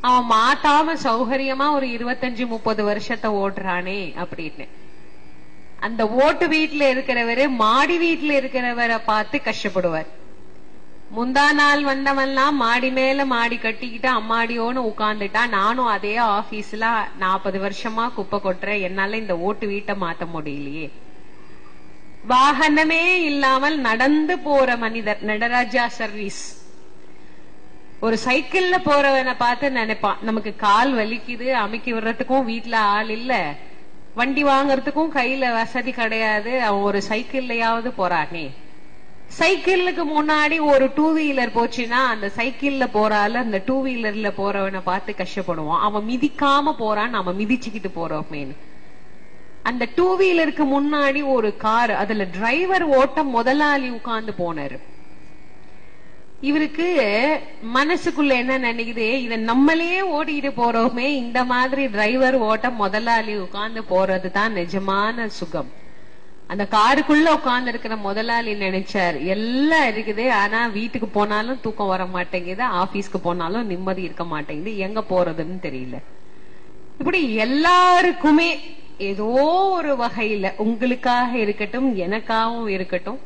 அவன் மாட்டாம சௌகரியமா ஒரு 25-30 வருஷத்தை ஓட்டுறானே அப்படின்னு. அந்த ஓட்டு வீட்டுல இருக்கிறவரு மாடி வீட்டுல இருக்கிறவரை பார்த்து கஷ்டப்படுவார். முந்தா நாள் வந்தவன்லாம் மாடி மேல மாடி கட்டிக்கிட்டு அம்மாடியோன்னு உட்கார்ந்துட்டா, நானும் அதே ஆபீஸ்ல 40 வருஷமா குப்பை கொட்டுறேன், என்னால இந்த ஓட்டு வீட்டை மாத்த முடியலையே. வாகனமே இல்லாமல் நடந்து போற மனிதர், நடராஜா சர்வீஸ், ஒரு சைக்கிள்ல போறவனை பார்த்து நினைப்பான், நமக்கு கால் வலிக்குது, அமைக்கி விடுறதுக்கும் வீட்டுல ஆள் இல்ல, வண்டி வாங்கறதுக்கும் கையில வசதி கிடையாது, அவன் ஒரு சைக்கிள்லயாவது போறானே. சைக்கிளுக்கு முன்னாடி ஒரு 2 வீலர் போச்சுன்னா அந்த சைக்கிள்ல போறால அந்த 2 வீலர்ல போறவனை பார்த்து கஷ்டப்படுவான். அவன் மிதிக்காம போறான், நம்ம மிதிச்சுக்கிட்டு போறோமேனு. அந்த 2 வீலருக்கு முன்னாடி ஒரு கார், அதுல டிரைவர் ஓட்ட முதலாளி உட்கார்ந்து போனாரு. இவருக்கு மனசுக்குள்ள என்ன நினைக்குது, இத நம்மளே ஓட்டிட்டு போறோமே, இந்த மாதிரி டிரைவர் ஓட்ட முதலாளி உட்கார்ந்து போறதுதான் நிஜமான சுகம். அந்த காருக்குள்ள உட்கார்ந்து இருக்கிற முதலாளி நினைச்சார், எல்லாம் இருக்குது, ஆனா வீட்டுக்கு போனாலும் தூக்கம் வர மாட்டேங்குது, ஆபீஸ்க்கு போனாலும் நிம்மதி இருக்க மாட்டேங்குது, எங்க போறதுன்னு தெரியல. இப்படி எல்லாருக்குமே ஏதோ ஒரு வகையில, உங்களுக்காக இருக்கட்டும் எனக்காகவும் இருக்கட்டும்,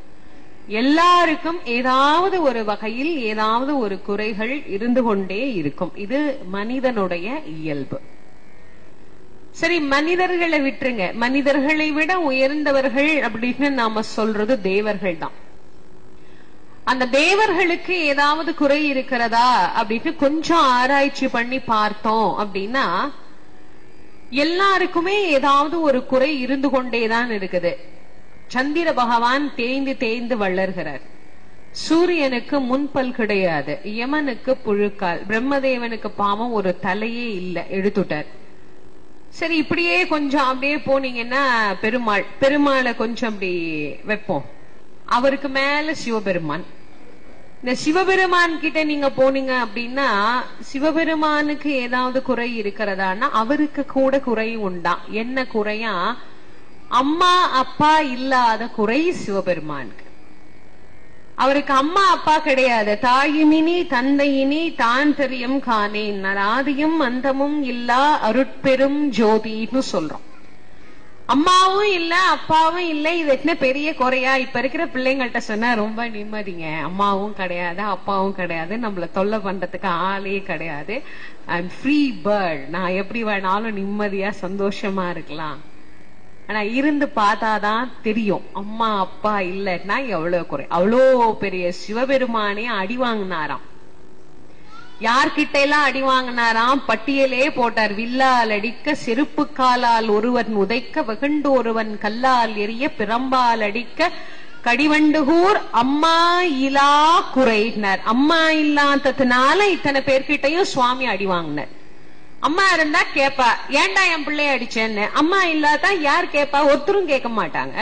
எல்லாருக்கும் ஏதாவது ஒரு வகையில் ஏதாவது ஒரு குறைகள் இருந்து கொண்டே இருக்கும். இது மனிதனுடைய இயல்பு. சரி, மனிதர்களை விட்டுருங்க, மனிதர்களை விட உயர்ந்தவர்கள் அப்படின்னு நாம சொல்றது தேவர்கள் தான். அந்த தேவர்களுக்கு ஏதாவது குறை இருக்கிறதா அப்படின்னு கொஞ்சம் ஆராய்ச்சி பண்ணி பார்த்தோம் அப்படின்னா, எல்லாருக்குமே ஏதாவது ஒரு குறை இருந்து கொண்டேதான் இருக்குது. சந்திர பகவான் தேய்ந்து தேய்ந்து வளர்கிறார். சூரியனுக்கு முன்பல் கிடையாது, யமனுக்கு புழுக்கால், பிரம்மதேவனுக்கு பாவம் ஒரு தலையே இல்ல, எடுத்துட்டார். சரி, இப்படியே கொஞ்சம் அப்படியே போனீங்கன்னா பெருமாளை கொஞ்சம் அப்படி வைப்போம், அவருக்கு மேல சிவபெருமான். இந்த சிவபெருமான் கிட்ட நீங்க போனீங்க அப்படின்னா, சிவபெருமானுக்கு ஏதாவது குறை இருக்கிறதான்னா அவருக்கு கூட குறை உண்டா. என்ன குறையா? அம்மா அப்பா இல்லாத குறை சிவபெருமானுக்கு. அவருக்கு அம்மா அப்பா கிடையாது. தாயுமினி தந்தையினி தான் தெரியும் காணேன், நராதியும் அந்தமும் இல்லா அருட்பெரும் ஜோதின்னு சொல்றோம். அம்மாவும் இல்ல அப்பாவும் இல்ல, இது என்ன பெரிய குறையா? இப்ப இருக்கிற பிள்ளைங்கள்ட்ட சொன்னா ரொம்ப நிம்மதிங்க, அம்மாவும் கிடையாது அப்பாவும் கிடையாது, நம்மள தொல்லை பண்றதுக்கு ஆளே கிடையாது, ஐ எம் ஃப்ரீ பேர்ட், நான் எப்படி வேணாலும் நிம்மதியா சந்தோஷமா இருக்கலாம். ஆனா இருந்து பார்த்தாதான் தெரியும், அம்மா அப்பா இல்லன்னா எவ்வளவு குறை. அவ்வளோ பெரிய சிவபெருமானே அடி வாங்கினாராம். யார்கிட்ட எல்லாம் அடி வாங்கினாராம் பட்டியலே போட்டார். வில்லால் அடிக்க, செருப்பு காலால் ஒருவன் உதைக்க, வெகுண்டு ஒருவன் கல்லால் எரிய, பிரம்பால் அடிக்க, கடிவண்டுகூர் அம்மா இலா குறையினார். அம்மா இல்லாததுனால இத்தனை பேர்கிட்டையும் சுவாமி அடி வாங்கினார். அம்மா இருந்தா கேப்பா, ஏன்டா என் பிள்ளைய அடிச்சேன்னு. அம்மா இல்லாதா யார் கேப்பா? ஒருத்தரும் கேட்க மாட்டாங்க.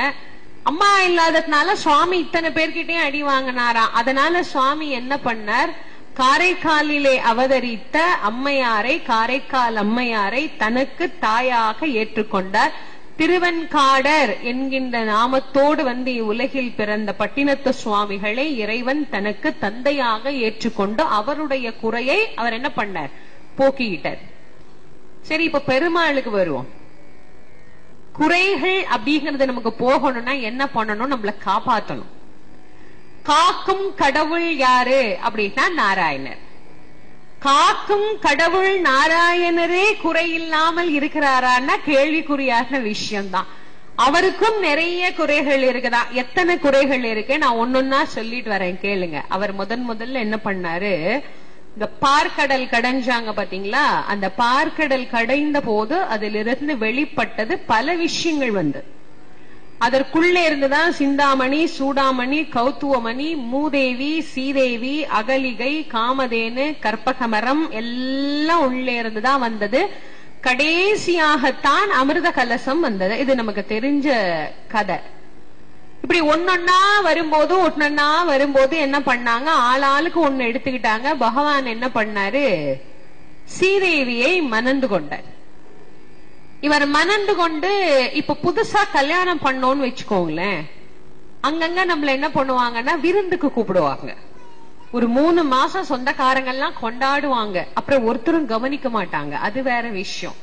அம்மா இல்லாததுனால சுவாமி இத்தனை பேர்கிட்டையும் அடி வாங்கினாராம். அதனால சுவாமி என்ன பண்ணார், காரைக்காலிலே அவதரித்த அம்மையாரை, காரைக்கால் அம்மையாரை தனக்கு தாயாக ஏற்றுக்கொண்டார். திருவெண்காடர் என்கின்ற நாமத்தோடு வந்து உலகில் பிறந்த பட்டினத்து சுவாமிகளை இறைவன் தனக்கு தந்தையாக ஏற்றுக்கொண்டு அவருடைய குறையை அவர் என்ன பண்ணார், போக்கிட்டார். சரி, இப்ப பெருமாளுக்கு வருவோம். குறைகள் அப்படிங்கறது நமக்கு போகணும்னா என்ன பண்ணணும், நம்மள காப்பாற்றணும். காக்கும் கடவுள் யாரு அப்படின்னா நாராயணர். காக்கும் கடவுள் நாராயணரே குறை இல்லாமல் இருக்கிறாரான்னா கேள்விக்குறியான விஷயம்தான். அவருக்கும் நிறைய குறைகள் இருக்குதா. எத்தனை குறைகள் இருக்கு நான் ஒன்னொன்னா சொல்லிட்டு வரேன், கேளுங்க. அவர் முதல்ல என்ன பண்ணாரு, இந்த பார்க்கடல் கடைஞ்சாங்க பாத்தீங்களா, அந்த பார்க்கடல் கடைந்த போது அதிலிருந்து வெளிப்பட்டது பல விஷயங்கள் வந்து, அதற்குள்ளே இருந்துதான் சிந்தாமணி, சூடாமணி, கௌத்துவமணி, மூதேவி, சீதேவி, அகலிகை, காமதேனு, கற்பகமரம் எல்லாம் உள்ளே இருந்துதான் வந்தது. கடைசியாகத்தான் அமிர்த கலசம் வந்தது. இது நமக்கு தெரிஞ்ச கதை. இப்படி ஒன்னொன்னா வரும்போது என்ன பண்ணாங்க, ஆளாளுக்கு ஒண்ணு எடுத்துக்கிட்டாங்க. பகவான் என்ன பண்ணாரு, சீதேவியை மணந்து கொண்டார். இவர் மணந்து கொண்டு இப்ப புதுசா கல்யாணம் பண்ணோன்னு வச்சுக்கோங்களேன், அங்கங்க நம்மள என்ன பண்ணுவாங்கன்னா விருந்துக்கு கூப்பிடுவாங்க. ஒரு 3 மாசம் சொந்தக்காரங்க எல்லாம் கொண்டாடுவாங்க, அப்புறம் ஒருத்தரும் கவனிக்க மாட்டாங்க, அது வேற விஷயம்.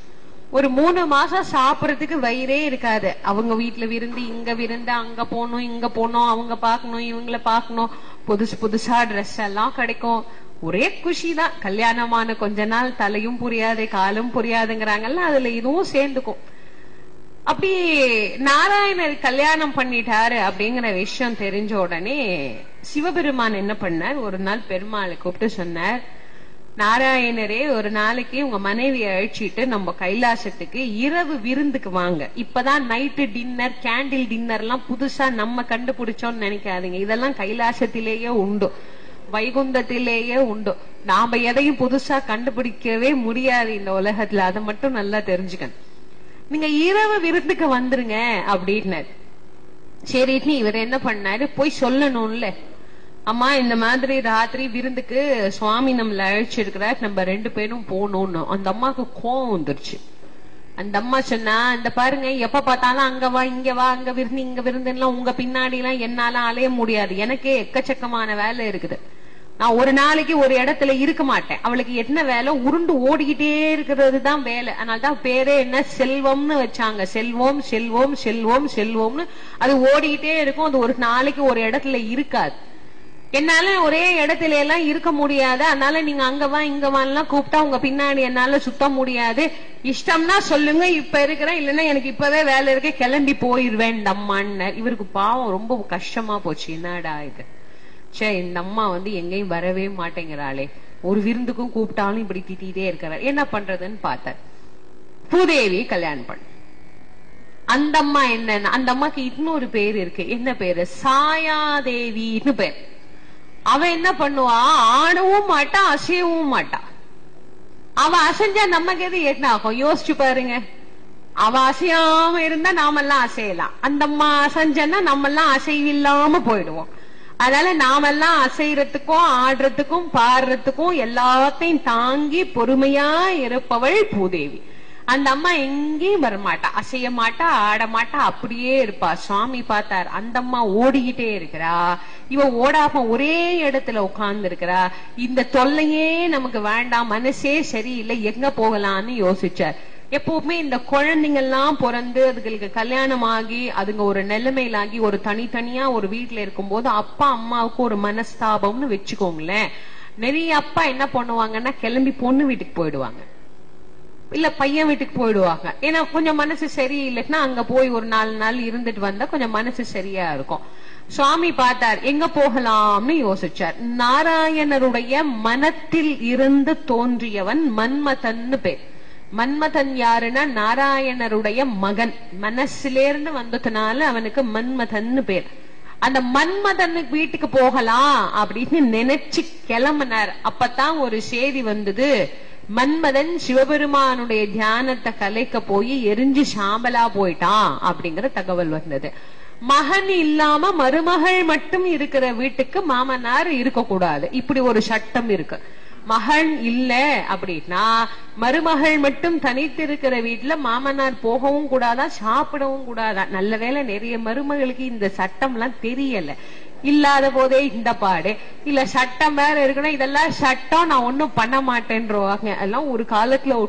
ஒரு 3 மாசம் சாப்பிடறதுக்கு வயிறே இருக்காது. அவங்க வீட்டுல விருந்து, இங்க விருந்து, அங்க போகணும் இங்க போனோம், அவங்க பாக்கணும் இவங்கள பாக்கணும், புதுசு புதுசா ட்ரெஸ் எல்லாம் கிடைக்கும், ஒரே குஷிதான். கல்யாணமான கொஞ்ச நாள் தலையும் புரியாது காலும் புரியாதுங்கிறாங்கல்ல, அதுல இதுவும் சேர்ந்துக்கும். அப்படி நாராயணர் கல்யாணம் பண்ணிட்டாரு அப்படிங்கிற விஷயம் தெரிஞ்ச உடனே சிவபெருமான் என்ன பண்ணார், ஒரு நாள் பெருமாளை கூப்பிட்டு சொன்னார், நாராயணரே ஒரு நாளைக்கு உங்க மனைவியை அழைச்சிட்டு நம்ம கைலாசத்துக்கு இரவு விருந்துக்கு வாங்க. இப்பதான் நைட்டு டின்னர், கேண்டில் டின்னர் எல்லாம் புதுசா நம்ம கண்டுபிடிச்சோம்னு நினைக்காதீங்க, இதெல்லாம் கைலாசத்திலேயே உண்டு, வைகுந்தத்திலேயே உண்டு. நாம எதையும் புதுசா கண்டுபிடிக்கவே முடியாது இந்த உலகத்துல, அதை மட்டும் நல்லா தெரிஞ்சுக்கணும். நீங்க இரவு விருந்துக்கு வந்துருங்க அப்படின்னாரு. சரின்னு இவர் என்ன பண்ணாரு, போய் சொல்லணும்ல, அம்மா இந்த மாதிரி ராத்திரி விருந்துக்கு சுவாமி நம்மள அழைச்சிருக்கிறார், நம்ம 2 பேரும் போகணும்னு. அந்த அம்மாக்கு கோவம் வந்துருச்சு. அந்த அம்மா சொன்னா, இந்த பாருங்க எப்ப பார்த்தாலும் அங்க வா இங்க வா, அங்க விருந்து இங்க விருந்துலாம், உங்க பின்னாடி எல்லாம் என்னால அலைய முடியாது, எனக்கே எக்கச்சக்கமான வேலை இருக்குது, நான் ஒரு நாளைக்கு ஒரு இடத்துல இருக்க மாட்டேன். அவளுக்கு என்ன வேலை, உருண்டு ஓடிக்கிட்டே இருக்கிறது தான் வேலை. அதனாலதான் பேரே என்ன செல்வம்னு வச்சாங்க. செல்வம் செல்வம் செல்வம் செல்வம்னு அது ஓடிக்கிட்டே இருக்கும், அது ஒரு நாளைக்கு ஒரு இடத்துல இருக்காது. என்னால ஒரே இடத்துல எல்லாம் இருக்க முடியாது, அதனால நீங்க அங்க வா இங்க வாலாம் கூப்பிட்டா உங்க பின்னாடி என்னால சுத்த முடியாது, இஷ்டம்னா சொல்லுங்க இப்ப இருக்கிறேன், இல்லைன்னா எனக்கு இப்பவே வேலை இருக்கு கிளம்பி போயிருவேன் இந்த அம்மான்னு. இவருக்கு பாவம் ரொம்ப கஷ்டமா போச்சு, என்னடா இது, சே இந்த அம்மா எங்கேயும் வரவே மாட்டேங்கிறாளே, ஒரு விருந்துக்கும் கூப்பிட்டாலும் இப்படி திட்டிகிட்டே இருக்கிறார், என்ன பண்றதுன்னு பார்த்தார். பூதேவி கல்யாணம் பண்ண. அந்த அம்மா என்ன, அந்த அம்மாக்கு இன்னொரு பேர் இருக்கு, என்ன பேரு, சாயாதேவின்னு பேர். அவ என்ன பண்ணுவா, ஆடவும் மாட்டா அசையவும் மாட்டா. அவ அசைஞ்சா நமக்கு எது என்ன ஆகும் யோசிச்சு பாருங்க. அவ அசையாம இருந்தா நாமெல்லாம் அசையலாம், அந்த அம்மா அசைஞ்சன்னா நம்ம எல்லாம் அசைவில்லாம போயிடுவோம். அதனால நாமெல்லாம் அசைறதுக்கும் ஆடுறதுக்கும் பாடுறதுக்கும் எல்லாத்தையும் தாங்கி பொறுமையா இருப்பவள் பூதேவி. அந்த அம்மா எங்கேயும் வரமாட்டா, அசைய மாட்டா, ஆட மாட்டா, அப்படியே இருப்பா. சுவாமி பார்த்தார், அந்த அம்மா ஓடிக்கிட்டே இருக்கிறா, இவ ஓடாம ஒரே இடத்துல உட்கார்ந்து இருக்கிறா, இந்த தொல்லையே நமக்கு வேண்டாம், மனசே சரியில்லை, எங்க போகலான்னு யோசிச்சார். எப்பவுமே இந்த குழந்தைங்க எல்லாம் பிறந்து அதுகளுக்கு கல்யாணம் ஆகி அதுங்க ஒரு நிலைமையிலாகி ஒரு தனித்தனியா ஒரு வீட்டுல இருக்கும்போது அப்பா அம்மாவுக்கு ஒரு மனஸ்தாபம்னு வச்சுக்கோங்களேன். நிறைய அப்பா என்ன பண்ணுவாங்கன்னா, கிளம்பி பொண்ணு வீட்டுக்கு போயிடுவாங்க, இல்ல பையன் வீட்டுக்கு போயிடுவாங்க. ஏன்னா கொஞ்சம் மனசு சரியில்லைன்னா அங்க போய் ஒரு 4 நாள் இருந்துட்டு வந்தா கொஞ்சம் மனசு சரியா இருக்கும். சுவாமி பார்த்தார், எங்க போகலாம்னு யோசிச்சார். நாராயணருடைய மனத்தில் இருந்து தோன்றியவன் மன்மதன்னு பேர். மன்மதன் யாருன்னா நாராயணருடைய மகன், மனசிலேருந்து வந்ததுனால அவனுக்கு மன்மதன்னு பேர். அந்த மன்மதனுக்கு வீட்டுக்கு போகலாம் அப்படின்னு நினைச்சு கிளம்பினார். அப்பதான் ஒரு செய்தி வந்தது, மன்மதன் சிவபெருமானுடைய தியானத்தை கலைக்க போய் எரிஞ்சு சாம்பலா போயிட்டான் அப்படிங்கிற தகவல் வந்தது. மகன் இல்லாம மருமகள் மட்டும் இருக்கிற வீட்டுக்கு மாமனார் இருக்கக்கூடாது, இப்படி ஒரு சட்டம் இருக்கு. மகன் இல்ல அப்படின்னா மருமகள் மட்டும் தனித்து இருக்கிற வீட்டுல மாமனார் போகவும் கூடாதா, சாப்பிடவும் கூடாதா. நல்ல வேளை நிறைய மருமகளுக்கு இந்த சட்டம் எல்லாம் தெரியல, இல்லாத போதே இந்த பாடு இல்ல, சட்டம் வேற இருக்கணும், இதெல்லாம் சட்டம் நான் ஒன்னும் பண்ண மாட்டேன்றாங்க. எல்லாம் ஒரு காலத்துல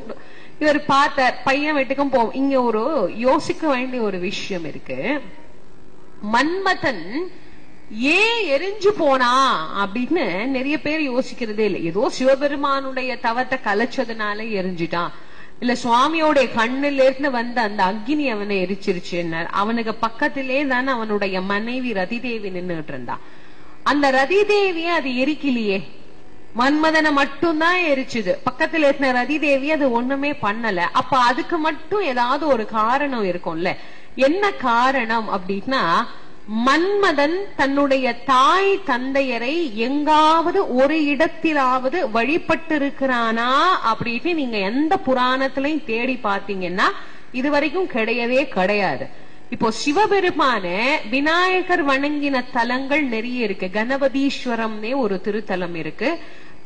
இவர் பார்த்தார், பையன் வீட்டுக்கும் போவோம். இங்க ஒரு யோசிக்க வேண்டிய ஒரு விஷயம் இருக்கு. மன்மதன் ஏன் எரிஞ்சு போனா அப்படின்னு நிறைய பேர் யோசிக்கிறதே இல்லை. ஏதோ சிவபெருமானுடைய தவத்தை கலைச்சதுனால எரிஞ்சுட்டான், இல்ல சுவாமியோட கண்ணுல இருந்து வந்த அந்த அக்னி அவனை எரிச்சிருச்சுன்னார். அவனுக்கு பக்கத்திலே தானே அவனுடைய மனைவி ரதிதேவி நின்றுட்டு இருந்தா. அந்த ரதிதேவிய அது எரிக்கலையே, மன்மதனை மட்டும்தான் எரிச்சுது. பக்கத்துல இருந்த ரதிதேவி அது ஒண்ணுமே பண்ணல. அப்ப அதுக்கு மட்டும் ஏதாவது ஒரு காரணம் இருக்கும்ல. என்ன காரணம் அப்படின்னா, மன்மதன் தன்னுடைய தாய் தந்தையரை எங்காவது ஒரு இடத்திலாவது வழிபட்டு இருக்கிறானா அப்படின்னு நீங்க எந்த புராணத்திலையும் தேடி பாத்தீங்கன்னா இதுவரைக்கும் கிடையவே கிடையாது. இப்போ சிவபெருமான விநாயகர் வணங்கின தலங்கள் நிறைய இருக்கு. கணபதீஸ்வரம்னே ஒரு திருத்தலம் இருக்கு,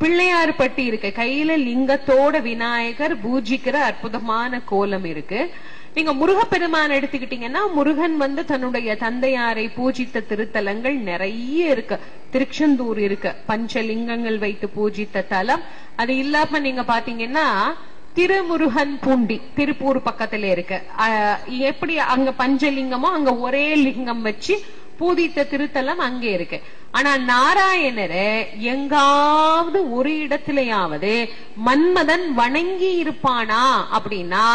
பிள்ளையார்பட்டி இருக்கு, கையில லிங்கத்தோட விநாயகர் பூஜிக்கிற அற்புதமான கோலம் இருக்கு. நீங்க முருகப்பெருமான் எடுத்துக்கிட்டீங்கன்னா முருகன் தன்னுடைய தந்தையாரை பூஜித்த திருத்தலங்கள் நிறைய இருக்கு. திருச்செந்தூர் இருக்கு, பஞ்சலிங்கங்கள் வைத்து பூஜித்த தலம். அது இல்லாம நீங்க பாத்தீங்கன்னா திருமுருகன் பூண்டி திருப்பூர் பக்கத்துல இருக்கு. எப்படி அங்க பஞ்சலிங்கமோ அங்க ஒரே லிங்கம் வச்சு பூதித்த திருத்தலம் அங்கே இருக்கு. ஆனா நாராயணரை எங்காவது ஒரு இடத்திலேயாவது மன்மதன் வணங்கி இருப்பானா அப்படின்னா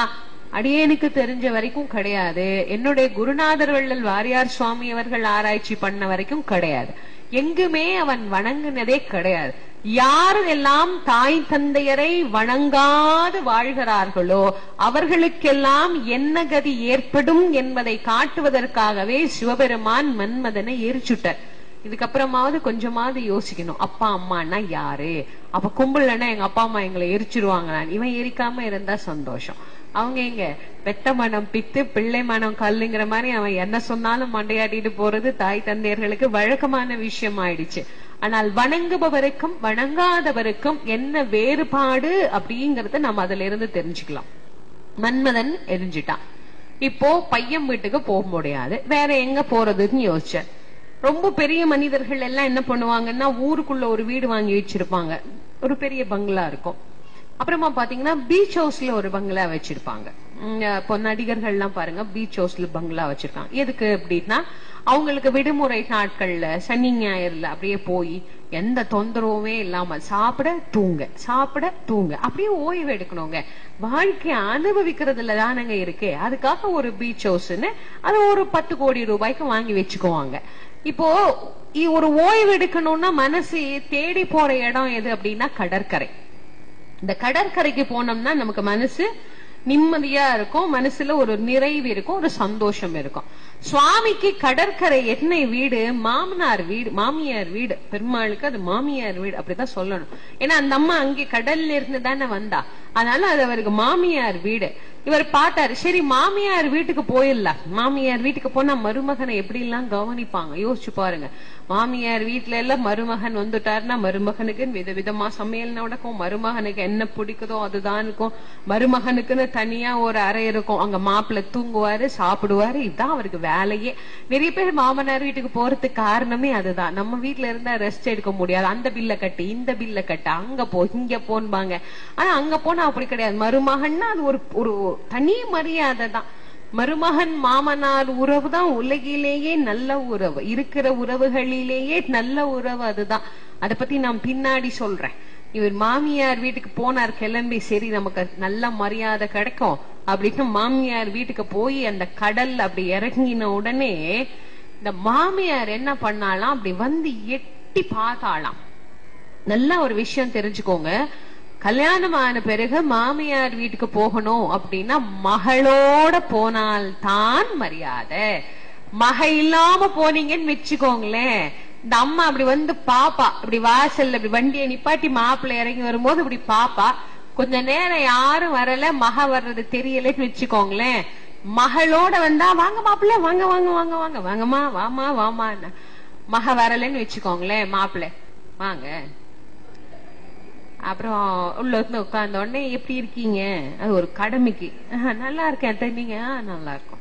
அடியேனுக்கு தெரிஞ்ச வரைக்கும் கிடையாது. என்னுடைய குருநாதர் வள்ளல் வாரியார் சுவாமி அவர்கள் ஆராய்ச்சி பண்ண வரைக்கும் கிடையாது. எங்குமே அவன் வணங்குனதே கிடையாது. யாரெல்லாம் தாய் தந்தையரை வணங்காது வாழ்கிறார்களோ அவர்களுக்கெல்லாம் என்ன கதி ஏற்படும் என்பதை காட்டுவதற்காகவே சிவபெருமான் மன்மதனை எரிச்சுட்டார். இதுக்கப்புறமாவது கொஞ்சமாவது யோசிக்கணும், அப்பா அம்மானா யாரு, அப்ப கும்பலன்னா எங்க அப்பா அம்மா எங்களை எரிச்சிருவாங்களா, இவன் எரிக்காம இருந்தா சந்தோஷம். அவங்க எங்க பெத்த மனம் பித்து பிள்ளை மனம் கல்லுங்கிற மாதிரி அவன் என்ன சொன்னாலும் மண்டையாட்டிட்டு போறது தாய் தந்தையர்களுக்கு வழக்கமான விஷயம் ஆயிடுச்சு. ஆனால் வணங்குபவருக்கும் வணங்காதவருக்கும் என்ன வேறுபாடு அப்படிங்கறத நம்ம அதுல இருந்து தெரிஞ்சுக்கலாம். மன்மதன் எரிஞ்சிட்டான். இப்போ பையன் வீட்டுக்கு போக முடியாது, வேற எங்க போறதுன்னு யோசிச்ச. ரொம்ப பெரிய மனிதர்கள் எல்லாம் என்ன பண்ணுவாங்கன்னா ஊருக்குள்ள ஒரு வீடு வாங்கி வச்சிருப்பாங்க, ஒரு பெரிய பங்களா இருக்கும். அப்புறமா பாத்தீங்கன்னா பீச் ஹவுஸ்ல ஒரு பங்களா வச்சிருப்பாங்க. இப்போ நடிகர்கள் எல்லாம் பாருங்க பீச் ஹவுஸ்ல பங்களா வச்சிருக்காங்க. எதுக்கு அப்படின்னா அவங்களுக்கு விடுமுறை நாட்கள்ல சனி ஞாயிறுல அப்படியே போய் எந்த தொந்தரவுமே இல்லாம சாப்பிட தூங்க சாப்பிட தூங்க அப்படியே ஓய்வு எடுக்கணுங்க. வாழ்க்கையை அனுபவிக்கிறதுல தானங்க இருக்கு. அதுக்காக ஒரு பீச் ஹவுஸ்ன்னு அது ஒரு 10 கோடி ரூபாய்க்கு வாங்கி வச்சுக்குவாங்க. இப்போ ஒரு ஓய்வு எடுக்கணும்னா மனசு தேடி போற இடம் எது அப்படின்னா கடற்கரை. இந்த கடற்கரைக்கு போனோம்னா நமக்கு மனசு நிம்மதியா இருக்கும், மனசுல ஒரு நிறைவு இருக்கும், ஒரு சந்தோஷம் இருக்கும். சுவாமிக்கு கடற்கரை என்ன வீடு? மாமனார் வீடு, மாமியார் வீடு. பெருமாளுக்கு அது மாமியார் வீடு அப்படிதான் சொல்லணும். ஏன்னா அந்த அம்மா அங்கே கடல்ல இருந்து தானே வந்தா, அதனால அது அவருக்கு மாமியார் வீடு. இவர் பார்த்தாரு, சரி மாமியார் வீட்டுக்கு போயிடலாம். மாமியார் வீட்டுக்கு போனா மருமகனை எப்படி எல்லாம் கவனிப்பாங்க யோசிச்சு பாருங்க. மாமியார் வீட்டுல எல்லாம் மருமகன் வந்துட்டாருன்னா மருமகனுக்கு விதவிதமா சமையல் நடக்கும், மருமகனுக்கு என்ன பிடிக்குதோ அதுதான் இருக்கும், மருமகனுக்குன்னு தனியா ஒரு அறை இருக்கும், அங்க மாப்பிள்ளை தூங்குவாரு சாப்பிடுவாரு, இதுதான் அவருக்கு வேலையே. நிறைய பேர் மாமனார் வீட்டுக்கு போறதுக்கு காரணமே அதுதான். நம்ம வீட்டுல இருந்தா ரெஸ்ட் எடுக்க முடியாது, அந்த பில்ல கட்டு இந்த பில்ல கட்டு, அங்க போ இங்க போன்பாங்க. ஆனா அங்க போனா அப்படி கிடையாது. மருமகன்னா அது ஒரு தனி மரியாதை தான். மருமகன் மாமனார் உறவு தான் உலகிலேயே நல்ல உறவு, இருக்கிற உறவுகளிலேயே நல்ல உறவு அதுதான். அதை பத்தி நான் பின்னாடி சொல்றேன். இவர் மாமியார் வீட்டுக்கு போனார் கிளம்பி, சரி நமக்கு நல்ல மரியாதை கிடைக்கும் அப்படின்னு மாமியார் வீட்டுக்கு போய் அந்த கடல் அப்படி இறங்கின உடனே இந்த மாமியார் என்ன பண்ணாலாம், அப்படி வந்து எட்டி பார்த்தாலாம். நல்ல ஒரு விஷயம் தெரிஞ்சுக்கோங்க, கல்யாணமான பிறகு மாமியார் வீட்டுக்கு போகணும் அப்படின்னா மகளோட போனால் தான் மரியாதை. மக இல்லாம போனீங்கன்னு வச்சுக்கோங்களேன், இந்த அம்மா அப்படி வந்து பாப்பா, அப்படி வாசல்ல அப்படி வண்டியை நிப்பாட்டி மாப்பிள்ளை இறங்கி வரும்போது அப்படி பாப்பா. கொஞ்ச நேரம் யாரும் வரல, மக வர்றது தெரியலன்னு வச்சுக்கோங்களேன், மகளோட வந்தா வாங்க மாப்பிள்ளை வாங்க வாங்க வாங்க வாங்க வாங்கம்மா வாமா வாமா. மக வரலன்னு வச்சுக்கோங்களேன், மாப்பிள்ளை வாங்க. அப்புறம் உள்ள வந்து உட்கார்ந்த உடனே எப்படி இருக்கீங்க, அது ஒரு கடமைக்கு. நல்லா இருக்கேன், நீங்க நல்லா இருக்கும்.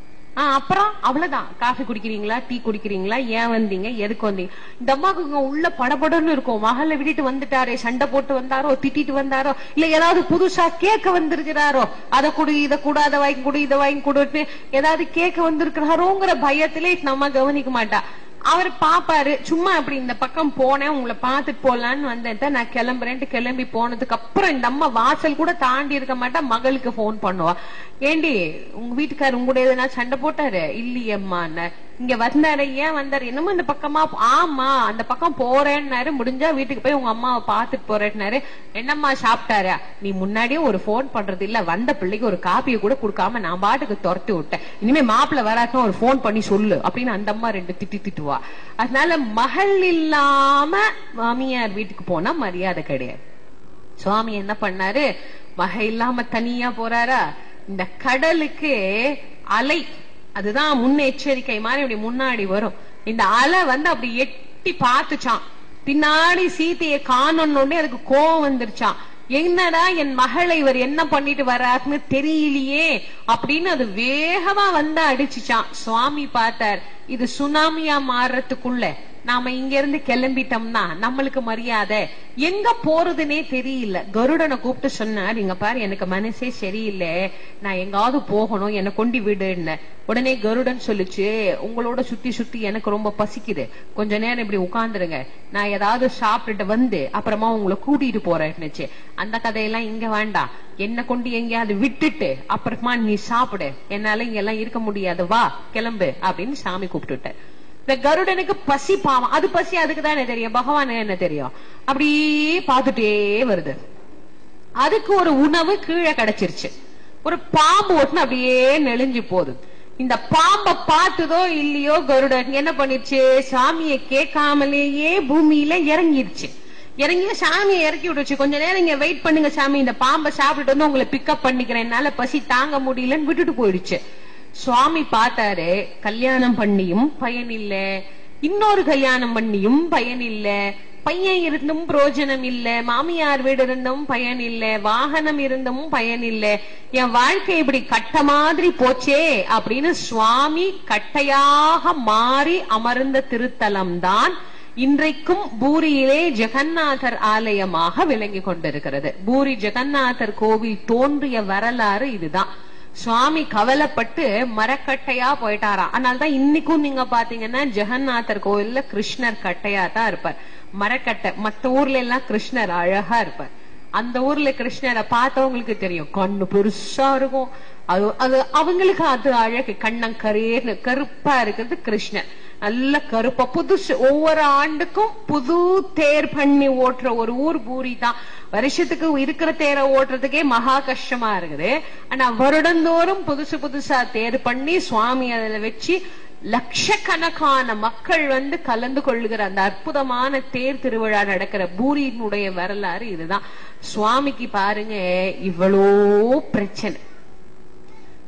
அப்புறம் அவ்வளவுதான். காஃபி குடிக்கிறீங்களா, டீ குடிக்கிறீங்களா, ஏன் வந்தீங்க, எதுக்கு வந்தீங்க. இந்த அம்மாவுக்கு உள்ள படபடன்னு இருக்கும். மகளை விட்டுட்டு வந்துட்டாரே, சண்டை போட்டு வந்தாரோ, திட்டிட்டு வந்தாரோ, இல்ல ஏதாவது புதுசா கேட்க வந்திருக்கிறாரோ, அதை கொடு இதை கூட, அதை வாங்கி கொடு இதை வாங்கி கொடுன்னு ஏதாவது கேட்க வந்திருக்கிறாரோங்கிற பயத்திலே நம்ம கவனிக்க மாட்டா. அவர் பாப்பாரு, சும்மா அப்படி இந்த பக்கம் போனேன் உங்களை பாத்துட்டு போலான்னு வந்தேன், நான் கிளம்புறேன்ட்டு கிளம்பி போனதுக்கு அப்புறம் இந்த அம்மா வாசல் கூட தாண்டி இருக்க மாட்டா, மகளுக்கு போன் பண்ணுவா. ஏண்டி உங்க வீட்டுக்காரர் உங்களுடைய எதுனா சண்டை போட்டாரு? இல்லையம்மா. இங்க வந்தாரு, ஏன் வந்தாரு? என்னமோ இந்த பக்கமா, ஆமா அந்த பக்கம் போறேன்னாரு, முடிஞ்சா வீட்டுக்கு போய் உங்க அம்மாவை பாத்துட்டு போறேன்னாரு. என்னம்மா சாப்பிட்டாரு? நீ முன்னாடியே ஒரு போன் பண்றது இல்ல, வந்த பிள்ளைக்கு ஒரு காப்பியை கூட கொடுக்காம நான் பாட்டுக்கு துரத்தி விட்டேன், இனிமே மாப்பிள்ள வராட்டும் ஒரு போன் பண்ணி சொல்லு அப்படின்னு அந்த அம்மா 2 திட்டுவா. அதனால மகள் இல்லாம மாமியார் வீட்டுக்கு போனா மரியாதை கிடையாது. சுவாமி என்ன பண்ணாரு, மகை இல்லாம தனியா போறாரா, இந்த கடலுக்கு அலை அதுதான் முன்னெச்சரிக்கை மாதிரி அப்படி முன்னாடி வரும். இந்த அலை வந்து அப்படி எட்டி பார்த்துச்சான், பின்னாடி சீத்தையை காணோன்னு அதுக்கு கோவம் வந்துருச்சான். என்னடா என் மகளை இவர் என்ன பண்ணிட்டு வர்றாருன்னு தெரியலையே அப்படின்னு அது வேகமா வந்து அடிச்சுச்சான். சுவாமி பார்த்தார், இது சுனாமியா மாறுறதுக்குள்ள நாம இங்க இருந்து கிளம்பிட்டோம்னா நம்மளுக்கு மரியாதை, எங்க போறதுன்னே தெரியல. கருடனை கூப்பிட்டு சொன்னார், இங்க பாரு எனக்கு மனசே சரியில்லை, நான் எங்காவது போகணும், என்னை கொண்டு விடுன்னு. உடனே கருடன் சொல்லிச்சு, உங்களோட சுத்தி சுத்தி எனக்கு ரொம்ப பசிக்குது, கொஞ்ச நேரம் இப்படி உட்கார்ந்துருங்க, நான் ஏதாவது சாப்பிட்டுட்டு வந்து அப்புறமா உங்களை கூட்டிட்டு போறேன்னுச்சு. அந்த கதையெல்லாம் இங்க வேண்டாம், என்ன கொண்டு எங்கேயாவது விட்டுட்டு அப்புறமா நீ சாப்பிடு, என்னால இங்க எல்லாம் இருக்க முடியாது, வா கிளம்பு அப்படின்னு சாமி கூப்பிட்டுட்ட. இந்த கருடனுக்கு பசி பாவம், அது பசி அதுக்கு தானே தெரியும், பகவான் என்ன தெரியும். அப்படியே பாத்துட்டே வருது. அதுக்கு ஒரு உணவு கீழே கிடைச்சிருச்சு. ஒரு பாம்பு ஒட்டுன்னு அப்படியே நெளிஞ்சு போகுது. இந்த பாம்பை பார்த்ததோ இல்லையோ கருடன் என்ன பண்ணிருச்சு, சாமியை கேட்காமலேயே பூமியில இறங்கிருச்சு. இறங்கி சாமியை இறக்கி விடுச்சு. கொஞ்ச நேரம் இங்க வெயிட் பண்ணுங்க சாமி, இந்த பாம்பை சாப்பிட்டுட்டு வந்து உங்களை பிக்கப் பண்ணிக்கிறேன், என்னால பசி தாங்க முடியலன்னு விட்டுட்டு போயிடுச்சு. சுவாமி பார்த்தாரு, கல்யாணம் பண்ணியும் பயன் இல்ல, இன்னொரு கல்யாணம் பண்ணியும் பயன் இல்ல, பையன் இருந்தும் பிரயோஜனம் இல்ல, மாமியார் வீடு இருந்தும் பயன் இல்ல, வாகனம் இருந்தும் பயன் இல்ல, என் வாழ்க்கை இப்படி கட்ட மாதிரி போச்சே அப்படின்னு சுவாமி கட்டையாக மாறி அமர்ந்த திருத்தலம் தான் இன்றைக்கும் பூரியிலே ஜெகநாதர் ஆலயமாக விளங்கி கொண்டிருக்கிறது. பூரி ஜெகநாதர் கோவில் தோன்றிய வரலாறு இதுதான். சுவாமி கவலைப்பட்டு மரக்கட்டையா போயிட்டாராம். அதனால்தான் இன்னைக்கும் நீங்க பாத்தீங்கன்னா ஜெகநாதர் கோவில்ல கிருஷ்ணர் கட்டையா தான் இருப்பார், மரக்கட்டை. மத்த ஊர்ல எல்லாம் கிருஷ்ணர் அழகா இருப்பார். அந்த ஊர்ல கிருஷ்ணரை பார்த்தவங்களுக்கு தெரியும், கண்ணு பெருசா இருக்கும், அது அவங்களுக்கு அது அழகு. கண்ணங்கரேன்னு கருப்பா இருக்கிறது கிருஷ்ணர், நல்ல கருப்பா புதுசு. ஒவ்வொரு ஆண்டுக்கும் புது தேர் பண்ணி ஓட்டுற ஒரு ஊர் பூரி தான். வருஷத்துக்கு இருக்கிற தேரை ஓட்டுறதுக்கே மகா கஷ்டமா இருக்குது. ஆனா வருடந்தோறும் புதுசு புதுசா தேர் பண்ணி சுவாமி அதுல வச்சு லட்சக்கணக்கான மக்கள் வந்து கலந்து கொள்ளுகிற அந்த அற்புதமான தேர் திருவிழா நடக்கிற பூரியினுடைய வரலாறு இதுதான். சுவாமிக்கு பாருங்க இவ்வளோ பிரச்சனை.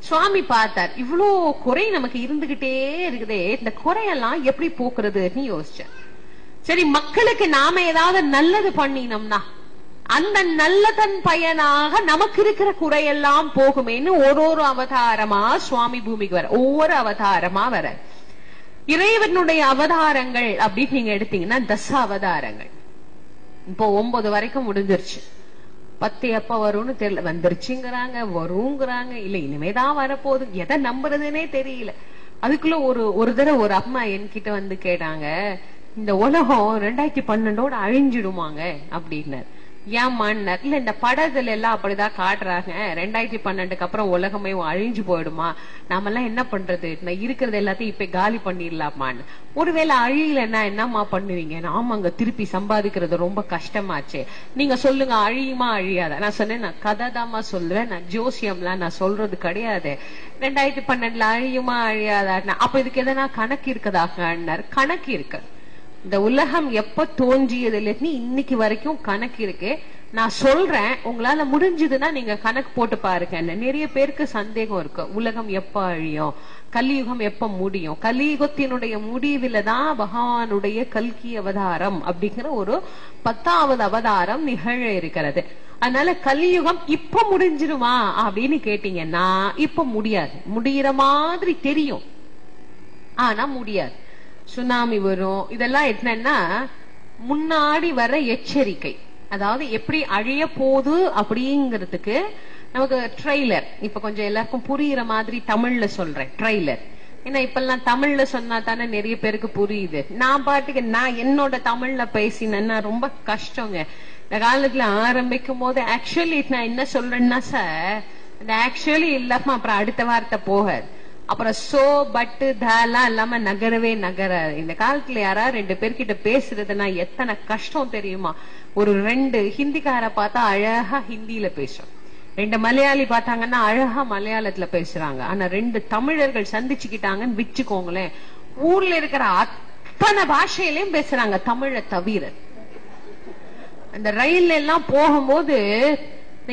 சுவாமி பார்த்தார், இவ்வளோ குறை நமக்கு இருந்துகிட்டே இருக்குதே, இந்த குறையெல்லாம் எப்படி போக்குறதுன்னு யோசிச்சார். சரி, மக்களுக்கு நாம ஏதாவது நல்லது பண்ணினோம்னா அந்த நல்லதன் பயனாக நமக்கு இருக்கிற குறையெல்லாம் போகுமேன்னு ஒரு அவதாரமா சுவாமி பூமிக்கு வர, ஒவ்வொரு அவதாரமா வர. இறைவனுடைய அவதாரங்கள் அப்படின்னு நீங்க எடுத்தீங்கன்னா 10 அவதாரங்கள். இப்போ 9 வரைக்கும் முடிஞ்சிருச்சு. 10 எப்ப வரும்னு தெரியல, வந்துருச்சுங்கிறாங்க, வருங்கிறாங்க, இல்ல இனிமேதான் வரப்போகுது, எதை நம்புறதுன்னே தெரியல. அதுக்குள்ள ஒரு தடவை ஒரு அம்மா என்கிட்ட வந்து கேட்டாங்க, இந்த உலகம் 2012 அழிஞ்சிடுமாங்க அப்படின்னாரு. ஏமான்னார். இல்ல இந்த படத்துல எல்லாம் அப்படிதான் காட்டுறாங்க, 2012 அப்புறம் உலகமே அழிஞ்சு போயிடுமா, நாம எல்லாம் என்ன பண்றது, நான் இருக்கிறது எல்லாத்தையும் இப்ப காலி பண்ணிடலாமான்னு. ஒருவேளை அழியலன்னா என்னமா பண்ணுவீங்க, நாம அங்க திருப்பி சம்பாதிக்கிறது ரொம்ப கஷ்டமாச்சு, நீங்க சொல்லுங்க அழியுமா அழியாதா. நான் சொன்னேன், நான் கதை தாமா சொல்லுவேன், நான் ஜோசியம்லாம் நான் சொல்றது கிடையாது, 2012 அழியுமா அழியாதா. அப்ப இதுக்கு எதனா கணக்கு இருக்குதான்னார். கணக்கு இருக்கு, இந்த உலகம் எப்ப தோன்றியதுல இன்னைக்கு வரைக்கும் கணக்கு இருக்கு. நான் சொல்றேன், உங்களால முடிஞ்சதுன்னா நீங்க கணக்கு போட்டு பாருங்க. நிறைய பேருக்கு சந்தேகம் இருக்கு, உலகம் எப்ப அழியும், கலியுகம் எப்ப முடியும். கலியுகத்தினுடைய முடிவுல தான் பகவானுடைய கல்கி அவதாரம் அப்படிங்கிற ஒரு 10வது அவதாரம் நிகழ இருக்கிறது. அதனால கலியுகம் இப்ப முடிஞ்சிருமா அப்படின்னு கேட்டீங்கன்னா இப்ப முடியாது, முடிகிற மாதிரி தெரியும் ஆனா முடியாது. சுனாமி வரும், இதெல்லாம் என்னன்னா முன்னாடி வர எச்சரிக்கை. அதாவது எப்படி அழிய போகுது அப்படிங்கிறதுக்கு நமக்கு ட்ரெய்லர், இப்ப கொஞ்சம் எல்லாருக்கும் புரியுற மாதிரி தமிழ்ல சொல்றேன் ட்ரெய்லர். ஏன்னா இப்ப எல்லாம் தமிழ்ல சொன்னா தானே நிறைய பேருக்கு புரியுது. நான் பாட்டுக்கு நான் என்னோட தமிழ்ல பேசினேன்னா ரொம்ப கஷ்டங்க. இந்த காலத்துல ஆரம்பிக்கும் போது ஆக்சுவலி நான் என்ன சொல்றேன்னா சார், இந்த ஆக்சுவலி இல்லாம அப்புறம் அடுத்த வார்த்தை போகாது, அப்புறம் சோ பட்டு தாலாம் இல்லாம நகரவே நகராது. இந்த காலத்துல யாரா 2 பேர்கிட்ட பேசுறதுன்னா எத்தனை கஷ்டம் தெரியுமா. ஒரு 2 ஹிந்திக்கார பார்த்தா அழகா ஹிந்தியில பேசும், 2 மலையாளி பார்த்தாங்கன்னா அழகா மலையாளத்துல பேசுறாங்க. ஆனா 2 தமிழர்கள் சந்திச்சுக்கிட்டாங்கன்னு வச்சுக்கோங்களேன், ஊர்ல இருக்கிற அத்தனை பாஷையிலயும் பேசுறாங்க தமிழை தவிர. அந்த ரயில்ல எல்லாம் போகும்போது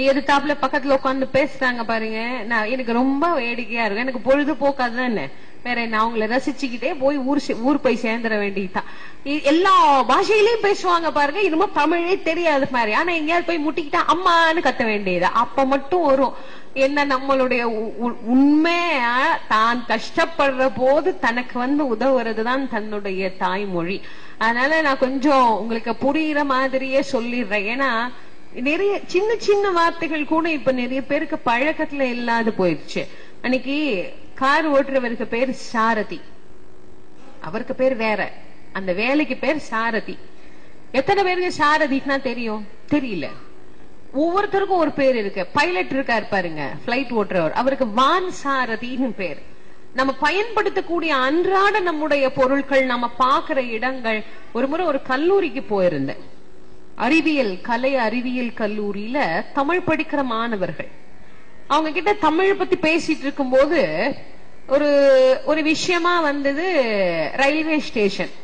எதிர்த்தாப்புல பக்கத்துல உட்காந்து பேசுறாங்க பாருங்க, நான் எனக்கு ரொம்ப வேடிக்கையா இருக்கும். எனக்கு பொழுதுபோக்காதுதானே, வேற என்ன, அவங்கள ரசிச்சுக்கிட்டே போய் ஊர் போய் சேர்ந்துட வேண்டியதுதான். எல்லா பாஷையிலயும் பேசுவாங்க பாருங்க, இன்னமும் தமிழே தெரியாது மாதிரி. ஆனா எங்கேயாவது போய் முட்டிக்கிட்டா அம்மான்னு கத்த வேண்டியது. அப்ப மட்டும் வரும் என்ன, நம்மளுடைய உண்மையா தான் கஷ்டப்படுற போது தனக்கு வந்து உதவுறதுதான் தன்னுடைய தாய்மொழி. அதனால நான் கொஞ்சம் உங்களுக்கு புரியுற மாதிரியே சொல்லிடுறேன். ஏன்னா நிறைய சின்ன சின்ன வார்த்தைகள் கூட இப்ப நிறைய பேருக்கு பழக்கத்துல இல்லாது போயிடுச்சு. அன்னைக்கு கார் ஓட்டுறவருக்கு பேர் சாரதி, அவருக்கு பேர் வேற, அந்த வேலைக்கு பேர் சாரதி. எத்தனை பேருக்கு சாரதினா தெரியும்? தெரியல. ஒவ்வொருத்தருக்கும் ஒரு பேர் இருக்கு. பைலட் இருக்காரு பாருங்க, பிளைட் ஓட்டுறவர், அவருக்கு வான் சாரதின்னு பேர். நம்ம பயன்படுத்தக்கூடிய அன்றாட நம்முடைய பொருட்கள், நம்ம பாக்குற இடங்கள். ஒரு முறை ஒரு கல்லூரிக்கு போயிருந்தேன், அறிவியல் கலை அறிவியல் கல்லூரியில தமிழ் படிக்கிற மாணவர்கள். அவங்க கிட்ட தமிழ் பத்தி பேசிட்டு இருக்கும் போது ஒரு விஷயமா வந்தது ரயில்வே ஸ்டேஷன்.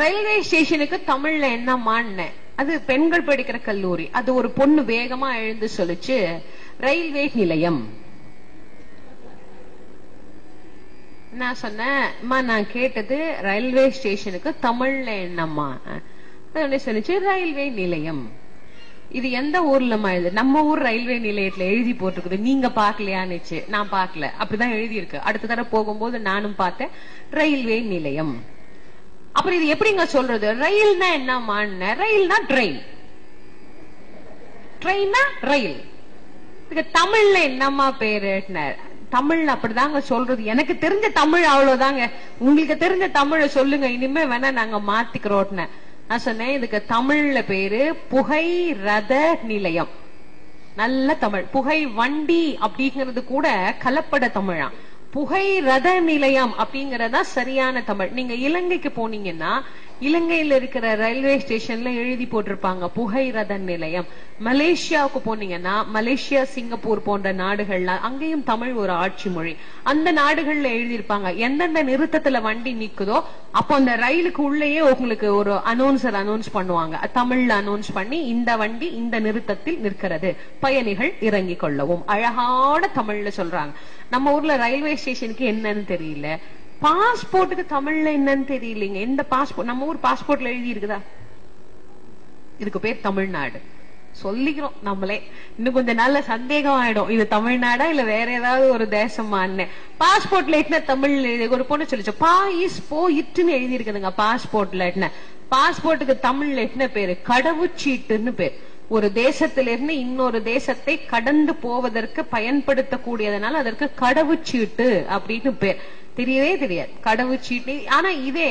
ரயில்வே ஸ்டேஷனுக்கு தமிழ்ல என்னமான்னு, அது பெண்கள் படிக்கிற கல்லூரி. அது ஒரு பொண்ணு வேகமா எழுந்து சொல்லிச்சு, ரயில்வே நிலையம். நான் சொன்னேன், நான் கேட்டது ரயில்வே ஸ்டேஷனுக்கு தமிழ்ல என்னம்மா? சொல்லிச்சு ரயில்வே நிலையம். இது எந்த ஊர்லமா எழுது? நம்ம ஊர் ரயில்வே நிலையத்துல எழுதி போட்டிருக்குது, நீங்க பாக்கலையான்னுச்சு. நான் பாக்கல, அப்படிதான் எழுதி இருக்கு. அடுத்த தடவை போகும்போது நானும் பார்த்தேன், ரயில்வே நிலையம். அப்புறம் இது எப்படிங்க சொல்றது? ரயில்னா என்னமான்னு, ரயில்னா ட்ரெயின், ட்ரெயின்னா ரயில். இதுக்கு தமிழ்ல என்னம்மா பேரு? தமிழ்ல அப்படிதாங்க சொல்றது. எனக்கு தெரிஞ்ச தமிழ் அவ்வளவுதாங்க, உங்களுக்கு தெரிஞ்ச தமிழ சொல்லுங்க, இனிமே வேணா நாங்க மாத்திக்கிறோம். நான் சொன்னேன், இதுக்கு தமிழ்ல பேரு புகை ரத நிலையம். நல்ல தமிழ். புகை வண்டி அப்படிங்கிறது கூட கலப்பட தமிழா. புகை ரத நிலையம் அப்படிங்கறதா சரியான தமிழ். நீங்க இலங்கைக்கு போனீங்கன்னா இலங்கையில இருக்கிற ரயில்வே ஸ்டேஷன்ல எழுதி போட்டிருப்பாங்க புகை ரத நிலையம். மலேசியாவுக்கு போனீங்கன்னா மலேசியா, சிங்கப்பூர் போன்ற நாடுகள்ல அங்கேயும் தமிழ் ஒரு ஆட்சி மொழி. அந்த நாடுகள்ல எழுதியிருப்பாங்க எந்தெந்த நிறுத்தத்துல வண்டி நிக்குதோ அப்போ அந்த ரயிலுக்கு உள்ளேயே உங்களுக்கு ஒரு அனௌன்சர் அனௌன்ஸ் பண்ணுவாங்க, தமிழ்ல அனௌன்ஸ் பண்ணி இந்த வண்டி இந்த நிறுத்தத்தில் நிற்கிறது, பயணிகள் இறங்கி கொள்ளவும். அழகான தமிழ்ல சொல்றாங்க. நம்ம ஊர்ல ரயில்வே ஸ்டேஷனுக்கு என்னன்னு தெரியல, பாஸ்போர்ட்டுக்கு தமிழ்ல என்னன்னு தெரியலீங்க. எந்த பாஸ்போர்ட், நம்ம ஊர் பாஸ்போர்ட்ல எழுதி இருக்குதா? இதுக்கு பேர் தமிழ்நாடு சொல்லிக்கிறோம் நம்மளே. இன்னும் கொஞ்ச நாள்ல சந்தேகம் ஆயிடும், இது தமிழ்நாடா இல்ல வேற ஏதாவது ஒரு தேசமான்னு. பாஸ்போர்ட்ல என்ன தமிழ் எழுதி? ஒரு பொண்ணு சொல்லிச்சு, பாயிஸ் போயிட்டுன்னு எழுதி இருக்குதுங்க பாஸ்போர்ட்ல. என்ன பாஸ்போர்ட்டுக்கு தமிழ்ல என்ன பேரு? கடவுச்சீட்டுன்னு பேர். ஒரு தேசத்திலிருந்து இன்னொரு தேசத்தை கடந்து போவதற்கு பயன்படுத்தக்கூடியதுனால அதற்கு கடவுச்சீட்டு அப்படின்னு பேர். தெரியவே தெரியாது கடவுச்சீட்டு. ஆனா இதே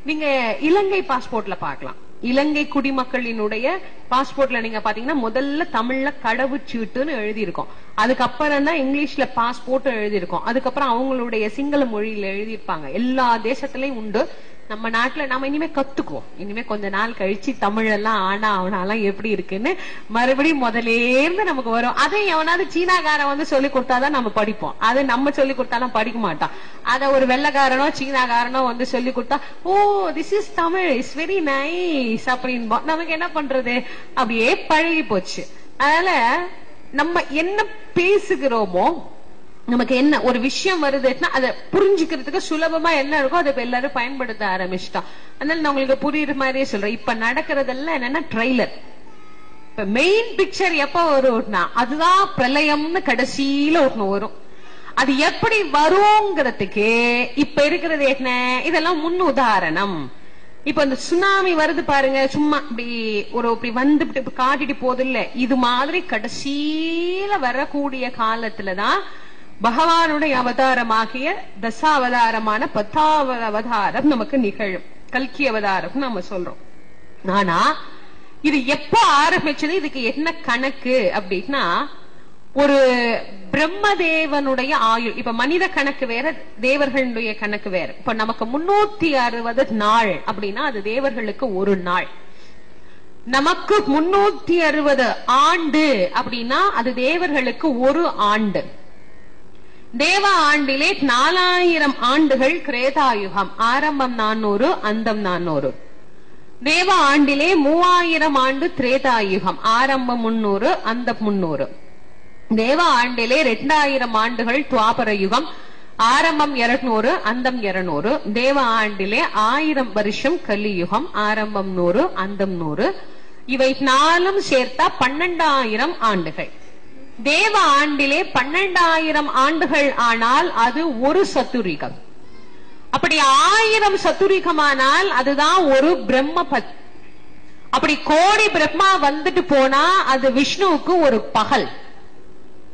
நீங்க இலங்கை பாஸ்போர்ட்ல பாக்கலாம். இலங்கை குடிமக்களினுடைய பாஸ்போர்ட்ல நீங்க பாத்தீங்கன்னா முதல்ல தமிழ்ல கடவுச்சீட்டுன்னு எழுதி இருக்கும், அதுக்கப்புறம் தான் இங்கிலீஷ்ல பாஸ்போர்ட் எழுதி இருக்கும், அதுக்கப்புறம் அவங்களுடைய சிங்கள மொழியில எழுதியிருப்பாங்க. எல்லா தேசத்திலயும் உண்டு. நம்ம நாட்டுல நாம இனிமே கத்துக்குவோம். இனிமே கொஞ்ச நாள் கழிச்சு தமிழ் எல்லாம் ஆனா அவனாலாம் எப்படி இருக்குன்னு மறுபடியும் முதலேருந்து நமக்கு வரும். அதை எவனாவது சீனாக்காரன் வந்து சொல்லி கொடுத்தாதான் நம்ம படிப்போம். அது நம்ம சொல்லி கொடுத்தாலும் படிக்க மாட்டான். அத ஒரு வெள்ளக்காரனோ சீனாக்காரனோ வந்து சொல்லி கொடுத்தா, oh this is Tamil, it's very nice அப்படின்னு நமக்கு என்ன பண்றது, அப்படியே பழகி போச்சு. அதனால நம்ம என்ன பேசுகிறோமோ, நமக்கு என்ன ஒரு விஷயம் வருதுன்னா அதை புரிஞ்சுக்கிறதுக்கு சுலபமா என்ன இருக்கோ அதை எல்லாரும் பயன்படுத்த ஆரம்பிச்சிட்டோம். அதனால நான் உங்களுக்கு புரியுற மாதிரியே சொல்றேன். இப்ப நடக்கிறதெல்லாம் என்னன்னா ட்ரெய்லர். இப்ப மெயின் பிக்சர் எப்ப வரும்னா அதுதான் பிரளயம்னு கடைசியில ஒண்ணு வரும். அது எப்படி வருங்கிறதுக்கு இப்ப இருக்கிறது என்ன, இதெல்லாம் முன் உதாரணம். இப்ப இந்த சுனாமி வருது பாருங்க, சும்மா இப்படி வந்து காட்டிட்டு போது இல்ல, இது மாதிரி கடைசியில வரக்கூடிய காலத்துலதான் பகவானுடைய அவதாரமாகிய தசாவதாரமான 10வது அவதாரம் நமக்கு நிகழும். கல்கி அவதாரம் நம்ம சொல்றோம். ஆனா இது எப்ப ஆரம்பிச்சது, இதுக்கு என்ன கணக்கு அப்படின்னா, ஒரு பிரம்மதேவனுடைய ஆயுள். இப்ப மனித கணக்கு வேற, தேவர்களுடைய கணக்கு வேற. இப்ப நமக்கு 360 நாள் அப்படின்னா அது தேவர்களுக்கு ஒரு நாள். நமக்கு 360 ஆண்டு அப்படின்னா அது தேவர்களுக்கு ஒரு ஆண்டு. தேவ ஆண்டிலே 4000 ஆண்டுகள் கிரேதாயுகம், ஆரம்பம் 400 அந்தம் 400. தேவ ஆண்டிலே 3000 ஆண்டு திரேதாயுகம், ஆரம்பம் 300 அந்தம் 300. தேவ ஆண்டிலே 2000 ஆண்டுகள் துவாபர யுகம், ஆரம்பம் 200 அந்தம் 200. தேவ ஆண்டிலே 1000 வருஷம் கலியுகம், ஆரம்பம் 100 அந்தம் 100. இவை 4ம் சேர்த்தா 12000 ஆண்டுகள். தேவ ஆண்டிலே 12000 ஆண்டுகள் ஆனால் அது ஒரு சத்துரிகம். அப்ப அப்படி 1000 சதுரிகமானால் அதுதான் ஒரு பிரம்மபத். அப்படி கோடி பிரம்மா வந்துட்டு போனா அது விஷ்ணுவுக்கு ஒரு பகல்.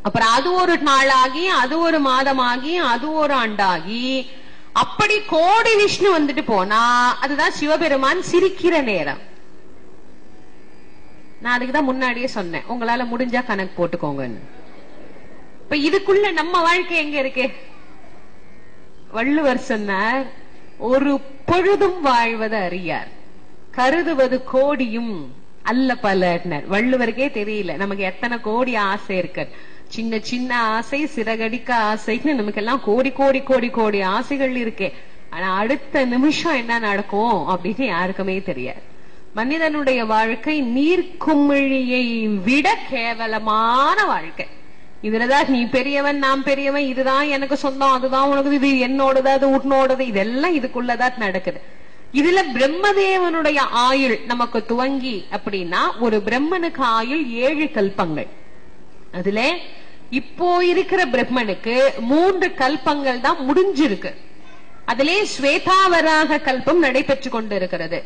அப்புறம் அது ஒரு நாளாகி, அது ஒரு மாதமாகி, அது ஒரு ஆண்டாகி, அப்படி கோடி விஷ்ணு வந்துட்டு போனா அதுதான் சிவபெருமான் சிரிக்கிற நேரம். நான் அதுக்குதான் முன்னாடியே சொன்னேன், உங்களால முடிஞ்சா கணக்கு போட்டுக்கோங்கன்னு. இப்ப இதுக்குள்ள நம்ம வாழ்க்கை எங்க இருக்கு? வள்ளுவர் சொன்னார், ஒரு பொழுதும் வாழ்வது அறியார், கருதுவது கோடியும் அல்ல பலர்னர். வள்ளுவருக்கே தெரியல நமக்கு எத்தனை கோடி ஆசை இருக்கு. சின்ன சின்ன ஆசை, சிறகடிக்க ஆசைன்னு நமக்கு எல்லாம் கோடி கோடி கோடி கோடி ஆசைகள் இருக்கே. ஆனா அடுத்த நிமிஷம் என்ன நடக்கும் அப்படின்னு யாருக்குமே தெரியாது. மனிதனுடைய வாழ்க்கை நீர்க்குமிழியை விட கேவலமான வாழ்க்கை. இதுலதான் நீ பெரியவன், நான் பெரியவன், இதுதான் எனக்கு சொந்தம், அதுதான் உனக்கு, இது என்னோடது, அது உன்னோடது, இதெல்லாம் இதுக்குள்ளதான் நடக்குது. இதுல பிரம்மதேவனுடைய ஆயுள் நமக்கு துவங்கி அப்படின்னா, ஒரு பிரம்மனுக்கு ஆயுள் 7 கல்பங்கள். அதுல இப்போ இருக்கிற பிரம்மனுக்கு 3 கல்பங்கள் தான் முடிஞ்சிருக்கு. அதிலே ஸ்வேதாவராக கல்பம் நடைபெற்று கொண்டிருக்கிறது.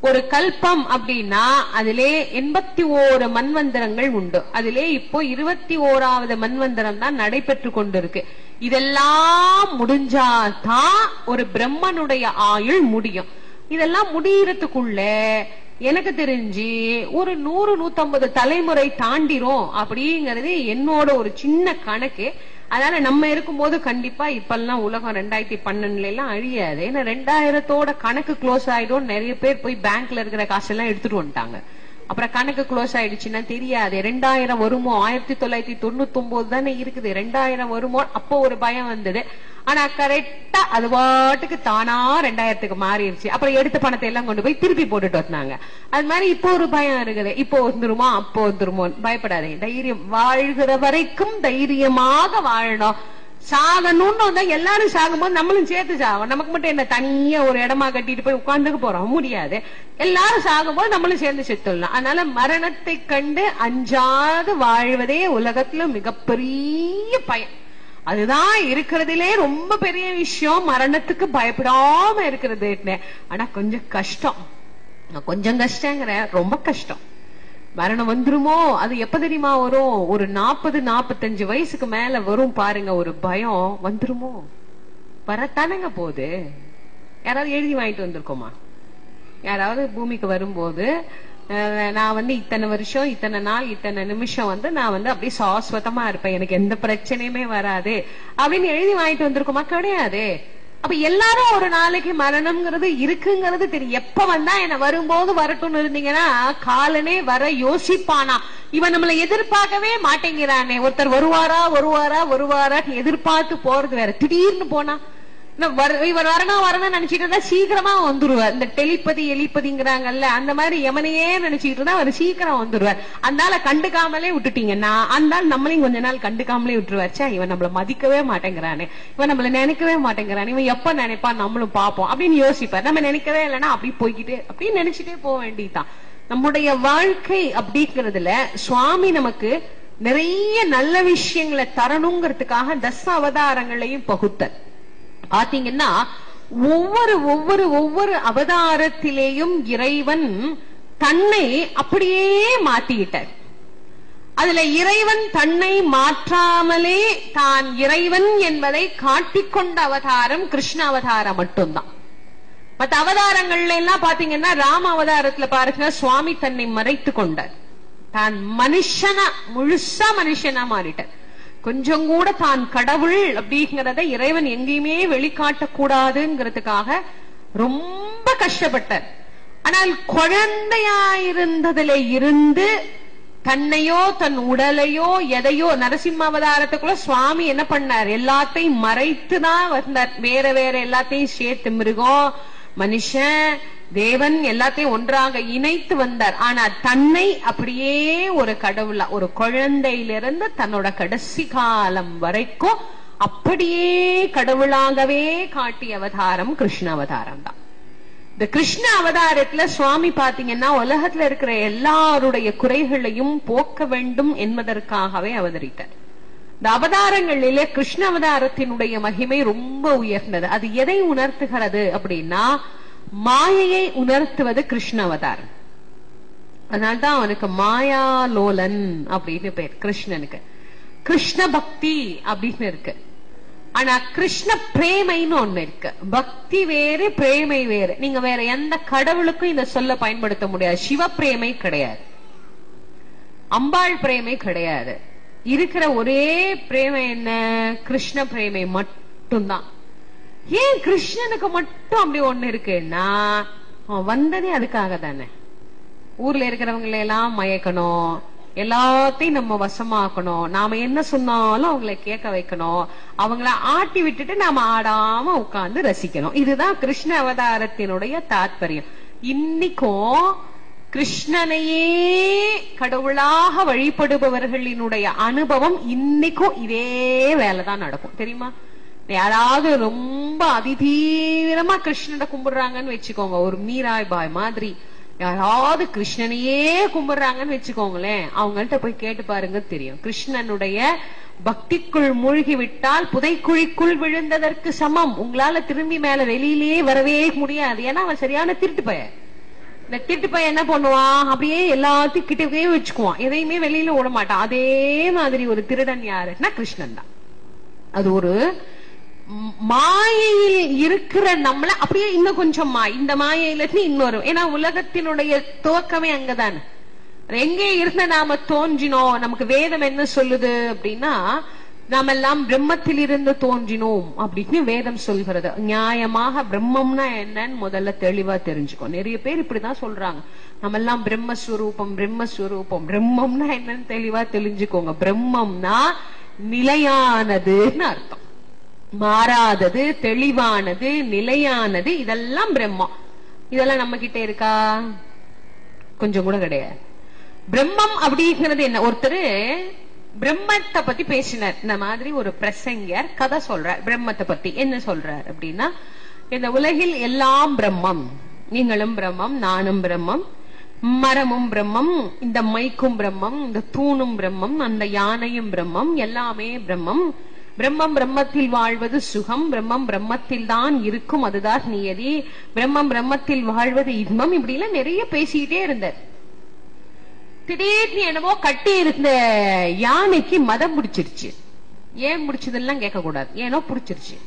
ஒரு கல்பம் அப்படின்னா அதிலே 81 மன்வந்தரங்கள் உண்டு. அதிலே இப்போ 21வது மன்வந்தரம் தான் நடைபெற்று கொண்டிருக்கு. இதெல்லாம் முடிஞ்சாதான் ஒரு பிரம்மனுடைய ஆயுள் முடியும். இதெல்லாம் முடியறதுக்குள்ள எனக்கு தெரிஞ்சு ஒரு 100-150 தலைமுறை தாண்டிரும் அப்படிங்கறது என்னோட ஒரு சின்ன கணக்கு. அதனால நம்ம இருக்கும்போது கண்டிப்பா இப்பெல்லாம் உலகம் 2012 எல்லாம் அழியாது. ஏன்னா 2000 கணக்கு க்ளோஸ் ஆயிடும். நிறைய பேர் போய் பேங்க்ல இருக்கிற காசெல்லாம் எடுத்துட்டு வந்துட்டாங்க. அப்புறம் கணக்கு க்ளோஸ் ஆயிடுச்சுன்னா தெரியாது. 2000 வருமோ, 1999 தானே இருக்குது, 2000 வருமோ, அப்போ ஒரு பயம் வந்தது. ஆனா கரெக்டா அது பாட்டுக்கு தானா 2000க்கு மாறிடுச்சு. அப்புறம் எடுத்த பணத்தை எல்லாம் கொண்டு போய் திருப்பி போட்டுட்டு வந்தாங்க. அது மாதிரி இப்போ ஒரு பயம் இருக்குது, இப்போ வந்துருமா அப்போ வந்துருமோ. பயப்படாதீங்க, தைரியம், வாழ்கிற வரைக்கும் தைரியமாக வாழணும். சாகணும்னு வந்தா எல்லாரும் சாகும்போது நம்மளும் சேர்த்து சாகும். நமக்கு மட்டும் என்ன தனியா ஒரு இடமா கட்டிட்டு போய் உட்கார்ந்துக்கு போறோம், முடியாது. எல்லாரும் சாகும்போது நம்மளும் சேர்ந்து செத்துடலாம். அதனால மரணத்தை கண்டு அஞ்சாது வாழ்வதே உலகத்துல மிகப்பெரிய பயன். அதுதான் இருக்கிறதுலே ரொம்ப பெரிய விஷயம், மரணத்துக்கு பயப்படாம இருக்கிறது. ஆனா கொஞ்சம் கஷ்டம், கொஞ்சம் கஷ்டங்கிற ரொம்ப கஷ்டம். மரணம் வந்துருமோ, அது எப்ப தெரியுமா வரும்? ஒரு 40-45 வயசுக்கு மேல வரும் பாருங்க ஒரு பயம். வந்துருமோ, வரத்தானங்க போகுது. யாராவது எழுதி வாங்கிட்டு வந்திருக்கோமா? யாராவது பூமிக்கு வரும்போது நான் இத்தனை வருஷம், இத்தனை நாள், இத்தனை நிமிஷம் நான் அப்படியே சாஸ்வதமா இருப்பேன், எனக்கு எந்த பிரச்சனையுமே வராது அப்படின்னு எழுதி வாங்கிட்டு வந்திருக்கோமா? கிடையாது. அப்ப எல்லாரும் ஒரு நாளைக்கு மரணம்ங்கிறது இருக்குங்கிறது தெரியும். எப்ப வந்தா என்ன வரும்போது வரட்டும்னு இருந்தீங்கன்னா காலனே வர யோசிப்பானா? இவன் நம்மளை எதிர்பார்க்கவே மாட்டேங்கிறானே. ஒருத்தர் வருவாரா வருவாரா வருவாரா எதிர்பார்த்து போறது வேற, திடீர்னு போனா இவர் வரணும் நினைச்சிட்டு இருந்தா சீக்கிரமா வந்துருவார். இந்த டெலிபதி எலிபதிங்கிறாங்கல்ல, அந்த மாதிரி யமனையே நினைச்சிட்டு இருந்தா அவர் சீக்கிரம் வந்துருவார். அதனால கண்டுக்காமலே விட்டுட்டீங்கன்னா அந்த நம்மளையும் கொஞ்ச நாள் கண்டுக்காமலே விட்டுருவாச்சா. இவன் நம்மள மதிக்கவே மாட்டேங்கிறானே, இவன் நம்மள நினைக்கவே மாட்டேங்கிறானே, இவன் எப்ப நினைப்பான் நம்மளும் பாப்போம் அப்படின்னு யோசிப்பார். நம்ம நினைக்கவே இல்லைன்னா அப்படி போய்கிட்டு அப்படின்னு நினைச்சிட்டே போக வேண்டியதுதான். நம்முடைய வாழ்க்கை அப்படிங்கிறதுல சுவாமி நமக்கு நிறைய நல்ல விஷயங்களை தரணுங்கிறதுக்காக 10 அவதாரங்களையும் பகுத்தல். பாத்தீங்கன்னா ஒவ்வொரு ஒவ்வொரு ஒவ்வொரு அவதாரத்திலேயும் இறைவன் தன்னை அப்படியே மாத்திக்கிட்டார். அதுல இறைவன் தன்னை மாற்றாமலே தான் இறைவன் என்பதை காட்டிக்கொண்ட அவதாரம் கிருஷ்ண அவதாரம் மட்டும்தான். மற்ற அவதாரங்கள்ல எல்லாம் பாத்தீங்கன்னா ராம அவதாரத்துல பாருங்க, சுவாமி தன்னை மறைத்து கொண்டார். தான் மனுஷனா, முழுசா மனுஷனா மாறிட்டார். கொஞ்சம் கூட தான் கடவுள் அப்படிங்கறத இறைவன் எங்கேயுமே வெளிக்காட்ட கூடாதுங்கிறதுக்காக ரொம்ப கஷ்டப்பட்டார். ஆனால் குழந்தையாயிருந்ததுல இருந்து தன்னையோ தன் உடலையோ எதையோ, நரசிம்ம அவதாரத்துக்குள்ள சுவாமி என்ன பண்ணார்? எல்லாத்தையும் மறைத்துதான் வந்தார். வேற வேற எல்லாத்தையும் சேர்த்து, மிருகம், மனுஷன், தேவன் எல்லாத்தையும் ஒன்றாக இணைத்து வந்தார். ஆனா தன்னை அப்படியே ஒரு கடவுளா, ஒரு குழந்தையிலிருந்து தன்னோட கடைசி காலம் வரைக்கும் அப்படியே கடவுளாகவே காட்டிய அவதாரம் கிருஷ்ண அவதாரம் தான். இந்த கிருஷ்ண அவதாரத்துல சுவாமி பாத்தீங்கன்னா உலகத்துல இருக்கிற எல்லாருடைய குறைகளையும் போக்க வேண்டும் என்பதற்காகவே அவதரித்தார். இந்த அவதாரங்களிலே கிருஷ்ண அவதாரத்தினுடைய மகிமை ரொம்ப உயர்ந்தது. அது எதை உணர்த்துகிறது அப்படின்னா, மாயையை உணர்த்துவது கிருஷ்ண அவதாரம். அதனால்தான் அவனுக்கு மாயாலோலன் அப்படின்னு பேர் கிருஷ்ணனுக்கு. கிருஷ்ண பக்தி அப்படின்னு இருக்கு. ஆனா கிருஷ்ண பிரேமைன்னு ஒண்ணு இருக்கு. பக்தி வேறு, பிரேமை வேறு. நீங்க வேற எந்த கடவுளுக்கும் இந்த சொல்ல பயன்படுத்த முடியாது. சிவ பிரேமை கிடையாது, அம்பாள் பிரேமை கிடையாது. இருக்கிற ஒரே பிரேமை என்ன? கிருஷ்ண பிரேமை மட்டும்தான். ஏன் கிருஷ்ணனுக்கு மட்டும் அப்படி ஒண்ணு இருக்குன்னா, வந்ததே அதுக்காக தானே. ஊர்ல இருக்கிறவங்களை எல்லாம் மயக்கணும், எல்லாத்தையும் நம்ம வசமாக்கணும், நாம என்ன சொன்னாலும் அவங்களை கேட்க வைக்கணும், அவங்கள ஆட்டி விட்டுட்டு நாம ஆடாம உட்கார்ந்து ரசிக்கணும். இதுதான் கிருஷ்ண அவதாரத்தினுடைய தாத்பரியம். இன்னைக்கும் கிருஷ்ணனையே கடவுளாக வழிபடுபவர்களினுடைய அனுபவம் இன்னைக்கும் இதே வேலைதான் நடக்கும். தெரியுமா? யாராவது ரொம்ப அதிதீவிரமா கிருஷ்ணனை கும்பிடுறாங்கன்னு வச்சுக்கோங்க, ஒரு மீராய் பாய் மாதிரி யாராவது கிருஷ்ணனையே கும்பிடுறாங்கன்னு வச்சுக்கோங்களேன், அவங்கள்ட்ட போய் கேட்டு பாருங்க தெரியும். கிருஷ்ணனுடைய பக்திக்குள் மூழ்கி விட்டால் புதைக்குழிக்குள் விழுந்ததற்கு சமம். உங்களால திரும்பி மேல வெளியிலேயே வரவே முடியாது. ஏன்னா அவன் சரியான திருட்டு பையன். இந்த திருட்டு பையன் என்ன பண்ணுவான், அப்படியே எல்லாத்தையும் கிட்டவே வச்சுக்குவான், எதையுமே வெளியில விட மாட்டான். அதே மாதிரி ஒரு திருடன் யாருன்னா கிருஷ்ணன் தான். அது ஒரு மாயையில் இருக்கிற நம்மள அப்படியே இன்னும் கொஞ்சம் இந்த மாயையில இன்னொரு, ஏன்னா உலகத்தினுடைய துவக்கமே அங்கதானே. எங்கே இருந்த நாம தோன்றினோம்? நமக்கு வேதம் என்ன சொல்லுது அப்படின்னா, நாம எல்லாம் பிரம்மத்தில் இருந்து தோன்றினோம் அப்படின்னு வேதம் சொல்கிறது. நியாயமாக பிரம்மம்னா என்னன்னு முதல்ல தெளிவா தெரிஞ்சுக்கோ. நிறைய பேர் இப்படிதான் சொல்றாங்க, நம்ம எல்லாம் பிரம்மஸ்வரூபம் பிரம்மஸ்வரூபம். பிரம்மம்னா என்னன்னு தெளிவா தெரிஞ்சுக்கோங்க. பிரம்மம்னா நிலையானதுன்னு அர்த்தம். மாறாதது, தெளிவானது, நிலையானது, இதெல்லாம் பிரம்மம். இதெல்லாம் நம்ம கிட்ட இருக்கா? கொஞ்சம் கூட கிடையாது. பிரம்மம் அப்படிங்கிறது என்ன? ஒருத்தர் பிரம்மத்தை பத்தி பேசினார். இந்த மாதிரி ஒரு பிரசங்கர் கதை சொல்றார். பிரம்மத்தை பத்தி என்ன சொல்றார் அப்படின்னா, இந்த உலகில் எல்லாம் பிரம்மம், நீங்களும் பிரம்மம், நானும் பிரம்மம், மரமும் பிரம்மம், இந்த மைக்கும் பிரம்மம், இந்த தூணும் பிரம்மம், அந்த யானையும் பிரம்மம், எல்லாமே பிரம்மம். பிரம்மம் பிரம்மத்தில் வாழ்வது சுகம், பிரம்மம் பிரம்மத்தில் தான் இருக்கும், அதுதான் நியதி, பிரம்மம் பிரம்மத்தில் வாழ்வது இன்பம். இப்படி எல்லாம் நிறைய பேசிக்கிட்டே இருந்தார். திடீர்னு என்னவோ கட்டி இருந்த யானைக்கு மதம் பிடிச்சிருச்சு. ஏன் பிடிச்சதெல்லாம் கேட்க கூடாது, ஏனோ பிடிச்சிருச்சு.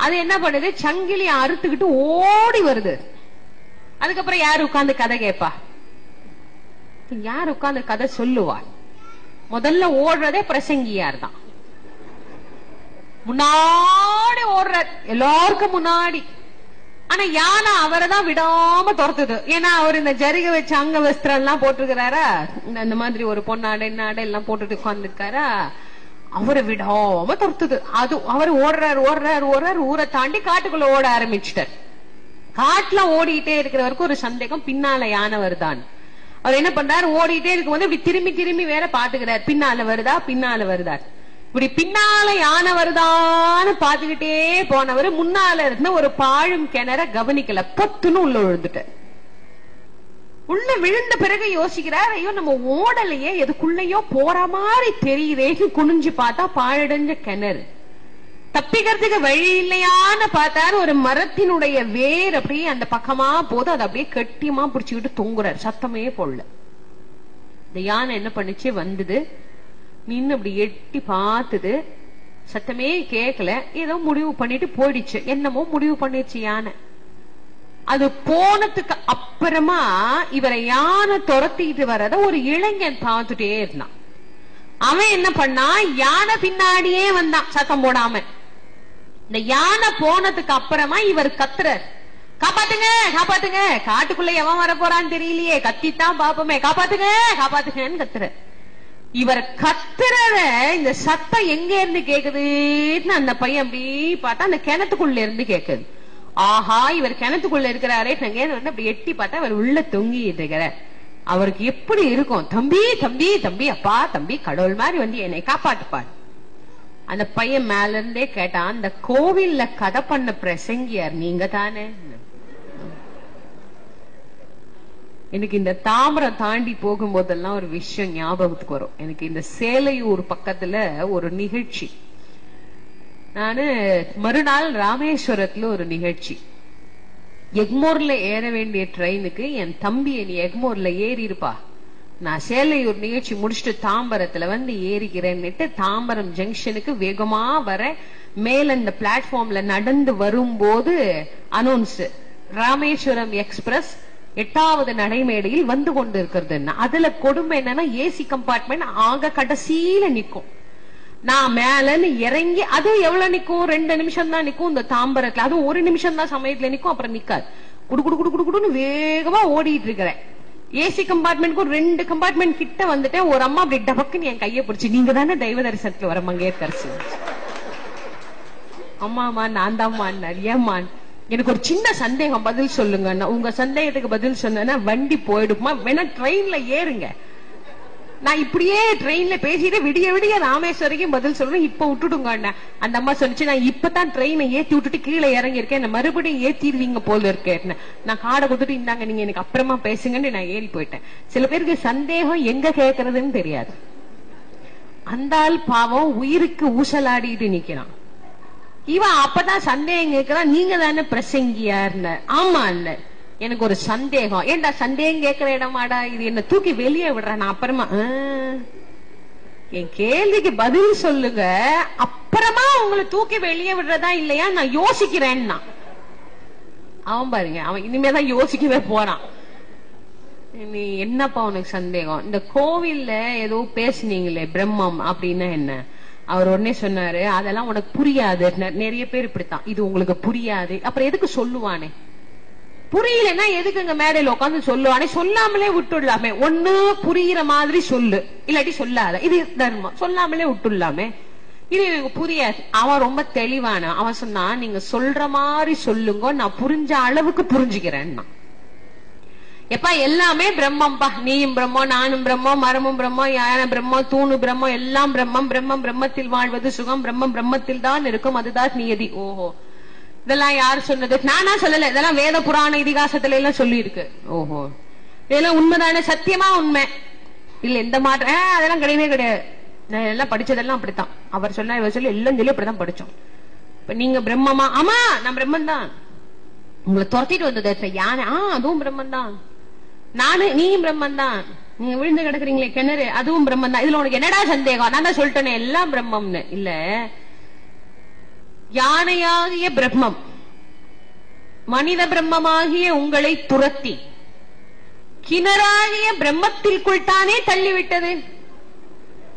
அது என்ன பண்ணுது, சங்கிலி அறுத்துக்கிட்டு ஓடி வருது. அதுக்கப்புறம் யாரு உட்கார்ந்து கதை கேட்பா? யாரு உட்கார்ந்து கதை சொல்லுவா? முதல்ல ஓடுறதே பிரசங்கியார் தான். முன்னாடி ஓடுற, எல்லாருக்கும் முன்னாடி. ஆனா யானை அவரை தான் விடாம துரத்துது. ஏன்னா அவர் இந்த ஜரிக வச்சு அங்க வஸ்திரம் எல்லாம் போட்டிருக்கிறாரா, இந்த மாதிரி ஒரு பொன்னாடை நாடை எல்லாம் போட்டுட்டு உட்கார்ந்துருக்காரா, அவரை விடாம துரத்துது. அது அவர் ஓடுறாரு ஓடுறாரு ஓடுறாரு, ஊரை தாண்டி காட்டுக்குள்ள ஓட ஆரம்பிச்சுட்டார். காட்டுல ஓடிட்டே இருக்கிறவருக்கு ஒரு சந்தேகம், பின்னால யானை வருதான். அவர் என்ன பண்றாரு, ஓடிட்டே இருக்கும்போது இப்படி திரும்பி திரும்பி வேற பாத்துக்கிறார், பின்னால வருதா பின்னால வருதா. இப்படி பின்னால யானை வருதான்னு பாத்துக்கிட்டே போனவர் முன்னால இருந்த ஒரு பாழும் கிணற கவனிக்கல, பொத்துன்னு உள்ள விழுந்துட்ட. உள்ள விழுந்த பிறகு யோசிக்கிறார், ஐயோ நம்ம ஓடலையே, எதுக்குள்ளயோ போற மாதிரி தெரியுதேன்னு குனிஞ்சு பார்த்தா பாழடைஞ்ச கிணறு. தப்பிக்கிறதுக்கு வழி இல்லையான்னு பார்த்தாரு, ஒரு மரத்தினுடைய வேர் அப்படியே அந்த பக்கமா போது, அது அப்படியே கட்டியமா பிடிச்சுக்கிட்டு தொங்குறார், சத்தமே போடல. இந்த யானை என்ன பண்ணுச்சு, வந்தது, நின்னு அப்படி எட்டி பார்த்தது, சத்தமே கேட்கல, ஏதோ முடிவு பண்ணிட்டு போயிடுச்சு. என்னமோ முடிவு பண்ணிடுச்சு யானை. அது போனதுக்கு அப்புறமா இவரை யானை துரத்திட்டு வர்றத ஒரு இளைஞன் பார்த்துட்டே இருந்தான். அவன் என்ன பண்ணா, யானை பின்னாடியே வந்தான் சத்தம் போடாம. இந்த யானை போனதுக்கு அப்புறமா இவர் கத்துறார், காப்பாத்துங்க காப்பாத்துங்க, காட்டுக்குள்ள எவன் வர போறான்னு தெரியலையே, கத்தித்தான் பாப்போமே, காப்பாத்துங்க காப்பாத்துங்கன்னு கத்துற. இவர் கத்துறத இந்த சத்தம் எங்க இருந்து கேக்குதுன்னு அந்த பையன் அப்படி பார்த்தா அந்த கிணத்துக்குள்ள இருந்து கேக்குது. ஆஹா, இவர் கிணத்துக்குள்ள இருக்கிறாரே, அப்படி எட்டி பார்த்தா அவர் உள்ள தொங்கிட்டு இருக்கிறார். அவருக்கு எப்படி இருக்கும், தம்பி தம்பி தம்பி, அப்பா தம்பி, கடவுள் மாதிரி வந்து என்னை காப்பாட்டுப்பார். அந்த பையன் மேல இருந்தே கேட்டான், அந்த கோவில்ல கதை பண்ண பிரசங்கியார் நீங்க தானே? எனக்கு இந்த தாமரம் தாண்டி போகும்போதெல்லாம் ஒரு விஷயம் ஞாபகத்துக்கு வரும். எனக்கு இந்த சேலையூர் பக்கத்துல ஒரு நிகழ்ச்சி, நானு மறுநாள் ராமேஸ்வரத்துல ஒரு நிகழ்ச்சி, எக்மோர்ல ஏற வேண்டிய ட்ரெயினுக்கு என் தம்பி நீ எக்மோர்ல ஏறி இருப்பா, நான் சேலையூர் நிகழ்ச்சி முடிச்சுட்டு தாம்பரத்துல வந்து ஏறிக்கிறேன்னுட்டு தாம்பரம் ஜங்ஷனுக்கு வேகமா வர, மேல இந்த பிளாட்ஃபார்ம்ல நடந்து வரும்போது அனௌன்ஸ், ராமேஸ்வரம் எக்ஸ்பிரஸ் 8வது நடைமேடையில் வந்து கொண்டு இருக்கிறது. அதுல கொடுமை என்னன்னா ஏசி கம்பார்ட்மெண்ட் ஆக கடைசியில நிக்கும். நான் மேலன்னு இறங்கி அது எவ்வளவு நிக்கும், 2 நிமிஷம் தான் நிக்கும் இந்த தாம்பரத்துல, அதுவும் 1 நிமிஷம் தான் சமயத்துல நிக்கும், அப்புறம் நிக்காது. குடு குடு குடு குடுன்னு வேகமா ஓடிட்டு இருக்கிறேன். ஏசி கம்பார்ட்மெண்ட்க்கு 2 கம்பார்ட்மெண்ட் கிட்ட வந்துட்டேன். ஒரு அம்மா அப்படி டபக்குன்னு என் கையை பிடிச்சி, நீங்க தானே தெய்வ தரிசனத்துல வர மங்கையர்கரசி? அம்மாமா நான் தான். ஏம்மான், எனக்கு ஒரு சின்ன சந்தேகம், பதில் சொல்லுங்க. உங்க சந்தேகத்துக்கு பதில் சொன்னா வண்டி போயிடுமா, வேணா ட்ரெயின்ல ஏறுங்க. நான் இப்படியே ட்ரெயின்ல பேசிட்டு விடிய விடிய ராமேஸ்வரிக்கும் பதில் சொல்றேன், இப்ப விட்டுடுங்க. அந்த அம்மா சொல்லிச்சு, நான் இப்பதான் ட்ரெயினை ஏத்தி விட்டுட்டு கீழே இறங்கி இருக்கேன், மறுபடியும் ஏத்திடுவீங்க போல இருக்கேன். நான் காடை கொடுத்துட்டு இந்தாங்க, நீங்க எனக்கு அப்புறமா பேசுங்கன்னு நான் ஏறி போயிட்டேன். சில பேருக்கு சந்தேகம் எங்க கேட்கறதுன்னு தெரியாது. அந்த ஆள் பாவம் உயிருக்கு ஊசலாடிட்டு நிக்கிறான். இவன் அப்பதான் சந்தேகம் கேட்கிறான், நீங்க தானே பிரசங்கியார்னு. ஆமா இல்ல, எனக்கு ஒரு சந்தேகம். ஏன்டா சந்தேகம் கேட்கிற இடமாடா இது, என்ன தூக்கி வெளியே விடுற, நான் அப்புறமா என் கேள்விக்கு பதில் சொல்லுங்க, அப்புறமா உங்களை தூக்கி வெளியே விடுறதா இல்லையா நான் யோசிக்கிறேன்னா. அவன் பாருங்க, அவன் இனிமேதான் யோசிக்கவே போறான். நீ என்னப்பா உனக்கு சந்தேகம், இந்த கோவில்ல ஏதோ பேசுனீங்களே பிரம்மம் அப்படின்னா என்ன? அவர் உடனே சொன்னாரு, அதெல்லாம் உனக்கு புரியாது. நிறைய பேர் இப்படித்தான், இது உங்களுக்கு புரியாது, அப்புறம் எதுக்கு சொல்லுவானே? புரியலன்னா எதுக்குங்க மேடையில உட்காந்து சொல்லுவானே? சொல்லாமலே விட்டுடலாமே. ஒண்ணு புரியுற மாதிரி சொல்லு, இல்லாட்டி சொல்லாத, இது தர்மம். சொல்லாமலே விட்டுடலாமே. இது எனக்கு புரியாது. அவன் ரொம்ப தெளிவான, அவன் சொன்னா, நீங்க சொல்ற மாதிரி சொல்லுங்க, நான் புரிஞ்ச அளவுக்கு புரிஞ்சுக்கிறேன்னா. எப்பா எல்லாமே பிரம்மம்பா, நீயும் பிரம்மம், நானும் பிரம்மம், மரமும் பிரம்மம், யானை பிரம்மம், தூணு பிரம்மம், எல்லாம் பிரம்மம். பிரம்மம் பிரம்மத்தில் வாழ்வது சுகம், பிரம்மம் பிரம்மத்தில் தான் இருக்கும், அதுதான் நியதி. ஓஹோ, இதெல்லாம் யாரு சொன்னது? நானா சொல்லல, இதெல்லாம் வேத புராண இதிகாசத்துல எல்லாம் சொல்லி இருக்கு. ஓஹோ, இதெல்லாம் உண்மைதானே? சத்தியமா உண்மை இல்ல, எந்த மாற்றம் அதெல்லாம் கிடையவே கிடையாது. நான் எல்லாம் படிச்சதெல்லாம் அப்படித்தான். அவர் சொன்னா இவர் சொல்லி எல்லாம் சொல்லி அப்படித்தான் படிச்சோம். இப்ப நீங்க பிரம்மமா? ஆமா நான் பிரம்மன் தான். உங்களை துரத்திட்டு வந்தது யானை? அதுவும் பிரம்மன் தான். நானு நீயும் பிரம்மன் தான். நீங்க விழுந்து கிடக்குறீங்களே கிணறு, அதுவும் பிரம்மன் தான். இதுல உனக்கு என்னடா சந்தேகம்? நான் தான் சொல்லிட்டேனே எல்லாம் பிரம்மம்னு. இல்ல, யானையாகிய பிரம்மம் மனித பிரம்மமாகிய உங்களை துரத்தி கிணறாகிய பிரம்மத்திற்குள் தானே தள்ளிவிட்டது.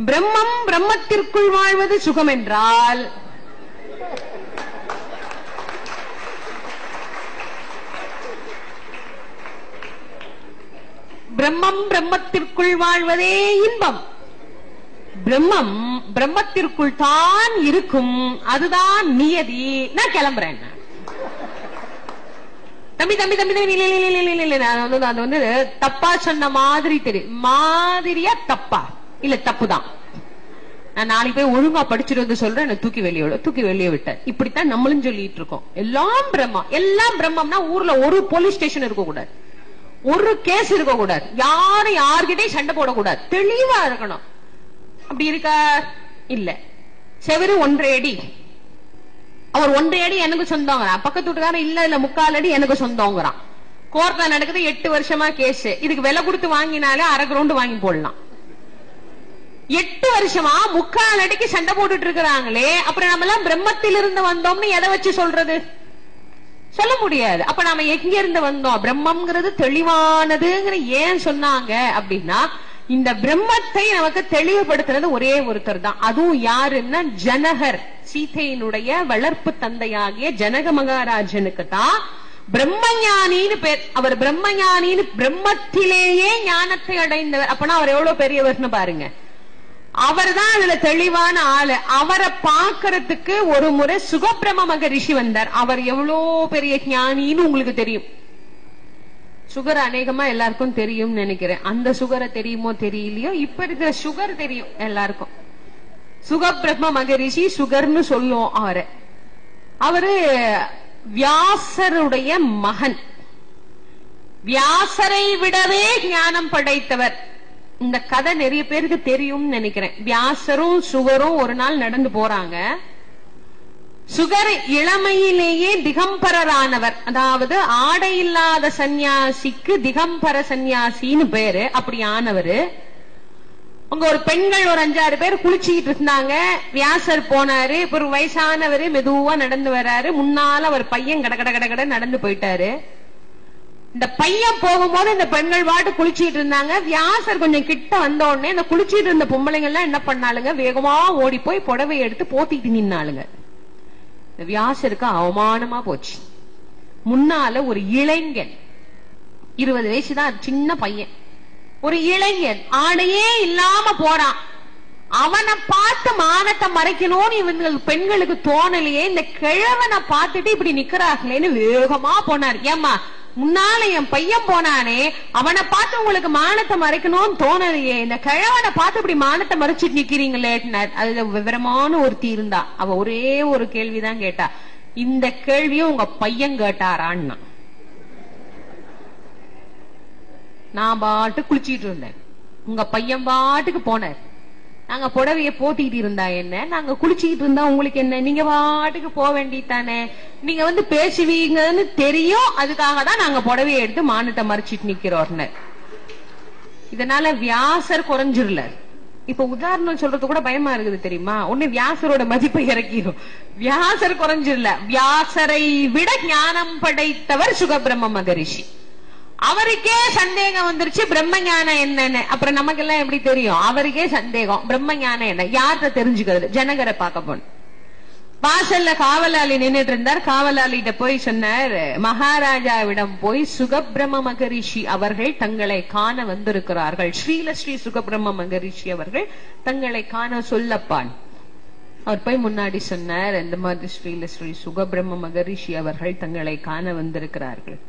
பிரம்மம் பிரம்மத்திற்குள் வாழ்வது சுகம் என்றால் பிரம்மம் பிரம்மத்திற்குள் வாழ்வதே இன்பம். பிரம்மம் பிரம்மத்திற்குள் தான் இருக்கும், அதுதான் நியதி. நான் கிளம்புறேன். தம்பி தம்பி தம்பி அது வந்து தப்பா சொன்ன மாதிரி தெரியும். மாதிரியா தப்பா இல்ல, தப்புதான். நான் நாளைக்கு போய் ஒழுங்கா படிச்சுட்டு வந்து சொல்றேன், என்ன தூக்கி வெளியே விட்டேன். இப்படித்தான் நம்மளும் சொல்லிட்டு இருக்கோம். எல்லாம் பிரம்மம், எல்லாம் பிரம்மம்னா ஊர்ல ஒரு போலீஸ் ஸ்டேஷன் இருக்க கூடாது, ஒரு கேஸ் இருக்க கூடாது, யாரும் யார்கிட்டயும் சண்டை போடக்கூடாது, தெளிவா இருக்கணும். அப்படி இருக்கா? இல்ல. செவரு 1.5 அடி, அவர் 1.5 அடி எனக்கு சொந்தங்கிறான். பக்கத்து வீட்டுக்காரன் இல்ல 3/4 அடி எனக்கு சொந்தங்கிறான். கோர்ட்ல நடக்குது 8 வருஷமா கேஸ். இதுக்கு விலை கொடுத்து வாங்கினாலே அரை கிரவுண்ட் வாங்கி போடலாம். 8 வருஷமா 3/4 அடிக்கு சண்டை போட்டுட்டு இருக்கிறாங்களே, அப்புறம் நம்ம எல்லாம் பிரம்மத்தில் இருந்து வந்தோம்னு எதை வச்சு சொல்றது? சொல்ல முடியாது. அப்ப நாம எங்க இருந்து வந்தோம்? பிரம்மம்ங்கிறது தெளிவானதுங்கிற ஏன் சொன்னாங்க அப்படின்னா, இந்த பிரம்மத்தை நமக்கு தெளிவுபடுத்துறது ஒரே ஒருத்தர் தான். அதுவும் யாருன்னா ஜனகர், சீதையினுடைய வளர்ப்பு தந்தையாகிய ஜனக மகாராஜனுக்கு தான் பிரம்மஞானின்னு பேர். அவர் பிரம்மஞானின்னு, பிரம்மத்திலேயே ஞானத்தை அடைந்தவர். அப்பனா அவர் எவ்வளவு பெரியவர்னு பாருங்க. அவர் தான் அதுல தெளிவான ஆளு. அவரை பாக்கிறதுக்கு ஒரு முறை சுகபிரம்ம மகரிஷி வந்தார். அவர் எவ்வளவு பெரிய ஞானின்னு உங்களுக்கு தெரியும். சுகர் அநேகமா எல்லாருக்கும் தெரியும் நினைக்கிறேன். அந்த சுகரை தெரியுமோ தெரியலையோ, இப்ப இருக்கிற சுகர் தெரியும் எல்லாருக்கும். சுகபிரம்ம மகரிஷி சுகர்னு சொல்லுவோம் அவரை. அவரு வியாசருடைய மகன். வியாசரை விடவே ஞானம் படைத்தவர். இந்த கதை நிறைய பேருக்கு தெரியும் நினைக்கிறேன். வியாசரும் சுகரும் ஒரு நாள் நடந்து போறாங்க. சுகர் இளமையிலேயே திகம்பரரானவர், அதாவது ஆடை இல்லாத சன்னியாசிக்கு திகம்பர சன்னியாசின்னு பேரு. அப்படி ஆனவரு. அங்க ஒரு பெண்கள் ஒரு 5-6 பேர் குளிச்சுக்கிட்டு இருந்தாங்க. வியாசர் போனாரு. ஒரு வயசானவரு மெதுவா நடந்து வர்றாரு. முன்னால ஒரு பையன் கட கட கட கட நடந்து போயிட்டாரு. இந்த பையன் போகும்போது இந்த பெண்கள் வாட்டு குளிச்சுட்டு இருந்தாங்க. வியாசர் கொஞ்சம் கிட்ட வந்த உடனே இந்த குளிச்சுட்டு இருந்த பொம்பளைங்க எல்லாம் என்ன பண்ணாளுங்க, வேகமா ஓடி போய் புடவை எடுத்து போத்திட்டு நின்னாளுங்க. இந்த வியாசருக்கு அவமானமா போச்சு. முன்னால ஒரு இளைஞன், 20 வயசுதான், சின்ன பையன், ஒரு இளைஞன் ஆடையே இல்லாம போறான். அவனை பார்த்து மானத்தை மறைக்கணும்னு இவங்க பெண்களுக்கு தோணலையே. இந்த கிழவனை பார்த்துட்டு இப்படி நிக்கிறாங்களேன்னு வேகமா போனார். ஏமா, முன்னால என் பையன் போனானே, அவனை பார்த்து உங்களுக்கு மானத்தை மறைக்கணும்னு தோணலையே, இந்த கிழவனை பார்த்து இப்படி மானத்தை மறைச்சிட்டு நிக்கிறீங்களே. அதுல விவரமான ஒருத்தி இருந்தா. அவ ஒரே ஒரு கேள்விதான் கேட்டா. இந்த கேள்வியும் உங்க பையன் கேட்டாரான்னா. நான் பாட்டு குளிச்சிட்டு இருந்தேன், உங்க பையன் பாட்டுக்கு போனார். நாங்க புடவைய போத்திட்டு இருந்தா என்ன, நாங்க குளிச்சுக்கிட்டு இருந்தா உங்களுக்கு என்ன, நீங்க பாட்டுக்கு போக வேண்டியதானே. நீங்க பேசுவீங்கன்னு தெரியும், அதுக்காக தான் நாங்க புடவைய எடுத்து மானத்தை மறைச்சிட்டு நிக்கிறோம்னு. இதனால வியாசர் குறைஞ்சிடல. இப்ப உதாரணம் சொல்றது கூட பயமா இருக்குது தெரியுமா. ஒண்ணு வியாசரோட மதிப்பை இறக்கிடும். வியாசர் குறைஞ்சிடல. வியாசரை விட ஞானம் படைத்தவர் சுகபிரம்ம மகரிஷி. அவருக்கே சந்தேகம் வந்துருச்சு பிரம்ம ஞானம் என்னன்னு. அப்புறம் நமக்கு எல்லாம் எப்படி தெரியும்? அவருக்கே சந்தேகம் பிரம்ம ஞானம் என்ன, யார்கிட்ட தெரிஞ்சுக்கிறது? ஜனகரை பார்க்க போன. வாசல்ல காவலாளி நின்றுட்டு இருந்தார். காவலாளிகிட்ட போய் சொன்னார், மகாராஜாவிடம் போய் சுகபிரம்ம மகரிஷி அவர்கள் தங்களை காண வந்திருக்கிறார்கள், ஸ்ரீ சுகபிரம்ம மகரிஷி அவர்கள் தங்களை காண சொல்லப்பான். அவர் போய் முன்னாடி சொன்னார், இந்த மாதிரி ஸ்ரீ சுகபிரம்ம மகரிஷி அவர்கள் தங்களை காண வந்திருக்கிறார்கள்,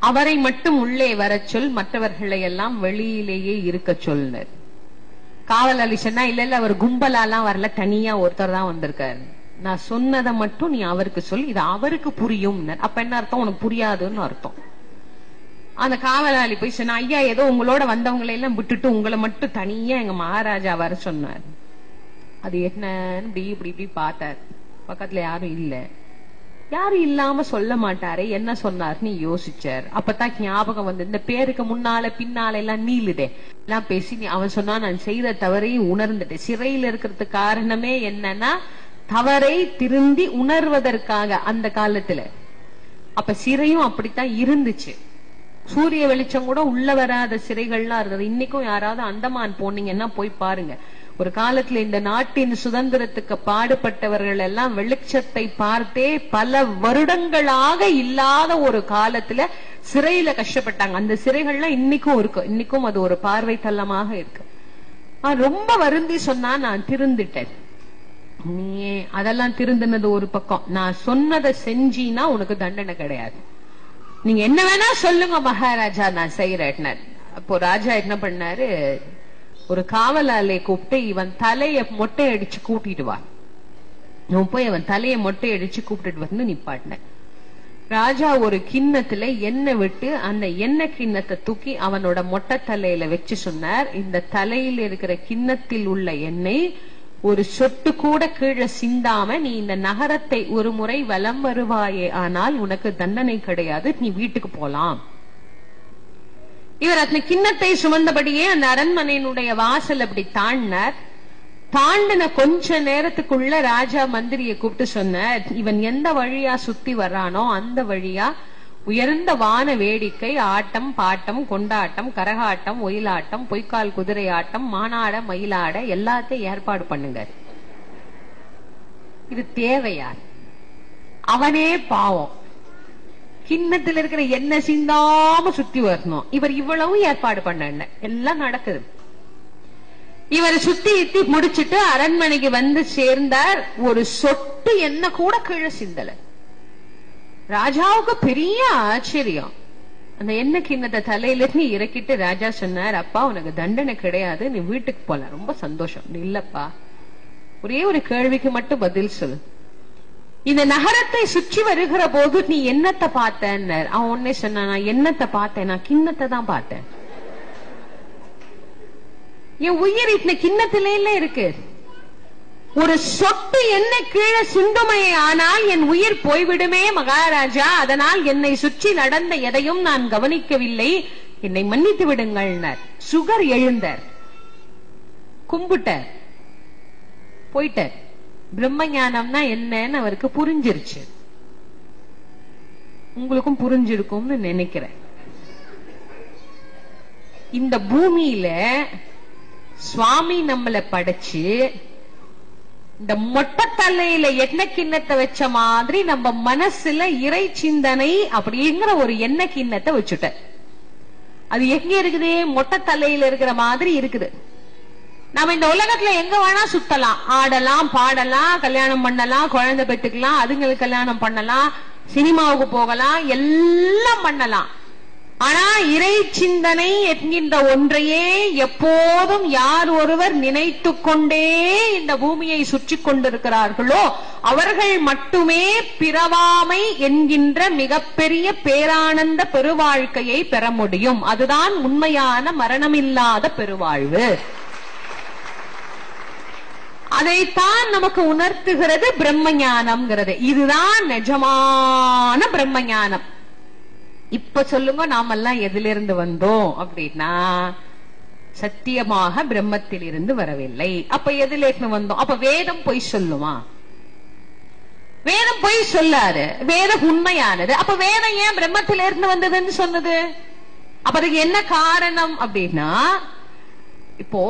அவரை மட்டும் உள்ளே வர சொல், மற்றவர்களை எல்லாம் வெளியிலேயே இருக்க சொல்னர். காவலாளி சொன்னா, இல்ல இல்ல, அவர் கும்பலாலாம் வரல, தனியா ஒருத்தர் தான் வந்திருக்காரு. நான் சொன்னதை மட்டும் நீ அவருக்கு சொல், இது அவருக்கு புரியும். அப்ப என்ன அர்த்தம்? உனக்கு புரியாதுன்னு அர்த்தம். அந்த காவலாளி போய் சொன்னா, ஐயா ஏதோ உங்களோட வந்தவங்களை எல்லாம் விட்டுட்டு உங்களை மட்டும் தனியா எங்க மகாராஜா வர சொன்னார். அது என்னன்னு இப்படி இப்படி இப்படி பார்த்தார். பக்கத்துல யாரும் இல்ல. யாரும் இல்லாம சொல்ல மாட்டாரே, என்ன சொன்னார்னு யோசிச்சார். அப்பதான் ஞாபகம் வந்து, இந்த பேருக்கு முன்னால பின்னால எல்லாம் நீளுதே எல்லாம் பேசி, அவன் சொன்னா நான் செய்த தவறையும் உணர்ந்துட்டேன். சிறையில் இருக்கிறதுக்கு காரணமே என்னன்னா தவறை திருந்தி உணர்வதற்காக அந்த காலத்துல. அப்ப சிறையும் அப்படித்தான் இருந்துச்சு. சூரிய வெளிச்சம் கூட உள்ள வராத சிறைகள்லாம் இருந்தது. இன்னைக்கும் யாராவது அந்தமான் போனீங்கன்னா போய் பாருங்க. ஒரு காலத்துல இந்த நாட்டின் சுதந்திரத்துக்கு பாடுபட்டவர்கள் எல்லாம் வெளிச்சத்தை பார்த்தே பல வருடங்களாக இல்லாத ஒரு காலத்துல சிறையில கஷ்டப்பட்டாங்க. அந்த சிறைகள்லாம் இன்னைக்கும் இருக்கு. இன்னைக்கும் அது ஒரு பார்வை தள்ளமாக இருக்கு. ரொம்ப வருந்தி சொன்னா, நான் திருந்திட்டேன். நீ அதெல்லாம் திருந்தினது ஒரு பக்கம், நான் சொன்னதை செஞ்சினா உனக்கு தண்டனை கிடையாது. நீங்க என்ன வேணா சொல்லுங்க மகாராஜா, நான் செய்யறேன். அப்போ ராஜா என்ன பண்ணாரு, ஒரு காவலாளை கூப்பிட்டு, இவன் தலைய மொட்டை அடிச்சு கூட்டிட்டு வா. போய் அவன் தலைய மொட்டை அடிச்சு கூப்பிட்டுட்டு வந்து நிப்பாட்டின. ராஜா ஒரு கிண்ணத்துல எண்ணெய் விட்டு அந்த எண்ணெய் கிண்ணத்தை தூக்கி அவனோட மொட்டை தலையில வச்சு சொன்னார், இந்த தலையில் இருக்கிற கிண்ணத்தில் உள்ள எண்ணெய் ஒரு சொட்டு கூட கீழே சிந்தாம நீ இந்த நகரத்தை ஒரு முறை வலம் வருவாயே, ஆனால் உனக்கு தண்டனை கிடையாது, நீ வீட்டுக்கு போலாம். இவர் அந்த கிண்ணத்தை சுமந்தபடியே அந்த அரண்மனையினுடைய வாசல் அப்படி தாண்டினார். தாண்டின கொஞ்ச நேரத்துக்குள்ள ராஜா மந்திரியை கூப்பிட்டு சொன்னார், இவன் எந்த வழியா சுத்தி வர்றானோ அந்த வழியா உயர்ந்த வான வேடிக்கை, ஆட்டம் பாட்டம் கொண்டாட்டம் கரகாட்டம் ஒயிலாட்டம் பொய்க்கால் குதிரை ஆட்டம் மானாட மயிலாட எல்லாத்தையும் ஏற்பாடு பண்ணுங்க. இது தேவையா? அவனே பாவம், கிண்ணத்தில் இருக்கிற எண்ணெய் சிந்தாம சுத்தி வரணும். இவர் இவ்வளவு ஏற்பாடு பண்ண எல்லாம் நடக்குது. இவர் சுத்தி இத்தி முடிச்சுட்டு அரண்மனைக்கு வந்து சேர்ந்தார். ஒரு சொட்டு எண்ணெய் கூட கீழே சிந்தல. ராஜாவுக்கு பெரிய ஆச்சரியம். அந்த எண்ணெய் கிண்ணத்தை தலையில இருந்து இறக்கிட்டு ராஜா சொன்னார், அப்பா உனக்கு தண்டனை கிடையாது, நீ வீட்டுக்கு போலாம். ரொம்ப சந்தோஷம். இல்லப்பா, ஒரே ஒரு கேள்விக்கு மட்டும் பதில் சொல்லு. இந்த நகரத்தை சுற்றி வருகிற போது நீ என்னத்தை பார்த்தேன்னு அவன் உடனே சொன்னான், நான் என்னத்தை பார்த்தேன், நான் கிண்ணத்தை தான் பார்த்தேன். என் உயிர் இந்த கிண்ணத்திலே இருக்கு. ஒரு சொட்டு என்ன கீழே சிந்துமே ஆனால் என் உயிர் போய்விடுமே மகாராஜா, அதனால் என்னை சுற்றி நடந்த எதையும் நான் கவனிக்கவில்லை, என்னை மன்னித்து விடுங்கள். சுகர் எழுந்தார், கும்பிட்டார், போயிட்டார். பிரம்ம ஞானம்னா என்னன்னு அவருக்கு புரிஞ்சிருச்சு. உங்களுக்கும் புரிஞ்சிருக்கும்னு நினைக்கிறேன். இந்த பூமியில சுவாமி நம்மளை படைச்சு இந்த மொட்டை தலையில எண்ணெய் கிண்ணத்தை வச்ச மாதிரி நம்ம மனசுல இறை சிந்தனை அப்படிங்கிற ஒரு எண்ணெய் கிண்ணத்தை வச்சுட்ட. அது எங்க இருக்குது? மொட்டை தலையில இருக்கிற மாதிரி இருக்குது. நம்ம இந்த உலகத்துல எங்க வேணா சுத்தலாம், ஆடலாம், பாடலாம், கல்யாணம் பண்ணலாம், குழந்தை பெற்றுக்கலாம், அதுங்களுக்கு கல்யாணம் பண்ணலாம், சினிமாவுக்கு போகலாம், எல்லாம் பண்ணலாம். ஆனா இறை சிந்தனை என்கின்ற ஒன்றையே எப்போதும் யார் ஒருவர் நினைத்து கொண்டே இந்த பூமியை சுற்றி கொண்டிருக்கிறார்களோ அவர்கள் மட்டுமே பிறவாமை என்கின்ற மிகப்பெரிய பேரானந்த பெருவாழ்க்கையை பெற முடியும். அதுதான் உண்மையான மரணமில்லாத பெருவாழ்வு. அதைத்தான் நமக்கு உணர்த்துகிறது பிரம்ம ஞானம்ங்கிறது. இதுதான் நிஜமான பிரம்ம ஞானம். இப்ப சொல்லுங்க, நாமெல்லாம் எதிலிருந்து வந்தோம் அப்படின்னா சத்தியமாக பிரம்மத்தில் இருந்து வரவில்லை. அப்ப எதிலிருந்து வந்தோம்? அப்ப வேதம் பொய் சொல்லுமா? வேதம் பொய் சொல்லாது, வேதம் உண்மையானது. அப்ப வேதம் ஏன் பிரம்மத்திலிருந்து வந்ததுன்னு சொன்னது? அப்ப அதுக்கு என்ன காரணம் அப்படின்னா, இப்போ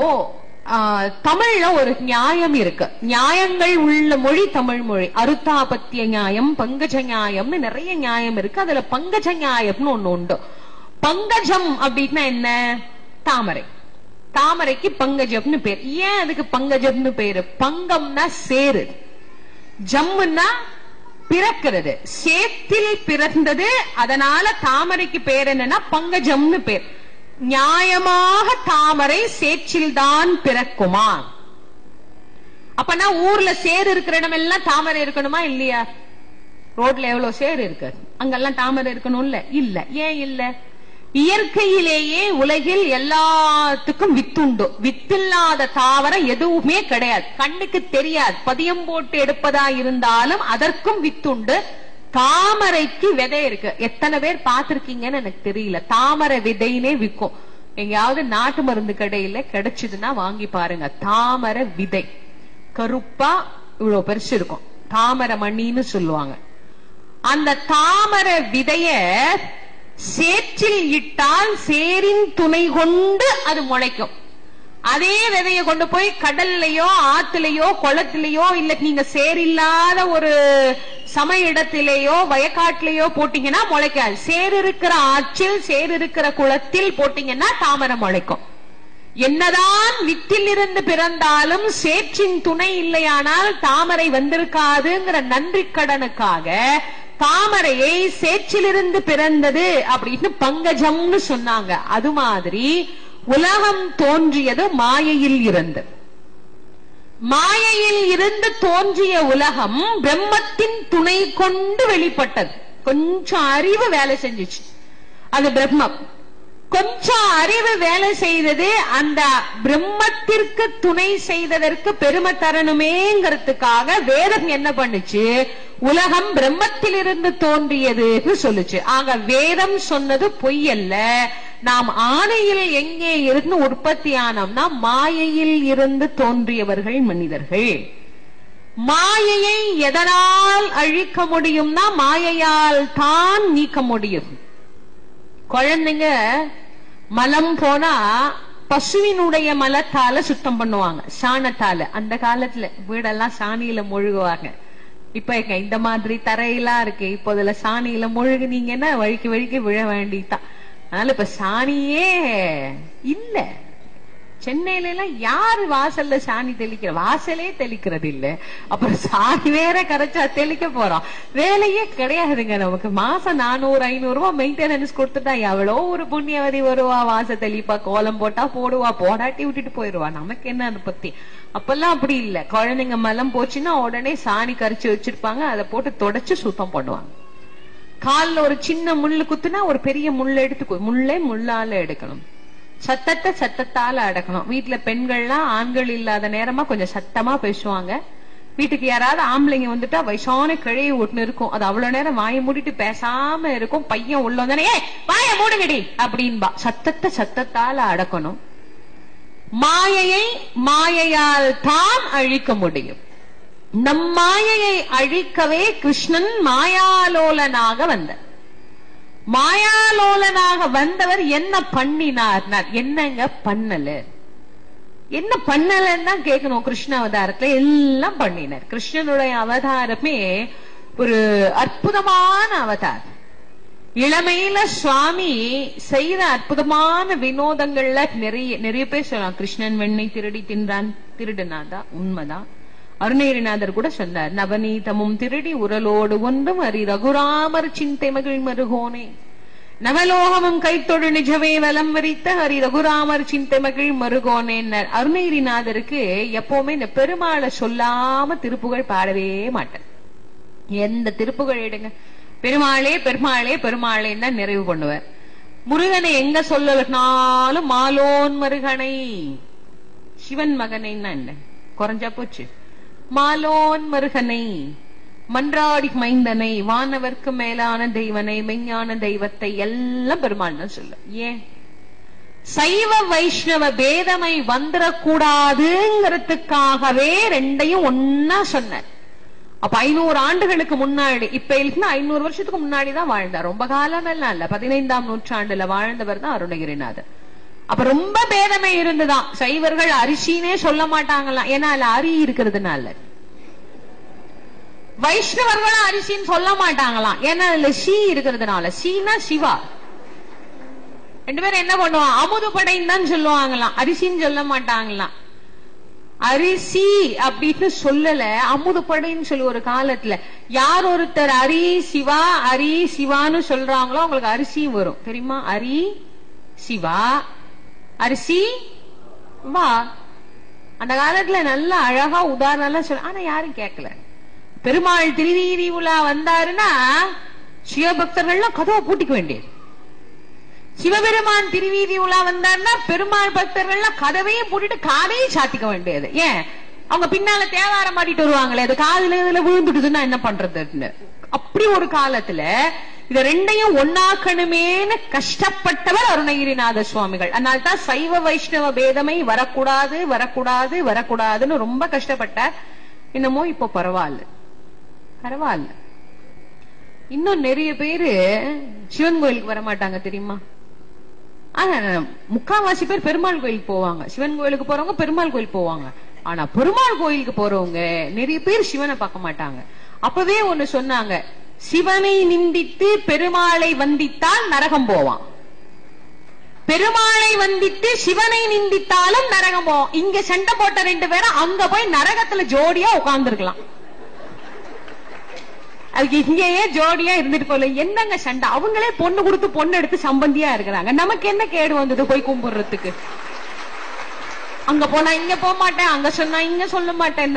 தமிழ்ல ஒரு நியாயம் இருக்கு. நியாயங்கள் உள்ள மொழி தமிழ் மொழி. அருத்தாபத்திய நியாயம், பங்கஜ நியாயம்னு நிறைய நியாயம் இருக்கு. அதுல பங்கஜ நியாயம்னு ஒண்ணு உண்டு. பங்கஜம் அப்படின்னா என்ன? தாமரை. தாமரைக்கு பங்கஜம்னு பேர். ஏன் அதுக்கு பங்கஜம்னு பேரு? பங்கம்னா சேரு, ஜம்முன்னா பிறக்கிறது, சேத்தில் பிறந்தது. அதனால தாமரைக்கு பேர் என்னன்னா பங்கஜம்னு பேர். நியாயமாக தாமரை சேற்றில்தான் பிறக்குமா? அப்பனா ஊர்ல சேர் இருக்கிற இடம் எல்லாம் தாமரை இருக்கணுமா இல்லையா? ரோட்ல எவ்வளவு சேர் இருக்கு, அங்கெல்லாம் தாமரை இருக்கணும்ல? இல்ல. ஏன் இல்ல? இயற்கையிலேயே உலகில் எல்லாத்துக்கும் வித்துண்டு. வித்தில்லாத தாவரம் எதுவுமே கிடையாது. கண்ணுக்கு தெரியாது, பதியம் போட்டு எடுப்பதா இருந்தாலும் அதற்கும் வித்துண்டு. தாமரைக்கு விதை இருக்கு. எத்தனை பேர் பார்த்திருக்கீங்கன்னு எனக்கு தெரியல. தாமரை விதைனே விற்கும். எங்கயாவது நாட்டு மருந்து கடையில கிடைச்சதுன்னா வாங்கி பாருங்க. தாமரை விதை கருப்பா இவ்வளவு பெருசு இருக்கும். தாமரை மணின்னு சொல்லுவாங்க. அந்த தாமரை விதைய சேற்றில் இட்டால் சேரின் துணை கொண்டு அது முளைக்கும். அதே விதைய கொண்டு போய் கடல்லையோ ஆத்துலயோ குளத்திலேயோ இல்ல நீங்க சேரில்லாத ஒரு சம இடத்திலேயோ வயக்காட்டிலேயோ போட்டீங்கன்னா முளைக்காது. சேர் இருக்கிற ஆற்றில், சேர் இருக்கிற குளத்தில் போட்டீங்கன்னா தாமரை முளைக்கும். என்னதான் வித்தில் இருந்து பிறந்தாலும் சேற்றின் துணை இல்லையானால் தாமரை வந்திருக்காதுங்கிற நன்றி கடனுக்காக தாமரையை சேற்றிலிருந்து பிறந்தது அப்படின்னு பங்கஜம்னு சொன்னாங்க. அது மாதிரி உலகம் தோன்றியது மாயையில் இருந்து. மாயையில் இருந்து தோன்றிய உலகம் பிரம்மத்தின் துணை கொண்டு வெளிப்பட்டது. கொஞ்சம் அறிவு வேலை செஞ்சிச்சு, அது பிரம்மம். கொஞ்சம் அறிவு வேலை செய்தது, அந்த பிரம்மத்திற்கு துணை செய்ததற்கு பெருமை தரணுமேங்கிறதுக்காக வேதம் என்ன பண்ணுச்சு? உலகம் பிரம்மத்திலிருந்து தோன்றியதுன்னு சொல்லுச்சு. ஆக வேதம் சொன்னது பொய் அல்ல. நாம் ஆணையில் எங்கே இருந்து உற்பத்தி ஆனோம்னா மாயையில் இருந்து தோன்றியவர்கள் மனிதர்கள். மாயையை எதனால் அழிக்க முடியும்னா மாயையால் தான் நீக்க முடியும். குழந்தைங்க மலம் போனா பசுவினுடைய மலத்தால சுத்தம் பண்ணுவாங்க, சாணத்தால. அந்த காலத்துல வீடெல்லாம் சாணியில முழுகுவாங்க. இப்ப இந்த மாதிரி தரையெல்லாம் இருக்கு. இப்போ அதுல சாணியில முழுகுனீங்கன்னா வழுக்கி வழுக்கி விழ வேண்டிதான். அதனால இப்ப சாணியே இல்ல. சென்னையில எல்லாம் யாரு வாசல்ல சாணி தெளிக்கிற? வாசலே தெளிக்கிறது இல்ல, அப்புறம் சாணி வேற கரைச்சா தெளிக்க போறோம். வேலையே கிடையாதுங்க நமக்கு. மாசம் 400-500 ரூபாய் மெயின்டெனன்ஸ் கொடுத்துட்டா எவ்வளோ ஒரு புண்ணியவதி வருவா, வாச தெளிப்பா, கோலம் போட்டா போடுவா, போடாட்டி விட்டுட்டு போயிருவா. நமக்கு என்ன அதை பத்தி? அப்பெல்லாம் அப்படி இல்ல. குழந்தைங்க மலம் போச்சுன்னா உடனே சாணி கரைச்சு வச்சிருப்பாங்க, அதை போட்டு தொடச்சு சுத்தம் பண்ணுவாங்க. கால்ல ஒரு சின்ன முள்ளு குத்துனா ஒரு பெரிய முள்ள எடுத்து முள்ளால எடுக்கணும். சத்தத்தை சத்தத்தால அடக்கணும். வீட்டுல பெண்கள்லாம் ஆண்கள் இல்லாத நேரமா கொஞ்சம் சத்தமா பேசுவாங்க. வீட்டுக்கு யாராவது ஆம்பளைங்க வந்துட்டா வயசான கிழையை ஒட்டுன்னு இருக்கும், அது அவ்வளவு நேரம் வாயை மூடிட்டு பேசாம இருக்கும். பையன் உள்ள வந்தானே வாய மூடுங்கடி அப்படின்பா. சத்தத்தை சத்தத்தால அடக்கணும். மாயையை மாயையால் தான் அழிக்க முடியும். நம் மாயையை அழிக்கவே கிருஷ்ணன் மாயாலோலனாக வந்தார். மாயாலோலனாக வந்தவர் என்ன பண்ணினார்? என்னங்க பண்ணல? என்ன பண்ணலன்னு தான் கேட்கணும். கிருஷ்ண அவதாரத்துல எல்லாம் பண்ணினார். கிருஷ்ணனுடைய அவதாரமே ஒரு அற்புதமான அவதாரம். இளமையில சுவாமி செய்த அற்புதமான வினோதங்கள்ல நிறைய பேர் சொல்லலாம். கிருஷ்ணன் வெண்ணெய் திருடி தின்றான், திருடுனாதான் உண்மைதான். அருணகிரிநாதர் கூட சொன்னார், நவநீதமும் திருடி உரலோடு ஒன்றும் அரி ரகுராமர் சிந்தை மகிழ் மருகோனே, நவலோகமும் கைத்தொடு நிஜவே வலம் வரித்த ஹரி ரகுராமர் சிந்தை மகிழ் மருகோனே. அருணகிரிநாதருக்கு எப்பவுமே இந்த பெருமாளை சொல்லாம திருப்புகழ் பாடவே மாட்டார். எந்த திருப்புகழ் எடுங்க, பெருமாளே பெருமாளே பெருமாளேன்னு தான் நிறைவு பண்ணுவார். முருகனை எங்க சொல்லனாலும் மாலோன் மருகனை, சிவன் மகனைன்னா என்ன குறைஞ்சா போச்சு? மாலோன் மருகனை, மன்றாடி மைந்தனை, வானவர்க்கு மேலான தெய்வனை, மெஞ்ஞான தெய்வத்தை எல்லாம் பெருமாள் தான் சொல்ல. ஏன்? சைவ வைஷ்ணவ பேதமை வந்துடக்கூடாதுங்கிறதுக்காகவே ரெண்டையும் ஒன்னா சொன்னார். அப்ப 500 ஆண்டுகளுக்கு முன்னாடி, இப்ப 500 வருஷத்துக்கு முன்னாடிதான் வாழ்ந்தார். ரொம்ப காலம் எல்லாம் இல்ல, 15ஆம் நூற்றாண்டுல வாழ்ந்தவர் தான் அருணகிரிநாதர். அப்ப ரொம்ப பேதமை இருந்துதான். சைவர்கள் அரிசினே சொல்ல மாட்டாங்களாம், ஏன்னா அதுல அரி இருக்கிறதுனால. வைஷ்ணவர்களும் அரிசின்னு சொல்ல மாட்டாங்களாம், ஏன்னா அதுல சி இருக்கிறதுனால. சீனா சிவா. ரெண்டு பேரும் என்ன பண்ணுவாங்க, அமுது படைன்னு தான் சொல்லுவாங்களாம், அரிசின்னு சொல்ல மாட்டாங்களாம். அரிசி அப்படின்னு சொல்லல, அமுது படைன்னு சொல்லி ஒரு காலத்துல யார் ஒருத்தர் அரி சிவா அரி சிவான்னு சொல்றாங்களோ அவங்களுக்கு அரிசி வரும் தெரியுமா? அரி சிவா அரிசி வா. அந்த காலத்துல நல்ல அழகா உதாரணம் சொல்ல, ஆனா யாரும் கேட்கல. பெருமாள் திருவீதி உலா வந்தாருன்னா சிவபக்தர்கள்லாம் கதவை பூட்டிக்க வேண்டியது. சிவபெருமான் திருவீதி உலா வந்தாருன்னா பெருமாள் பக்தர்கள்லாம் கதவையும் பூட்டிட்டு காதையும் சாத்திக்க வேண்டியது. ஏன்? அவங்க பின்னால தேவாரம் மாட்டிட்டு வருவாங்களே, அது காதுல இதுல விழுந்துடுதுன்னா என்ன பண்றதுன்னு. அப்படி ஒரு காலத்துல இத ரெண்டையும் ஒன்னாக்கணுமேனு கஷ்டப்பட்டவர் அருணகிரிநாத சுவாமிகள். அதனால்தான் சைவ வைஷ்ணவ பேதமை வரக்கூடாது வரக்கூடாது வரக்கூடாதுன்னு ரொம்ப கஷ்டப்பட்டார். என்னமோ இப்ப பரவாயில்ல பரவாயில்ல. இன்னும் நிறைய பேரு சிவன் கோயிலுக்கு வரமாட்டாங்க தெரியுமா? ஆனா முக்காவாசி பேர் பெருமாள் கோயிலுக்கு போவாங்க. சிவன் கோயிலுக்கு போறவங்க பெருமாள் கோயில் போவாங்க. ஆனா பெருமாள் கோயிலுக்கு போறவங்க நிறைய பேர் சிவனை பார்க்க மாட்டாங்க. அப்பவே ஒண்ணு சொன்னாங்க, சிவனை நிந்தித்து பெருமாளை வந்தித்தால் நரகம் போவான், பெருமாளை வந்தித்து சிவனை நிந்தித்தாலும் நரகம் போவான். இங்க சண்டை போட்ட ரெண்டு பேரும் அங்க போய் நரகத்துல ஜோடியா உட்கார்ந்துருக்கலாம். அதுக்கு இங்கேயே ஜோடியா இருந்துட்டு போல. என்னங்க சண்டை? அவங்களே பொண்ணு கொடுத்து பொண்ணு எடுத்து சம்பந்தியா இருக்கிறாங்க. நமக்கு என்ன கேடு வந்தது போய் கும்பிடுறதுக்கு? அங்க போனா இங்க போக மாட்டேன், அங்க சொன்னா இங்க சொல்ல மாட்டேன்.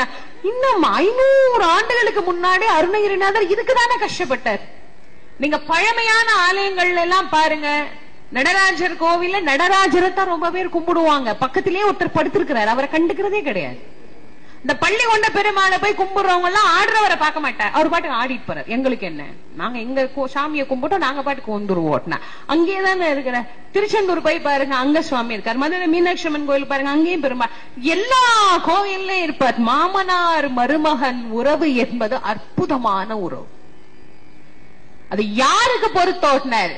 இன்னும் 500 ஆண்டுகளுக்கு முன்னாடி அருணகிரிநாதர் இதுக்குதானே கஷ்டப்பட்டார். நீங்க பழமையான ஆலயங்கள்ல எல்லாம் பாருங்க, நடராஜர் கோவில்ல நடராஜரை தான் ரொம்ப பேர் கும்பிடுவாங்க. பக்கத்திலேயே ஒருத்தர் படுத்திருக்கிறார், அவரை கண்டுக்கிறதே கிடையாது. இந்த பள்ளி கொண்ட பெருமாளை போய் கும்பிடுறவங்க எல்லாம் ஆடுறவரை பார்க்க மாட்டார், அவர் பாட்டுக்கு ஆடிட்டு போறார். எங்களுக்கு என்ன, நாங்க எங்க சாமியை கும்பிட்டோம், நாங்க பாட்டுக்கு வந்துருவோம். அங்கேதானே இருக்கிற. திருச்செந்தூர் போய் பாருங்க, அங்க சுவாமி இருக்காரு. மதுரை மீனாட்சி அம்மன் கோயில் பாருங்க, அங்கேயும் பெருமாள். எல்லா கோயிலையும் இருப்பார். மாமனார் மருமகன் உறவு என்பது அற்புதமான உறவு. அது யாருக்கு பொறுத்தோட்டினார்?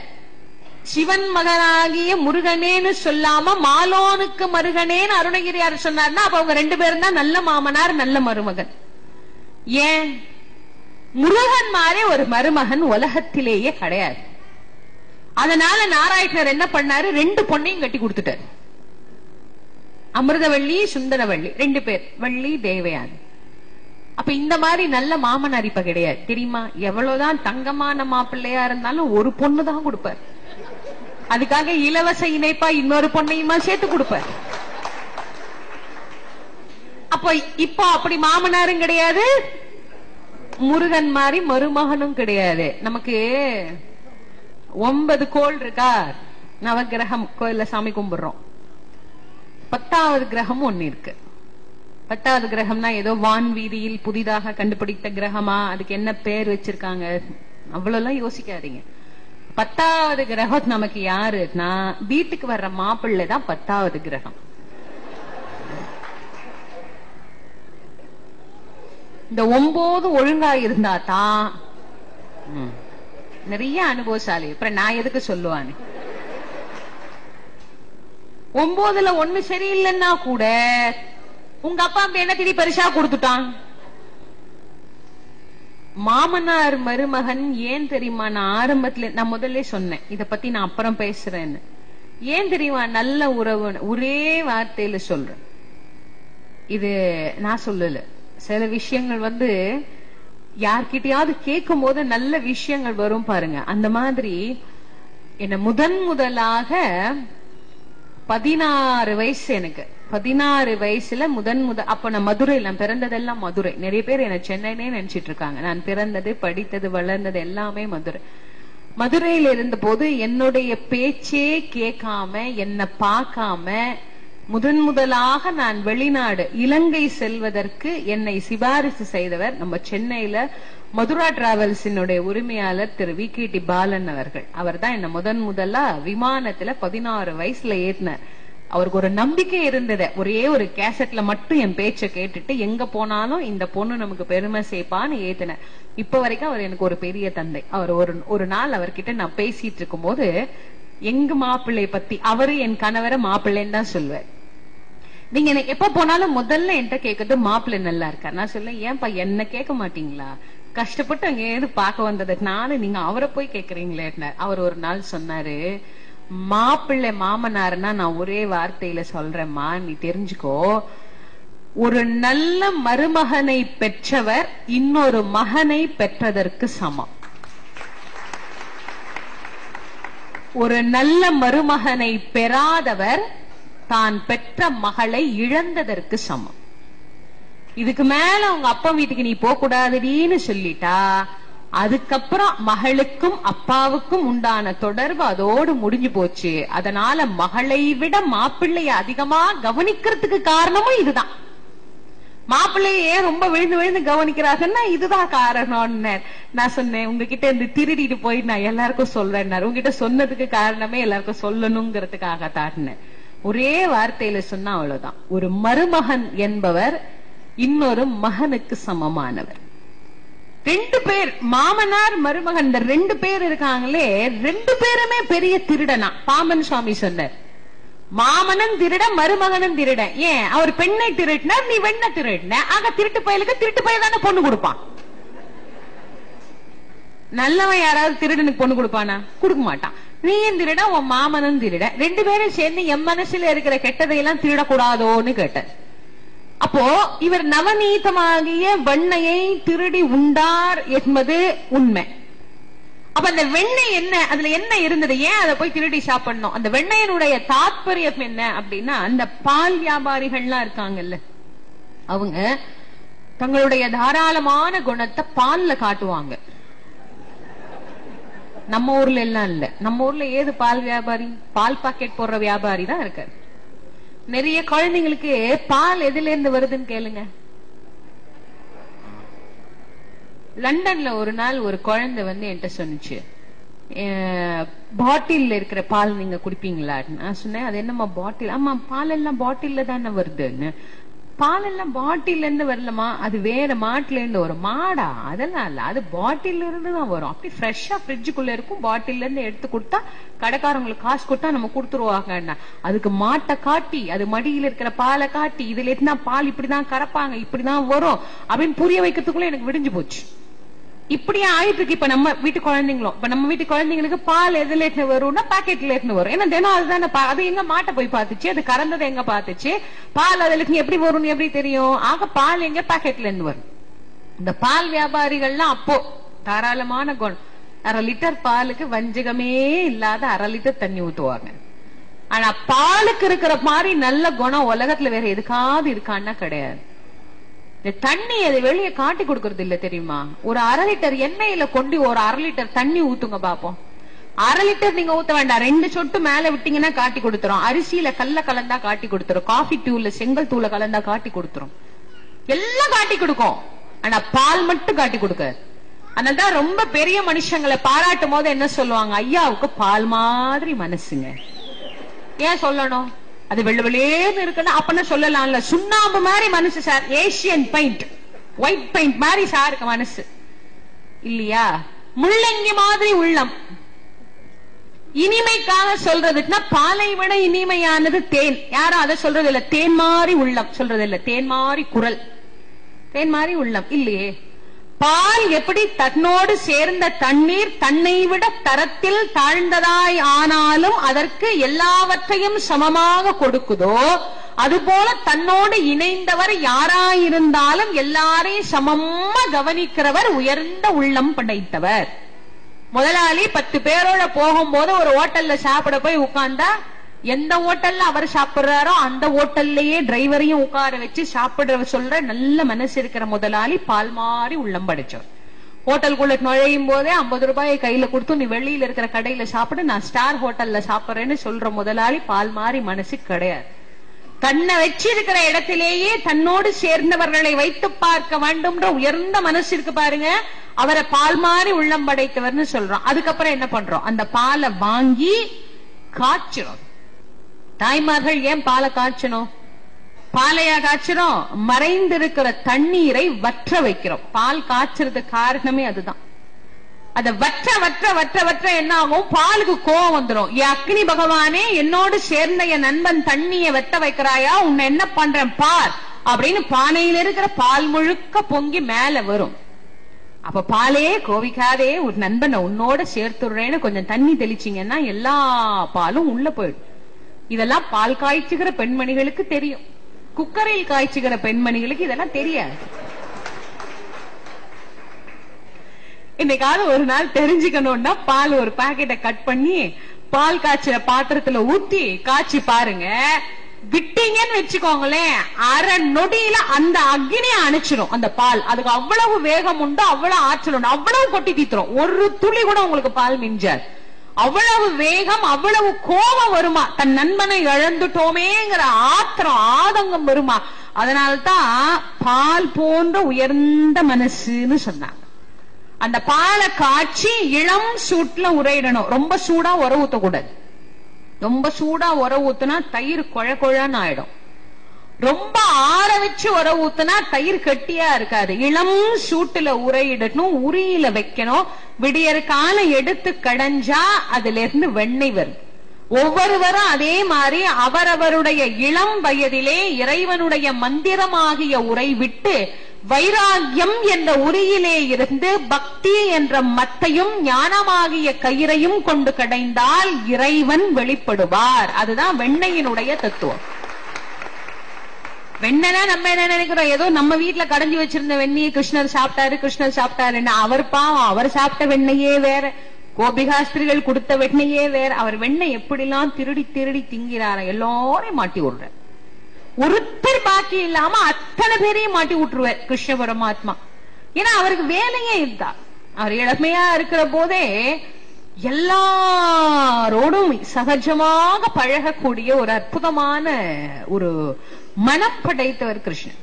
சிவன் மகனாகிய முருகனேன்னு சொல்லாம மாலோனுக்கு மருகனேன்னு அருணகிரியார் சொன்னார்னா அப்ப அவங்க ரெண்டு பேரும் தான் நல்ல மாமனார் நல்ல மருமகன். ஏன்? முருகன் மாதிரி ஒரு மருமகன் உலகத்திலேயே கிடையாது. அதனால நாராயணர் என்ன பண்ணாரு, ரெண்டு பொண்ணையும் கட்டி கொடுத்துட்டாரு. அமிர்தவள்ளி சுந்தரவள்ளி 2 பேர், வள்ளி தேவயானி. அப்ப இந்த மாதிரி நல்ல மாமனார் இப்ப கிடையாது தெரியுமா? எவ்வளவுதான் தங்கமான மாப்பிள்ளையா இருந்தாலும் ஒரு பொண்ணுதான் கொடுப்பார். அதுக்காக இலவச இணைப்பா இன்னொரு பொண்ணையுமா சேர்த்து கொடுப்பார். அப்ப இப்ப அப்படி மாமனாரும் கிடையாது, முருகன் மாதிரி மருமகனும் கிடையாது. நமக்கு 9 கோள் இருக்கா, நவகிரகம் கோயில்ல சாமி கும்பிடுறோம். 10வது கிரகம் ஒண்ணு இருக்கு. 10வது கிரகம்னா ஏதோ வான்வீதியில் புதிதாக கண்டுபிடித்த கிரகமா, அதுக்கு என்ன பேர் வச்சிருக்காங்க அவ்வளவு யோசிக்காதீங்க. 10வது கிரகம் நமக்கு யாருன்னா வீட்டுக்கு வர்ற மாப்பிள்ளை தான் 10வது கிரகம். இந்த 9 ஒழுங்கா இருந்தா தான் நிறைய அனுபவசாலி. அப்புறம் நான் எதுக்கு சொல்லுவானு, 9ல 1 சரியில்லைன்னா கூட உங்க அப்பா அம்மா என்ன திடீர் பரிசா கொடுத்துட்டான். மாமனார் மருமகன் ஏன் தெரியுமா? நான் ஆரம்பத்துல நான் முதல்ல சொன்னேன், இத பத்தி நான் அப்புறம் பேசுறேன்னு. ஏன் தெரியுமா? நல்ல உறவு ஒரே வார்த்தையில சொல்றேன். இது நான் சொல்லல, சில விஷயங்கள் யார்கிட்டயாவது கேட்கும் போது நல்ல விஷயங்கள் வரும் பாருங்க. அந்த மாதிரி என்ன முதலாக 16 வயசு, எனக்கு 16 வயசுல அப்ப நான் மதுரையில், நான் பிறந்ததெல்லாம் மதுரை. நிறைய பேர் என்ன சென்னைனே நினைச்சிட்டு இருக்காங்க. நான் பிறந்தது, படித்தது, வளர்ந்தது எல்லாமே மதுரை. மதுரையில் இருந்த போது என்னுடைய பேச்சே கேட்காம, என்ன பார்க்காம முதலாக நான் வெளிநாடு இலங்கை செல்வதற்கு என்னை சிபாரிசு செய்தவர் நம்ம சென்னையில மதுரா டிராவல்ஸினுடைய உரிமையாளர் திரு வி.கே.டி. பாலன் அவர்கள். அவர் தான் என்ன முதலா விமானத்துல 16 வயசுல ஏத்தினார். அவருக்கு ஒரு நம்பிக்கை இருந்தது. ஒரே ஒரு கேசட்ல மட்டும் என் பேச்ச கேட்டுட்டு எங்க போனாலும் இந்த பொண்ணு நமக்கு பெருமை சேர்ப்பான்னு ஏத்தினார். இப்ப வரைக்கும் அவர் எனக்கு ஒரு பெரிய தந்தை. அவர் ஒரு நாள் அவர்கிட்ட நான் பேசிட்டு இருக்கும் போது எங்க மாப்பிள்ளை பத்தி, அவரு என் கணவரை மாப்பிள்ளைன்னு தான் சொல்லுவார். நீங்க எனக்கு எப்ப போனாலும் முதல்ல என்கிட்ட கேட்கறது மாப்பிள்ளை நல்லா இருக்கா. நான் சொல்லேன், ஏன்பா என்ன கேட்க மாட்டீங்களா? கஷ்டப்பட்டு அங்க ஏது பார்க்க வந்ததுனால நீங்க அவரை போய் கேக்குறீங்களே. அவர் ஒரு நாள் சொன்னாரு, மாப்பிள்ளை மாமனார்னா நான் ஒரே வார்த்தையில சொல்றேம்மா, நீ தெரிஞ்சுக்கோ, ஒரு நல்ல மருமகனை பெற்றவர் இன்னொரு மகனை பெற்றதற்கு சமம். ஒரு நல்ல மருமகனை பெறாதவர் தான் பெற்ற மகளை இழந்ததற்கு சமம். இதுக்கு மேல உங்க அப்பா வீட்டுக்கு நீ போக கூடாதுன்னு சொல்லிட்டா அதுக்கப்புறம் மகளுக்கும் அப்பாவுக்கும் உண்டான தொடர்பு அதோடு முடிஞ்சு போச்சு. அதனால மகளை விட மாப்பிள்ளைய அதிகமா கவனிக்கிறதுக்கு காரணமும் இதுதான். மாப்பிள்ளைய ஏன் ரொம்ப விழுந்து விழுந்து கவனிக்கிறாங்கன்னா இதுதான் காரணம்னு நான் சொன்னேன். உங்ககிட்ட இந்த திருடிட்டு போய் நான் எல்லாருக்கும் சொல்றேன். உங்ககிட்ட சொன்னதுக்கு காரணமே எல்லாருக்கும் சொல்லணுங்கிறதுக்காக தான். ஒரே வார்த்தையில சொன்னா அவ்வளவுதான். ஒரு மருமகன் என்பவர் இன்னொரு மகனுக்கு சமமானவர். 2 பேர், மாமனார் மருமகன், இந்த 2 பேர் இருக்காங்களே, 2 பேருமே பெரிய திருடனா. பாம்பன் சுவாமி சொன்னார், மாமனும் திருட மருமகனும் திருட. ஏன்? அவர் பெண்ணை திருடினார், நீ வெண்ண திருடின. ஆக திருட்டு பயலுக்கு திருட்டு பையன் தானே பொண்ணு கொடுப்பான். நல்லவன் யாராவது திருடனுக்கு பொண்ணு கொடுப்பானா? கொடுக்க மாட்டான். நீயும் திருட, உன் மாமனும் திருட. 2 பேரும் சேர்ந்து என் மனசுல இருக்கிற கெட்டதையெல்லாம் திருடக்கூடாதோன்னு கேட்டார். அப்போ இவர் நவநீதமாகிய வெண்ணையை திருடி உண்டார் என்பது உண்மை. அப்ப அந்த வெண்ணெய் என்ன, அதுல என்ன இருந்தது, ஏன் அதை போய் திருடி சாப்பிடணும்? அந்த வெண்ணையினுடைய தாற்பயம் என்ன அப்படின்னா, அந்த பால் வியாபாரிகள்லாம் இருக்காங்கல்ல, அவங்க தங்களுடைய தாராளமான குணத்தை பால்ல காட்டுவாங்க. நம்ம ஊர்ல எல்லாம் இல்ல. நம்ம ஊர்ல ஏது பால் வியாபாரி? பால் பாக்கெட் போடுற வியாபாரி தான் இருக்காரு. நிறைய குழந்தைங்களுக்கு பால் எதுல இருந்து வருதுன்னு கேளுங்க. லண்டன்ல ஒரு நாள் ஒரு குழந்தை என்கிட்ட சொன்னுச்சு, பாட்டில் இருக்கிற பால் நீங்க குடிப்பீங்களா? நான் சொன்னேன், அது என்னமா பாட்டில்? ஆமா, பால் எல்லாம் பாட்டில்ல தானே வருதுன்னு. பால் எல்லாம் பாட்டில் இருந்து வரலமா, அது வேற மாட்டுல இருந்து வரும். மாடா? அதெல்லாம் இல்ல, அது பாட்டில் இருந்து தான் வரும். அப்படி ஃப்ரெஷ்ஷா ஃப்ரிட்ஜுக்குள்ள இருக்கும். பாட்டில இருந்து எடுத்து கொடுத்தா கடைக்காரங்களுக்கு காசு கொடுத்தா நம்ம கொடுத்துருவாங்க. அதுக்கு மாட்டை காட்டி, அது மடியில இருக்கிற பாலை காட்டி, இதுல இருந்தா பால் இப்படிதான் கறப்பாங்க, இப்படிதான் வரும் அப்படின்னு புரிய வைக்கிறதுக்குள்ள எனக்கு விடிஞ்சு போச்சு. இப்படியே ஆயிட்டு இருக்கு. இப்ப நம்ம வீட்டு குழந்தைங்களுக்கு பால் எதுல இருந்து வரும்னா பாக்கெட்ல இருந்து வரும். ஏன்னா தினம் அதுதானே. அது எங்க மாட்டை போய் பாத்துச்சு, அது கறந்ததை எங்க பாத்துச்சு, பால் அதுல இருந்து எப்படி வரும்னு எப்படி தெரியும்? ஆக பால் எங்க பாக்கெட்ல இருந்து வரும். இந்த பால் வியாபாரிகள்லாம் அப்போ தாராளமான குணம். 1/2 லிட்டர் பாலுக்கு வஞ்சகமே இல்லாத 1/2 லிட்டர் தண்ணி ஊத்துவாங்க. ஆனா பாலுக்கு இருக்கிற மாதிரி நல்ல குணம் உலகத்துல வேற எதுக்காவது இருக்கான்னா கிடையாது. இந்த தண்ணி அது வெளியே காட்டி கொடுக்கறது இல்ல தெரியுமா? ஒரு 1/2 லிட்டர் எண்ணெயில கொண்டு ஒரு 1/2 லிட்டர் தண்ணி ஊத்துங்க பாப்போம். 1/2 லிட்டர் நீங்க ஊத்த வேண்டாம், 2 சொட்டு மேல விட்டீங்கன்னா காட்டி கொடுத்துரும். அரிசியில கல்ல கலந்தா காட்டி கொடுத்துரும், காஃபி தூள்ல செங்கல் தூளை கலந்தா காட்டி கொடுத்துரும், எல்லாம் காட்டி கொடுக்கும். ஆனா பால் மட்டும் காட்டி கொடுக்காது. அதனாலதான் ரொம்ப பெரிய மனுஷங்களை பாராட்டும் போது என்ன சொல்லுவாங்க, ஐயாவுக்கு பால் மாதிரி மனசுங்க. ஏன் சொல்லணும்? அது வெள்ள வெளியேன்னு இருக்குன்னா அப்பன்னு சொல்லலாம்ல. சுண்ணாம்பு மாதிரி மனசு sir, Asian paint, white paint மாதிரி சாருக்கு மனசு இல்லையா? முள்ளங்கி மாதிரி உள்ளம். இனிமைக்காக சொல்றதுக்குன்னா பாலை விட இனிமையானது தேன். யாரும் அதை சொல்றது இல்ல. தேன் மாதிரி உள்ளம் சொல்றது இல்ல, தேன் மாதிரி குரல், தேன் மாதிரி உள்ளம் இல்லையே. பால் எப்படி தன்னோடு சேர்ந்த தண்ணீர் தன்னை விட தரத்தில் தாழ்ந்ததாய் ஆனாலும் அதற்கு எல்லாவற்றையும் சமமாக கொடுக்குதோ, அதுபோல தன்னோடு இணைந்தவர் யாராயிருந்தாலும் எல்லாரையும் சமமா கவனிக்கிறவர் உயர்ந்த உள்ளம் படைத்தவர். முதலாளி 10 பேரோட போகும்போது ஒரு ஹோட்டல்ல சாப்பிட போய் உட்கார்ந்தா, எந்த ஹோட்டல்ல அவர் சாப்பிடுறாரோ அந்த ஹோட்டல்லையே டிரைவரையும் உட்கார வச்சு சாப்பிடுற சொல்ற நல்ல மனசு இருக்கிற முதலாளி பால் மாதிரி உள்ளம் படைச்சவர். ஹோட்டலுக்குள்ள நுழையும் போதே 50 ரூபாயை கையில கொடுத்து நீ வெளியில இருக்கிற கடையில சாப்பிடு, நான் ஸ்டார் ஹோட்டல்ல சாப்பிடுறேன்னு சொல்ற முதலாளி பால் மாதிரி மனசு கிடையாது. தன்னை வச்சிருக்கிற இடத்திலேயே தன்னோடு சேர்ந்தவர்களை வைத்து பார்க்க வேண்டும்ன்ற உயர்ந்த மனசு இருக்கு பாருங்க, அவரை பால் மாதிரி உள்ளம் படைத்தவர்னு சொல்றோம். அதுக்கப்புறம் என்ன பண்றோம்? அந்த பாலை வாங்கி காய்ச்சிரும். தாய்மார்கள் ஏன் பாலை காய்ச்சணும்? பாலையா காய்ச்சணும்? மறைந்திருக்கிற தண்ணீரை வற்ற வைக்கிறோம். பால் காய்ச்சறதுக்கு காரணமே அதுதான். அத வற்ற வற்ற வற்ற வற்ற என்ன ஆகும்? பாலுக்கு கோவம் வந்துடும். அக்னி பகவானே, என்னோடு சேர்ந்த என் நண்பன் தண்ணியை வெட்ட வைக்கிறாயா, உன்னை என்ன பண்றேன் பார் அப்படின்னு பானையில இருக்கிற பால் முழுக்க பொங்கி மேல வரும். அப்ப பாலே கோவிக்காதே, ஒரு நண்பனை உன்னோட சேர்த்துடுறேன்னு கொஞ்சம் தண்ணி தெளிச்சிங்கன்னா எல்லா பாலும் உள்ள போயிடும். இதெல்லாம் பால் காய்ச்சுகிற பெண்மணிகளுக்கு தெரியும். குக்கரில் காய்ச்சுகிற பெண்மணிகளுக்கு இதெல்லாம் தெரியாது. இன்னைக்காவது ஒரு நாள் தெரிஞ்சுக்கணும்னா பால் ஒரு பாக்கெட்டை கட் பண்ணி பால் காய்ச்சுற பாத்திரத்துல ஊத்தி காய்ச்சி பாருங்க. விட்டீங்கன்னு வச்சுக்கோங்களேன், அரை நொடியில அந்த அக்னியை அணைச்சிடும் அந்த பால். அதுக்கு அவ்வளவு வேகம் உண்டு, அவ்வளவு ஆற்றல் உண்டு, அவ்வளவு கொட்டி தீத்துரும். ஒரு துளி கூட உங்களுக்கு பால் மிஞ்சாது. அவ்வளவு வேகம், அவ்வளவு கோபம் வருமா, தன் நண்பனை இழந்துட்டோமேங்கிற ஆத்திரம் ஆதங்கம் வருமா. அதனால்தான் பால் போன்ற உயர்ந்த மனசுன்னு சொன்னாங்க. அந்த பாலை காய்ச்சி இளம் சூட்ல உரையிடணும். ரொம்ப சூடா உர ஊத்தக்கூடாது. ரொம்ப சூடா உர ஊத்துனா தயிர் குழ குழன்னு ஆயிடும். ரொம்ப ஆற வச்சு உர ஊத்துனா தயிர் கட்டியா இருக்காது. இளம் சூட்டுல உரையிடணும், உரியில வைக்கணும். விடியற் காலம் எடுத்து கடைஞ்சா அதுல இருந்து வெண்ணெய் வரும். ஒவ்வொருவரும் அதே மாதிரி அவரவருடைய இளம் வயதிலே இறைவனுடைய மந்திரமாகிய உரை விட்டு வைராகியம் என்ற உரியிலே இருந்து பக்தி என்ற மத்தையும் ஞானமாகிய கயிறையும் கொண்டு கடைந்தால் இறைவன் வெளிப்படுவார். அதுதான் வெண்ணெயினுடைய தத்துவம். வெண்ணெய்னா நம்ம என்ன நினைக்கிறோம், ஏதோ நம்ம வீட்டுல கடைஞ்சி வச்சிருந்த வெண்ணெயை கிருஷ்ணர் சாப்பிட்டாரு. அவர் பாவம், அவர் சாப்பிட்ட வெண்ணெயே வேற, கோபிகாஸ்திரிகள் கொடுத்த வெண்ணெயே வேற. அவர் வெண்ணெய் எப்படிலாம் திருடி திருடி திங்கிறார, எல்லாரையும் மாட்டி விடுற. ஒருத்தர் பாக்கி இல்லாம அத்தனை பேரையும் மாட்டி விட்டுருவார் கிருஷ்ண பரமாத்மா. ஏன்னா அவருக்கு வேலையே இருந்தா. அவர் இளமையா இருக்கிற போதே எல்லாரோடும் சகஜமாக பழகக்கூடிய ஒரு அற்புதமான ஒரு மனம் படைத்தவர் கிருஷ்ணன்.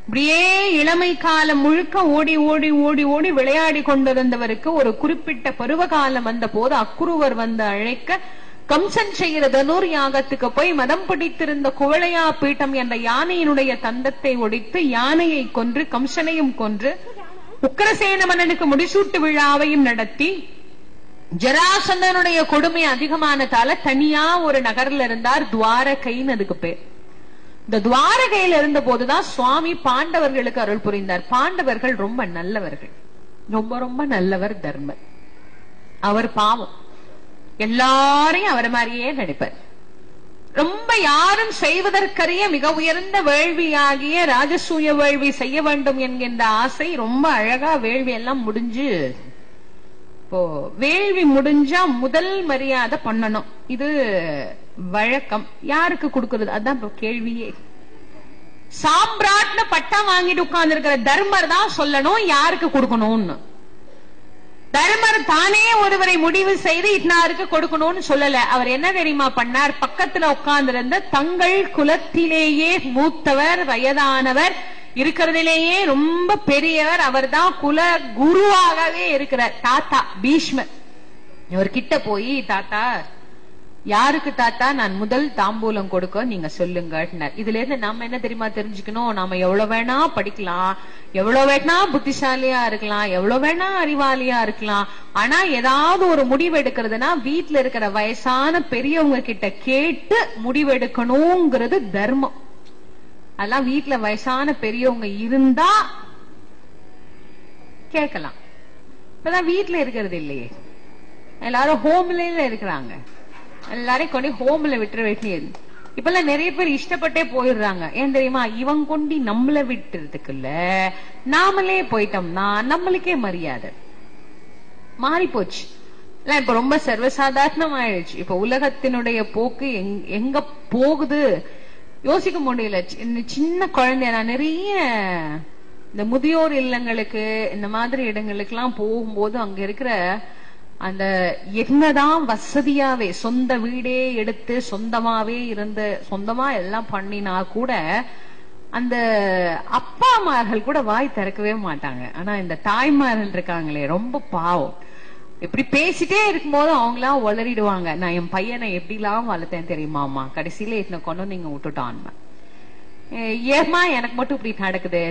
இப்படியே இளமை காலம் முழுக்க ஓடி ஓடி ஓடி ஓடி விளையாடி கொண்டிருந்தவருக்கு ஒரு குறிப்பிட்ட பருவ காலம் வந்த போது அக்குருவர் வந்து அழைக்க, கம்சன் செய்கிற தனுர் யாகத்துக்கு போய் மதம் பிடித்திருந்த குவளையா பீட்டம் என்ற யானையினுடைய தந்தத்தை ஒடித்து யானையை கொன்று கம்சனையும் கொன்று உக்கிரசேன மன்னனுக்கு முடிசூட்டு விழாவையும் நடத்தி, ஜராசந்தனுடைய கொடுமை அதிகமானதால தனியா ஒரு நகர்ல இருந்தார். துவாரகைன்னு அதுக்கு பேர். இந்த துவாரகையில இருந்த போதுதான் சுவாமி பாண்டவர்களுக்கு அருள் புரிந்தார். பாண்டவர்கள் ரொம்ப நல்லவர்கள். ரொம்ப ரொம்ப நல்லவர் தர்மர். அவர் பாவம், எல்லாரையும் அவர் மாதிரியே நடிப்பார். ரொம்ப யாரும் செய்வதற்கரிய மிக உயர்ந்த வேள்வியாகிய ராஜசூய வேள்வி செய்ய வேண்டும் என்கின்ற ஆசை ரொம்ப அழகா வேள்வி எல்லாம் முடிஞ்சு, இப்போ வேள்வி முடிஞ்சா முதல் மரியாதை பண்ணணும். இது வழக்கம். யாருக்கு கொடுக்கறது? அதான் இப்போ கேள்வியே. சாம்ராட்னு பட்டம் வாங்கிட்டு உட்கார்ந்து இருக்கிற தர்மர் தான் சொல்லணும் யாருக்கு கொடுக்கணும்னு. தர்மர் தானே ஒருவரை முடிவு செய்து இன்னாருக்கு கொடுக்கணும்னு சொல்லல. அவர் என்ன தெரியுமா பண்ணார்? பக்கத்துல உட்கார்ந்திருந்த தங்கள் குலத்திலேயே மூத்தவர், வயதானவர், இருக்கிறதுலேயே ரொம்ப பெரியவர், அவர் தான் குல குருவாகவே இருக்கிறார், தாத்தா பீஷ்மர். இவர் கிட்ட போய், தாத்தா யாருக்கு தாத்தா நான் முதல் தாம்பூலம் கொடுக்க நீங்க சொல்லுங்க. இதுல இருந்து நாம என்ன தெரியுமா தெரிஞ்சுக்கணும்? நாம எவ்வளவு வேணா படிக்கலாம், எவ்வளவு வேணா புத்திசாலியா இருக்கலாம், எவ்வளவு வேணா அறிவாளியா இருக்கலாம். ஆனா ஏதாவது ஒரு முடிவு எடுக்கிறதுனா வீட்டுல இருக்கிற வயசான பெரியவங்க கிட்ட கேட்டு முடிவெடுக்கணுங்கிறது தர்மம். அதெல்லாம் வீட்டுல வயசான பெரியவங்க இருந்தா கேட்கலாம். இப்பதான் வீட்டுல இருக்கிறது இல்லையே, எல்லாரும் ஹோம்ல இருக்கிறாங்க. எல்லாரையும் கொண்டு ஹோம்ல விட்டுற வேண்டியது. இப்பெல்லாம் நிறைய பேர் இஷ்டப்பட்டே போயிடுறாங்க. ஏன் தெரியுமா? இவங்க கொண்டு நம்மள விட்டுறதுக்குள்ள நாமளே போயிட்டோம்னா நம்மளுக்கே மரியாதை மாறி போச்சு. இப்ப ரொம்ப சர்வசாதாரணமாயிடுச்சு. இப்ப உலகத்தினுடைய போக்கு எங்க போகுது யோசிக்க முடியல. சின்ன குழந்தை, நான் நிறைய இந்த முதியோர் இல்லங்களுக்கு இந்த மாதிரி இடங்களுக்கு எல்லாம் போகும்போது அங்க இருக்கிற அந்த என்னதான் வசதியாவே சொந்த வீடே எடுத்து சொந்தமாவே இருந்து சொந்தமா எல்லாம் பண்ணினா கூட அந்த அப்பா அம்மார்கள் கூட வாய் திறக்கவே மாட்டாங்க. ஆனா இந்த தாய்மார்கள் இருக்காங்களே ரொம்ப பாவம். இப்படி பேசிட்டே இருக்கும்போது அவங்களாம் வளரிடுவாங்க. நான் என் பையனை எப்படிலாம் வளர்த்தேன் தெரியுமாமா, கடைசியில என்ன கொண்டு நீங்க விட்டுட்டான். ஏமா எனக்கு மட்டும் இப்படி நடக்குது?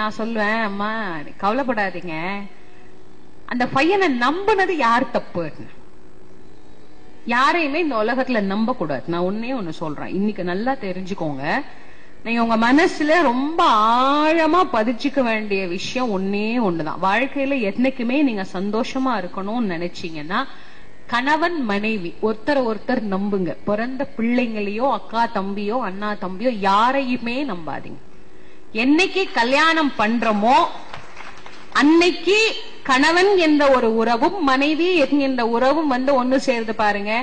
நான் சொல்லுவேன், அம்மா கவலைப்படாதீங்க, அந்த பையனை நம்பினது யார் தப்பு? யாரையுமே இந்த உலகத்துல நம்ப கூடாது. நான் ஒண்ணு சொல்றேன், இன்னைக்கு நல்லா தெரிஞ்சுக்கோங்க. நீங்க உங்க மனசுல ரொம்ப ஆழமா பதிச்சுக்க வேண்டிய விஷயம் ஒன்னே ஒண்ணுதான். வாழ்க்கையில என்னைக்குமே நீங்க சந்தோஷமா இருக்கணும்னு நினைச்சீங்கன்னா கணவன் மனைவி ஒருத்தர் நம்புங்க. பிறந்த பிள்ளைங்களையோ அக்கா தம்பியோ அண்ணா தம்பியோ யாரையுமே நம்பாதீங்க. என்னைக்கு கல்யாணம் பண்றோமோ அன்னைக்கு கணவன் என்ற ஒரு உறவும் மனைவி என்கின்ற உறவும் ஒண்ணு சேர்ந்து பாருங்க.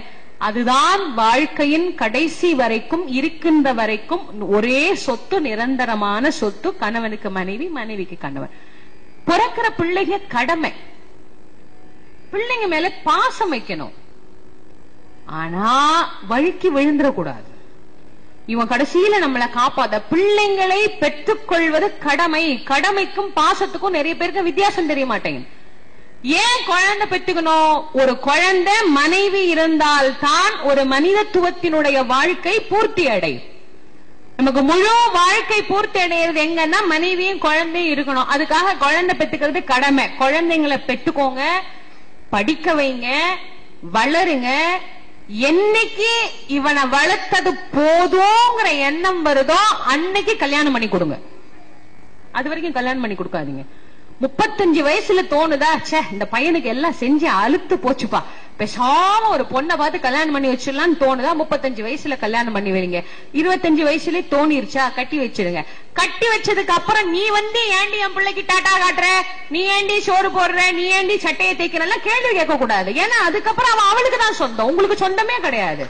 அதுதான் வாழ்க்கையின் கடைசி வரைக்கும் இருக்கின்ற வரைக்கும் ஒரே சொத்து, நிரந்தரமான சொத்து. கணவனுக்கு மனைவி, மனைவிக்கு கணவன். பிறக்கிற பிள்ளைங்க கடமை, பிள்ளைங்க மேல பாசம் வைக்கணும். ஆனா வழுக்கி விழுந்துடக்கூடாது. இவன் கடைசியில நம்மளை காப்பாத. பிள்ளைங்களை பெற்றுக்கொள்வது கடமை. கடமைக்கும் பாசத்துக்கும் நிறைய பேருக்கு வித்தியாசம் தெரிய மாட்டேங்குது. ஏன் குழந்தை பெற்றுக்கணும்? ஒரு குழந்தை மனைவி இருந்தால் தான் ஒரு மனிதத்துவத்தினுடைய வாழ்க்கை பூர்த்தி அடையும். நமக்கு முழு வாழ்க்கை பூர்த்தி அடைகிறது எங்கன்னா மனைவியும் குழந்தையும் இருக்கணும். அதுக்காக குழந்தை பெற்றுக்கிறது கடமை. குழந்தைங்களை பெற்றுக்கோங்க, படிக்க வைங்க, வளருங்க. என்னைக்கு இவனை வளர்த்தது போதுங்கிற எண்ணம் வருதோ அன்னைக்கு கல்யாணம் பண்ணி கொடுங்க. அது வரைக்கும் கல்யாணம் பண்ணி கொடுக்காதீங்க. 35 வயசுல தோணுதா, சே இந்த பையனுக்கு எல்லாம் செஞ்சு அழுத்து போச்சுப்பா, பேசாம ஒரு பொண்ணை பார்த்து கல்யாணம் பண்ணி வச்சிடலாம்னு தோணுதா, 35 வயசுல கல்யாணம் பண்ணி வைங்க. 25 வயசுல தோணிருச்சா, கட்டி வச்சிருங்க. கட்டி வச்சதுக்கு அப்புறம் நீ ஏண்டி என் பிள்ளைக்கு டாட்டா காட்டுற, நீ ஏண்டி சோறு போடுற, நீ ஏண்டி சட்டையை தைக்கிற கேள்வி கேட்க கூடாது. ஏன்னா அதுக்கப்புறம் அவன் அவளுக்கு தான் சொந்தம், உங்களுக்கு சொந்தமே கிடையாது.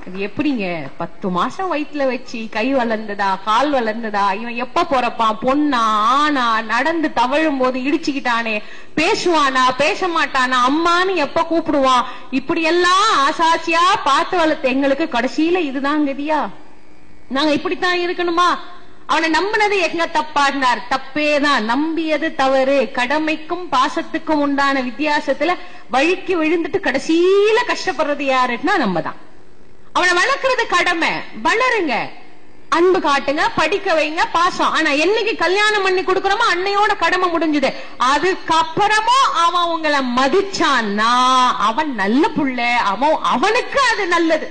அது எப்படிங்க? 10 மாசம் வயிற்றுல வச்சு கை வளர்ந்ததா கால் வளர்ந்ததா, இவன் எப்ப போறப்பான், பொண்ணா ஆனா, நடந்து தவழும் போது இடிச்சுக்கிட்டானே, பேசுவானா பேச மாட்டானா, அம்மான்னு எப்ப கூப்பிடுவான், இப்படி எல்லாம் ஆசாசியா பார்த்து வளர்த்த எங்களுக்கு கடைசியில இதுதான் கதியா? நாங்க இப்படித்தான் இருக்கணுமா? அவனை நம்பினது எங்க தப்பாடினார்? தப்பேதான். நம்பியது தவறு. கடமைக்கும் பாசத்துக்கும் உண்டான வித்தியாசத்துல வழுக்கி விழுந்துட்டு கடைசியில கஷ்டப்படுறது யாருன்னா நம்ம தான். அவனை வளர்க்கறது கடமை. வளருங்க, அன்பு காட்டுங்க, படிக்க வைங்க, பாசம். ஆனா என்னைக்கு கல்யாணம் பண்ணி கொடுக்கறோமோ அன்னையோட கடமை முடிஞ்சது. அதுக்கப்புறமும் அவன் உங்களை மதிச்சான்னா அவன் நல்ல புள்ள, அவனுக்கு அது நல்லது.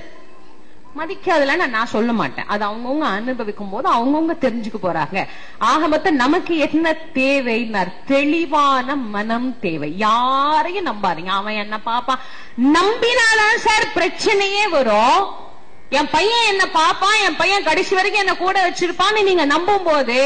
மதிக்காதலன்னு நான் சொல்ல மாட்டேன். அது அவங்கவுங்க அனுபவிக்கும் போது அவங்கவுங்க தெரிஞ்சுக்க போறாங்க. ஆக மொத்தம் நமக்கு என்ன தேவைன்னார், தெளிவான மனம் தேவை. யாரையும் நம்பாதீங்க. அவன் என்ன பாப்பான், நம்பினாதான் சார் பிரச்சனையே வரும். என் பையன் என்ன பாப்பான், என் பையன் கடைசி வரைக்கும் என்ன கூட வச்சிருப்பான்னு நீங்க நம்பும் போது,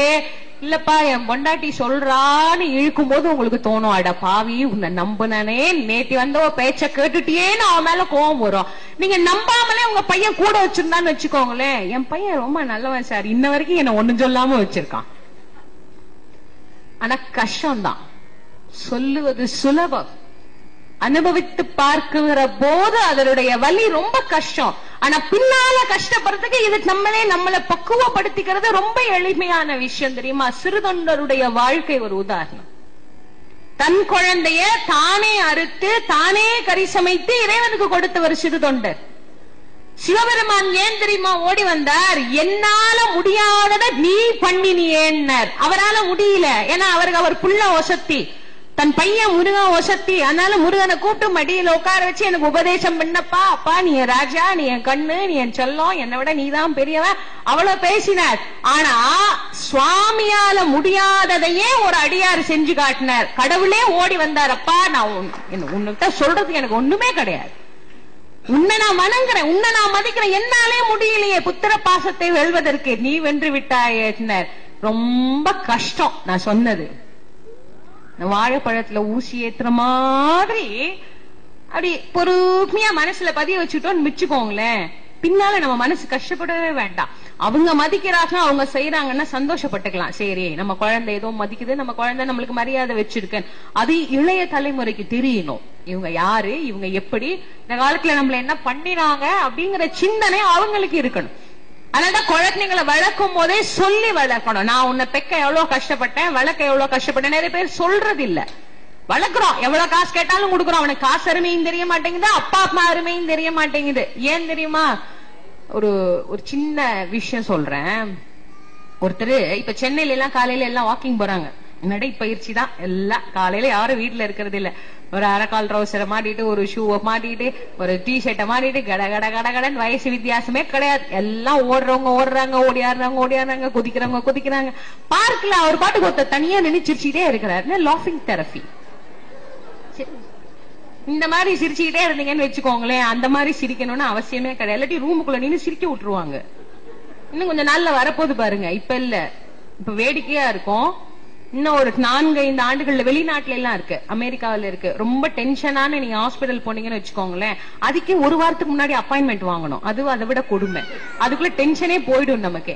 இல்லப்பா என் பொண்டாட்டி சொல்றான்னு இழுக்கும் போது உங்களுக்கு தோணும், அட பாவி உன்னை நம்புனே, நேத்தி வந்த பேச்ச கேட்டுட்டியேன்னு அவன் மேல கோவம் வரும். நீங்க நம்பாமலே உங்க பையன் கூட வச்சிருந்தான்னு வச்சுக்கோங்களேன், என் பையன் ரொம்ப நல்லவன் சார், இன்ன வரைக்கும் என்ன ஒண்ணும் சொல்லாம வச்சிருக்கான். ஆனா கஷ்டம்தான், சொல்லுவது சுலபம், அனுபவித்து பார்க்கிற போது அதனுடைய வலி ரொம்ப கஷ்டம். ஆனா பின்னால கஷ்டப்படுறதுக்கு இது நம்மளை பக்குவப்படுத்திக்கிறது ரொம்ப எளிமையான விஷயம் தெரியுமா? சிறுதொண்டருடைய வாழ்க்கை ஒரு உதாரணம். தன் குழந்தைய தானே அறுத்து தானே கறி சமைத்து இறைவனுக்கு கொடுத்தவர் சிறுதொண்டர். சிவபெருமான் ஏன் தெரியுமா ஓடி வந்தார்? என்னால முடியாதத நீ பண்ணினியேன்னார். அவரால முடியல, ஏன்னா அவருக்கு அவர் புள்ள ஒசத்தி, தன் பையன் முருகன் ஒசத்தி. அதனால முருகனை கூப்பிட்டு மடியில உட்கார வச்சு எனக்கு உபதேசம் பண்ணப்பா, அப்பா நீ என் ராஜா, நீ என் கண்ணு, நீ என் செல்லம், என்னை விட நீதான் பெரியவன், அவ்வளவு பேசினார். ஆனா சுவாமியால முடியாததையே ஒரு அடியார் செஞ்சு காட்டினார். கடவுளே ஓடி வந்தார், அப்பா நான் உன்கிட்ட சொல்றதுக்கு எனக்கு ஒண்ணுமே கிடையாது, உன்னை நான் வணங்குறேன், உன்னை நான் மதிக்கிறேன், என்னாலே முடியலையே புத்திர பாசத்தை வெல்வதற்கு, நீ வென்று விட்டாயினர். ரொம்ப கஷ்டம். நான் சொன்னது வாழைப்பழத்துல ஊசி ஏத்துற மாதிரி அப்படி பொறுமையா மனசுல பதிய வச்சுட்டோம்னு மிச்சுக்கோங்களேன், பின்னால நம்ம மனசு கஷ்டப்படவே வேண்டாம். அவங்க மதிக்கிறாங்க, அவங்க செய்யறாங்கன்னா சந்தோஷப்பட்டுக்கலாம். சரி நம்ம குழந்தை ஏதோ மதிக்குது, நம்ம குழந்தை நம்மளுக்கு மரியாதை வச்சிருக்கேன், அது இளைய தலைமுறைக்கு தெரியணும். இவங்க யாரு, இவங்க எப்படி, இந்த காலத்துல நம்மள என்ன பண்ணினாங்க அப்படிங்கிற சிந்தனை அவங்களுக்கு இருக்கணும். அதனாலதான் குழந்தைங்களை வளர்க்கும் போதே சொல்லி வளர்க்கணும். நான் உன்னை பெக்க எவ்வளவு கஷ்டப்பட்டேன், வளர்க்க எவ்வளவு கஷ்டப்பட்டேன். நிறைய பேர் சொல்றது இல்ல, வளர்க்கிறோம், எவ்வளவு காசு கேட்டாலும் கொடுக்குறோம். அவனுக்கு காசு அருமையும் தெரிய மாட்டேங்குது, அப்பா அம்மா அருமையும் தெரிய மாட்டேங்குது. ஏன் தெரியுமா? ஒரு சின்ன விஷயம் சொல்றேன். ஒருத்தர் இப்ப சென்னையில எல்லாம் காலையில எல்லாம் வாக்கிங் போறாங்க, நடைப்பயிற்சி தான் எல்லாம். காலையில யாரும் வீட்டுல இருக்கிறது இல்ல, ஒரு அரைக்கால் ட்ரௌசரை மாட்டிட்டு, ஒரு ஷூவை மாட்டிட்டு, ஒரு டிஷர்ட்டை மாட்டிட்டு, கட கட கட கடன், வயசு வித்தியாசமே கிடையாது, எல்லாம் ஓடுறவங்க ஓடுறாங்க, ஓடியாடுறாங்க, குதிக்கிறாங்க. பார்க்கல அவர் பாட்டுக்கு ஒருத்தர் தனியா நின்று சிரிச்சுக்கிட்டே இருக்கிறாரு. லாஃபிங் தெரபி. இந்த மாதிரி சிரிச்சுக்கிட்டே இருந்தீங்கன்னு வச்சுக்கோங்களேன், அந்த மாதிரி சிரிக்கணும்னு அவசியமே கிடையாது. இல்லாட்டி ரூமுக்குள்ள நின்று சிரிக்க விட்டுருவாங்க. இன்னும் கொஞ்சம் நாள்ல வரப்போது பாருங்க. இப்ப இல்ல, இப்ப வேடிக்கையா இருக்கும். இன்னும் ஒரு 4-5 ஆண்டுகள்ல வெளிநாட்டுல எல்லாம் இருக்கு, அமெரிக்காவில இருக்கு. ரொம்ப டென்ஷனான நீங்க ஹாஸ்பிட்டல் போனீங்கன்னு வச்சுக்கோங்களேன், அதுக்கே ஒரு வாரத்துக்கு முன்னாடி அப்பாயின்மெண்ட் வாங்கணும். அது அதை விட கொடுமை. அதுக்குள்ள டென்ஷனே போயிடும் நமக்கு.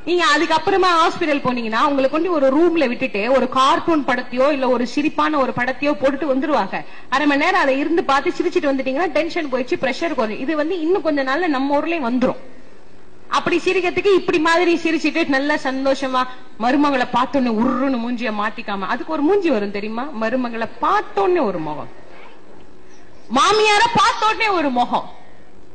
நீங்க அதுக்கப்புறமா ஹாஸ்பிட்டல் போனீங்கன்னா உங்களை கொண்டு ஒரு ரூம்ல விட்டுட்டு ஒரு கார்ட்டூன் படத்தையோ இல்ல ஒரு சிரிப்பான ஒரு படத்தையோ போட்டுட்டு வந்துருவாங்க. அரை மணி நேரம் அதை இருந்து பார்த்து சிரிச்சுட்டு வந்துட்டீங்கன்னா டென்ஷன் போயிடுச்சு, பிரஷர் குறையும். இது இன்னும் கொஞ்ச நாள்ல நம்ம ஊர்லயும் வந்துரும். அப்படி சிரிக்கிறதுக்கு இப்படி மாதிரி சிரிச்சுட்டு நல்ல சந்தோஷமா மருமகளை பார்த்தோன்னே உருன்னு மூஞ்சிய மாத்திக்காம, அதுக்கு ஒரு மூஞ்சி வரும் தெரியுமா? மருமகளை பார்த்தோன்னே ஒரு முகம், மாமியார பார்த்தோன்னே ஒரு முகம்,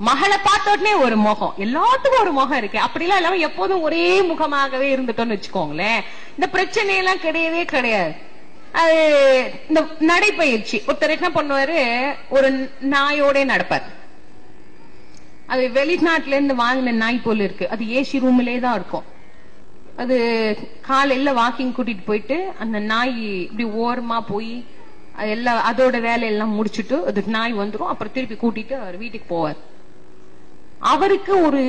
மகளை பார்த்தோன்னே ஒரு முகம், எல்லாத்துக்கும் ஒரு முகம் இருக்கு. அப்படிலாம் இல்லாம எப்போதும் ஒரே முகமாகவே இருந்துட்டோம்னு வச்சுக்கோங்களேன், இந்த பிரச்சனையெல்லாம் கிடையவே கிடையாது. அது இந்த நடைப்பயிற்சி. ஒருத்தர் என்ன பண்ணுவாரு, ஒரு நாயோட நடப்பார். அது வெளிநாட்டுல இருந்து வாங்கின நாய் போல இருக்கு. அது ஏசி ரூம்லயே தான் இருக்கும். அது காலையில வாக்கிங் கூட்டிட்டு போயிட்டு அந்த நாய் இப்படி ஓரமா போய் எல்லாம் அதோட வேலையெல்லாம் முடிச்சுட்டு அது நாய் வந்துடும். அப்புறம் திருப்பி கூட்டிட்டு அவர் வீட்டுக்கு போவார். அவருக்கு ஒரு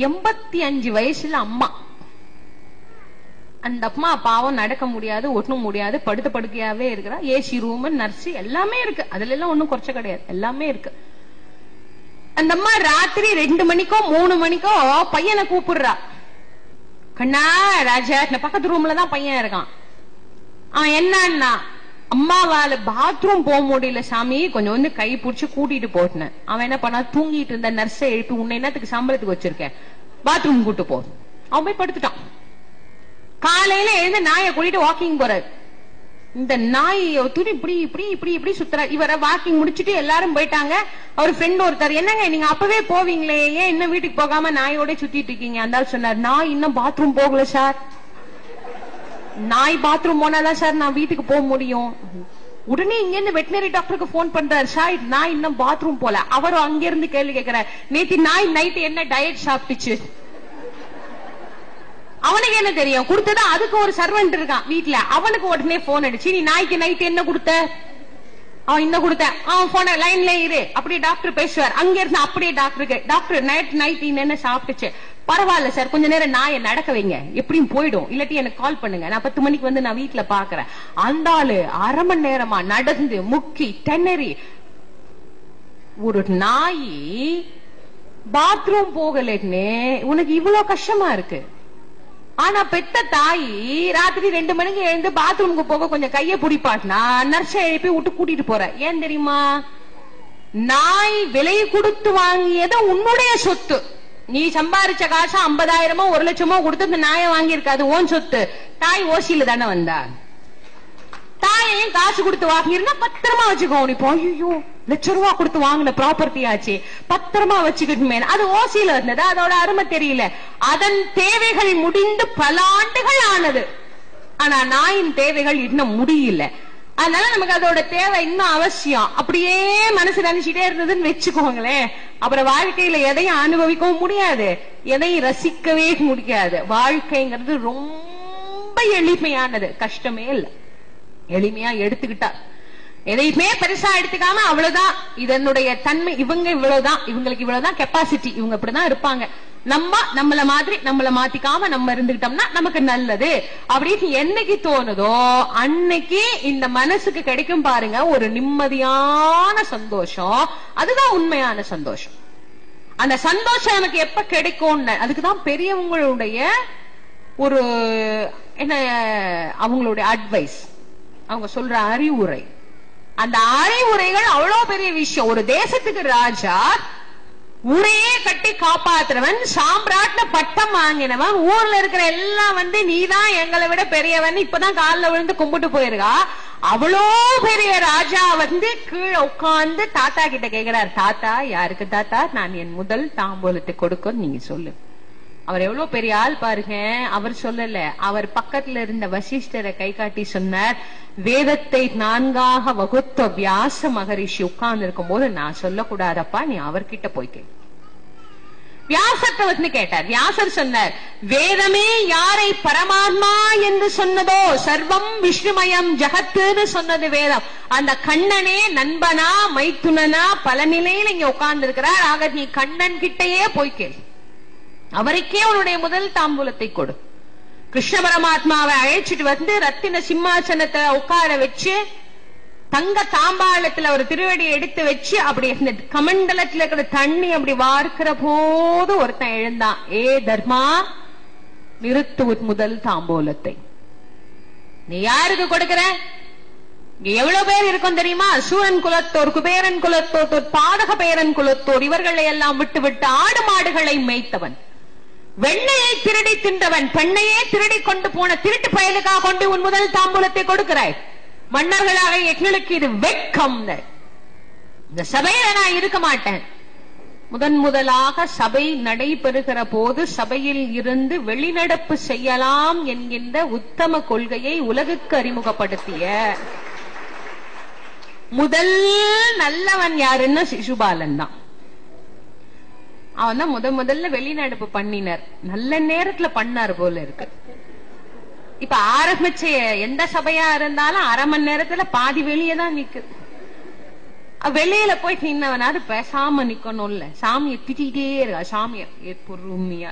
85 வயசுல அம்மா. அந்த அம்மா பாவம் நடக்க முடியாது, ஒன்னும் முடியாது, படுத்த படுக்கையாவே இருக்கிறா. ஏசி ரூம், நர்ஸ் எல்லாமே இருக்கு. அதுல எல்லாம் ஒன்னும் குறைச்ச கிடையாது, எல்லாமே இருக்கு. அந்த அம்மா ராத்திரி 2 மணிக்கோ 3 மணிக்கோ பையனை கூப்பிடுறா. கண்ணா ராஜா, பக்கத்து ரூம்ல தான் பையன் இருக்கான். அவன் என்னன்னா, அம்மாவால பாத்ரூம் போக முடியல சாமி, கொஞ்சம் வந்து கை பிடிச்சு கூட்டிட்டு போட்டேன். அவன் என்ன பண்ணா, தூங்கிட்டு இருந்த நர்ஸை எழுப்பி, உன்னை என்னத்துக்கு சம்பளத்துக்கு வச்சிருக்கேன், பாத்ரூம் கூட்டு போ. அவன் போய் படுத்துட்டான். காலையில எழுந்து நாயை கூட்டிட்டு வாக்கிங் போறாரு. இந்த நாய் துணி இப்படி இப்படி இப்படி இப்படி சுத்துறா. இவரை வாக்கிங் முடிச்சுட்டு எல்லாரும் போயிட்டாங்க. அவர் ஃப்ரெண்ட் ஒருத்தர், என்னங்க நீங்க அப்பவே போவீங்களே, ஏன் இன்னும் வீட்டுக்கு போகாம நாயோட சுத்திட்டு இருக்கீங்க? அந்த சொன்னார், நாய் இன்னும் பாத்ரூம் போகல சார். நாய் பாத்ரூம் போனாதான் சார் நான் வீட்டுக்கு போக முடியும். உடனே இங்க இருந்து வெட்டினரி டாக்டருக்கு போன் பண்றாரு, சார் நான் இன்னும் பாத்ரூம் போல. அவரும் அங்க இருந்து கேள்வி கேட்கிறார், நேத்தி நாய் நைட்டு என்ன டயட் சாப்பிட்டுச்சு? அவனுக்கு என்ன தெரியும்? கொடுத்தது அதுக்கு ஒரு சர்வெண்ட் இருக்கான் வீட்டுல, அவனுக்கு உடனே போன் அடிச்சு, நீ நாய்க்கு நைட்டு என்ன கொடுத்த? அவன் இன்னும் கொடுத்த, அவன் போன லைன்ல இரு, அப்படியே டாக்டர் பேசுவார். அங்க இருந்து அப்படியே டாக்டருக்கு, டாக்டர் நைட் என்ன சாப்பிட்டுச்சு? பரவாயில்ல சார், கொஞ்ச நேரம் நாயை நடக்க வைங்க, எப்படியும் போயிடும், இல்லாட்டி எனக்கு கால் பண்ணுங்க, நான் 10 மணிக்கு வந்து நான் வீட்டுல பாக்குறேன். அந்த ஆளு அரை மணி நேரமா நடந்து முக்கி திணறி, ஒரு நாய் பாத்ரூம் போகலன்னு உனக்கு இவ்வளவு கஷ்டமா இருக்கு. ஆனா பெத்த தாய் ராத்திரி 2 மணிக்கு எழுந்து பாத்ரூமுக்கு போக கொஞ்சம் கைய பிடிப்பாட்னா நர்ஸை எழுப்பி விட்டு கூட்டிட்டு போற. ஏன் தெரியுமா? நாய் விலை கொடுத்து வாங்கியது உன்னுடைய சொத்து. நீ சம்பாரிச்ச காசு 50,000 1 லட்சமோ கொடுத்து இந்த நாயை வாங்கியிருக்காது, ஓன் சொத்து. தாய் ஓசியில தானே வந்தா, தாயையும் காசு கொடுத்து வாங்கிருந்தா பத்திரமா வச்சுக்கோ. இப்போ ஐயோ ₹1,00,000 கொடுத்து வாங்கின ப்ராப்பர்ட்டி ஆச்சு, பத்திரமா வச்சுக்கிட்டுமே, அது ஓசியில இருந்தது, அதோட அருமை தெரியல. அதன் தேவைகள் முடிந்து பல ஆண்டுகள் ஆனது. ஆனா நாயின் தேவைகள் இன்னும் முடியல. அதனால நமக்கு அதோட தேவை இன்னும் அவசியம். அப்படியே மனசு நினைச்சிட்டே இருந்ததுன்னு வச்சுக்கோங்களேன், அப்புறம் வாழ்க்கையில எதையும் அனுபவிக்கவும் முடியாது, எதையும் ரசிக்கவே முடியாது. வாழ்க்கைங்கிறது ரொம்ப எளிமையானது, கஷ்டமே இல்லை. எளிமையா எடுத்துக்கிட்டா, எதையுமே பெருசா எடுத்துக்காம அவ்வளவுதான் இதனுடைய தன்மை, இவங்க இவ்வளவுதான், இவங்களுக்கு இவ்வளவுதான் கெப்பாசிட்டி, இவங்க இப்படிதான் இருப்பாங்க, நம்மள மாதிரி நம்மள மாத்திக்காம நம்ம இருந்துகிட்டோம்னா நமக்கு நல்லது அப்படின்னு என்னைக்கு தோணுதோ அன்னைக்கு இந்த மனசுக்கு கிடைக்கும் பாருங்க ஒரு நிம்மதியான சந்தோஷம். அதுதான் உண்மையான சந்தோஷம். அந்த சந்தோஷம் எனக்கு எப்ப கிடைக்கும்னு, அதுக்குதான் பெரியவங்களுடைய ஒரு என்ன, அவங்களுடைய அட்வைஸ், அவங்க சொல்ற அறிவுரை, அந்த அறிவுரைகள் அவ்வளவு பெரிய விஷயம். ஒரு தேசத்துக்கு ராஜா, ஊரையே கட்டி காப்பாத்துறவன், சாம்ராட்ல பட்டம் வாங்கினவன், ஊர்ல இருக்கிற எல்லாம் வந்து நீதான் எங்களை விட பெரியவன் இப்பதான் காலில் விழுந்து கும்பிட்டு போயிருக்கா. அவ்வளோ பெரிய ராஜா வந்து கீழே உட்கார்ந்து தாத்தா கிட்ட கேட்கிறார், தாத்தா யாருக்கு தாத்தா நான் என் முதல் தாம்பூலத்தை கொடுக்க நீங்க சொல்லு. அவர் எவ்வளவு பெரிய ஆள் பாருங்க. அவர் சொல்லல, அவர் பக்கத்துல இருந்த வசிஷ்டரை கை காட்டி சொன்னார், வேதத்தை 4ஆக வகுத்த வியாச மகரிஷி உட்கார்ந்து இருக்கும் போது நான் சொல்லக்கூடாதப்பா, நீ அவர்கிட்ட போய் கேள். வியாசத்தை வந்து கேட்டார். வியாசர் சொன்னார், வேதமே யாரை பரமாத்மா என்று சொன்னதோ, சர்வம் விஷ்ணுமயம் ஜகத்துன்னு சொன்னது வேதம். அந்த கண்ணனே நண்பனா மைத்துனனா பல நிலையில இங்க உட்கார்ந்து இருக்கிறார். ஆக நீ கண்ணன் கிட்டையே போய் கேள், அவருக்கே உன்னுடைய முதல் தாம்பூலத்தை கொடு. கிருஷ்ண பரமாத்மாவை அழைச்சிட்டு வந்து ரத்தின சிம்மாசனத்தை உட்கார வச்சு, தங்க தாம்பாளத்துல ஒரு திருவடி எடுத்து வச்சு, அப்படி இந்த கமண்டலத்துல இருக்கிற தண்ணி அப்படி வார்க்கிற போது ஒருத்தன் எழுந்தான், ஏ தர்மா நிறுத்து முதல் தாம்பூலத்தை. நீ யாருக்கு கொடுக்கிற? எவ்வளவு பேர் இருக்கும் தெரியுமா? சூரன் குலத்தோர், குபேரன் குலத்தோர், பாதக பேரன் குலத்தோர், இவர்களை எல்லாம் விட்டு விட்டு ஆடு மாடுகளை மேய்த்தவன், வெண்ணையை திருடி தின்றவன், பெண்ணையே திருடி கொண்டு போன திருட்டு பயலுக்காக கொண்டு உன் முதல் தாம்பூலத்தை கொடுக்கிறாய். மன்னர்களாக எங்களுக்கு இது வெட்கம். இந்த சபையில நான் இருக்க மாட்டேன். முதலாக சபை நடைபெறுகிற போது சபையில் இருந்து வெளிநடப்பு செய்யலாம் என்கின்ற உத்தம கொள்கையை உலகுக்கு அறிமுகப்படுத்திய முதல் நல்லவன் யாருன்னா சிசுபாலன் தான். அவன் தான் முதல்ல வெளிநடப்பு பண்ணினார். நல்ல நேரத்துல பண்ணார் போல இருக்கு. இப்ப ஆரம்பிச்ச எந்த சபையா இருந்தாலும் 1/2 மணி நேரத்துல பாதி வெளியே தான் நிக்குது. வெளியில போய் நின்னவனாரு பேசாம நிக்கணும்ல, சாமியை திட்டிகிட்டே இருக்கா. சாமிய பொறுமையா,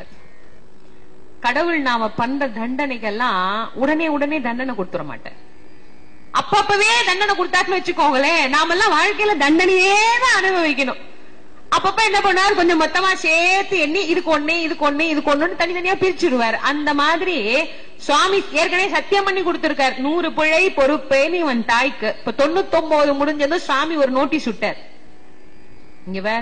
கடவுள் நாம பண்ற தண்டனைகள்லாம் உடனே தண்டனை கொடுத்துட மாட்டேன். அப்பப்பவே தண்டனை கொடுத்தாச்சுன்னு வச்சுக்கோங்களேன், நாமெல்லாம் வாழ்க்கையில தண்டனையே தான் அனுபவிக்கணும். அப்பப்ப என்ன பண்ணுவார், கொஞ்சம் மொத்தமா சேர்த்து எண்ணி இதுக்கு ஒண்ணு தனித்தனியா பிரிச்சுடுவார். அந்த மாதிரி சுவாமி ஏற்கனவே சத்தியம் பண்ணி கொடுத்திருக்கார், 100 பிழை பொறுப்பேன்னு இவன் தாய்க்கு. இப்ப 99 முடிஞ்சதும் சுவாமி ஒரு நோட்டீஸ் விட்டார், இங்க வேற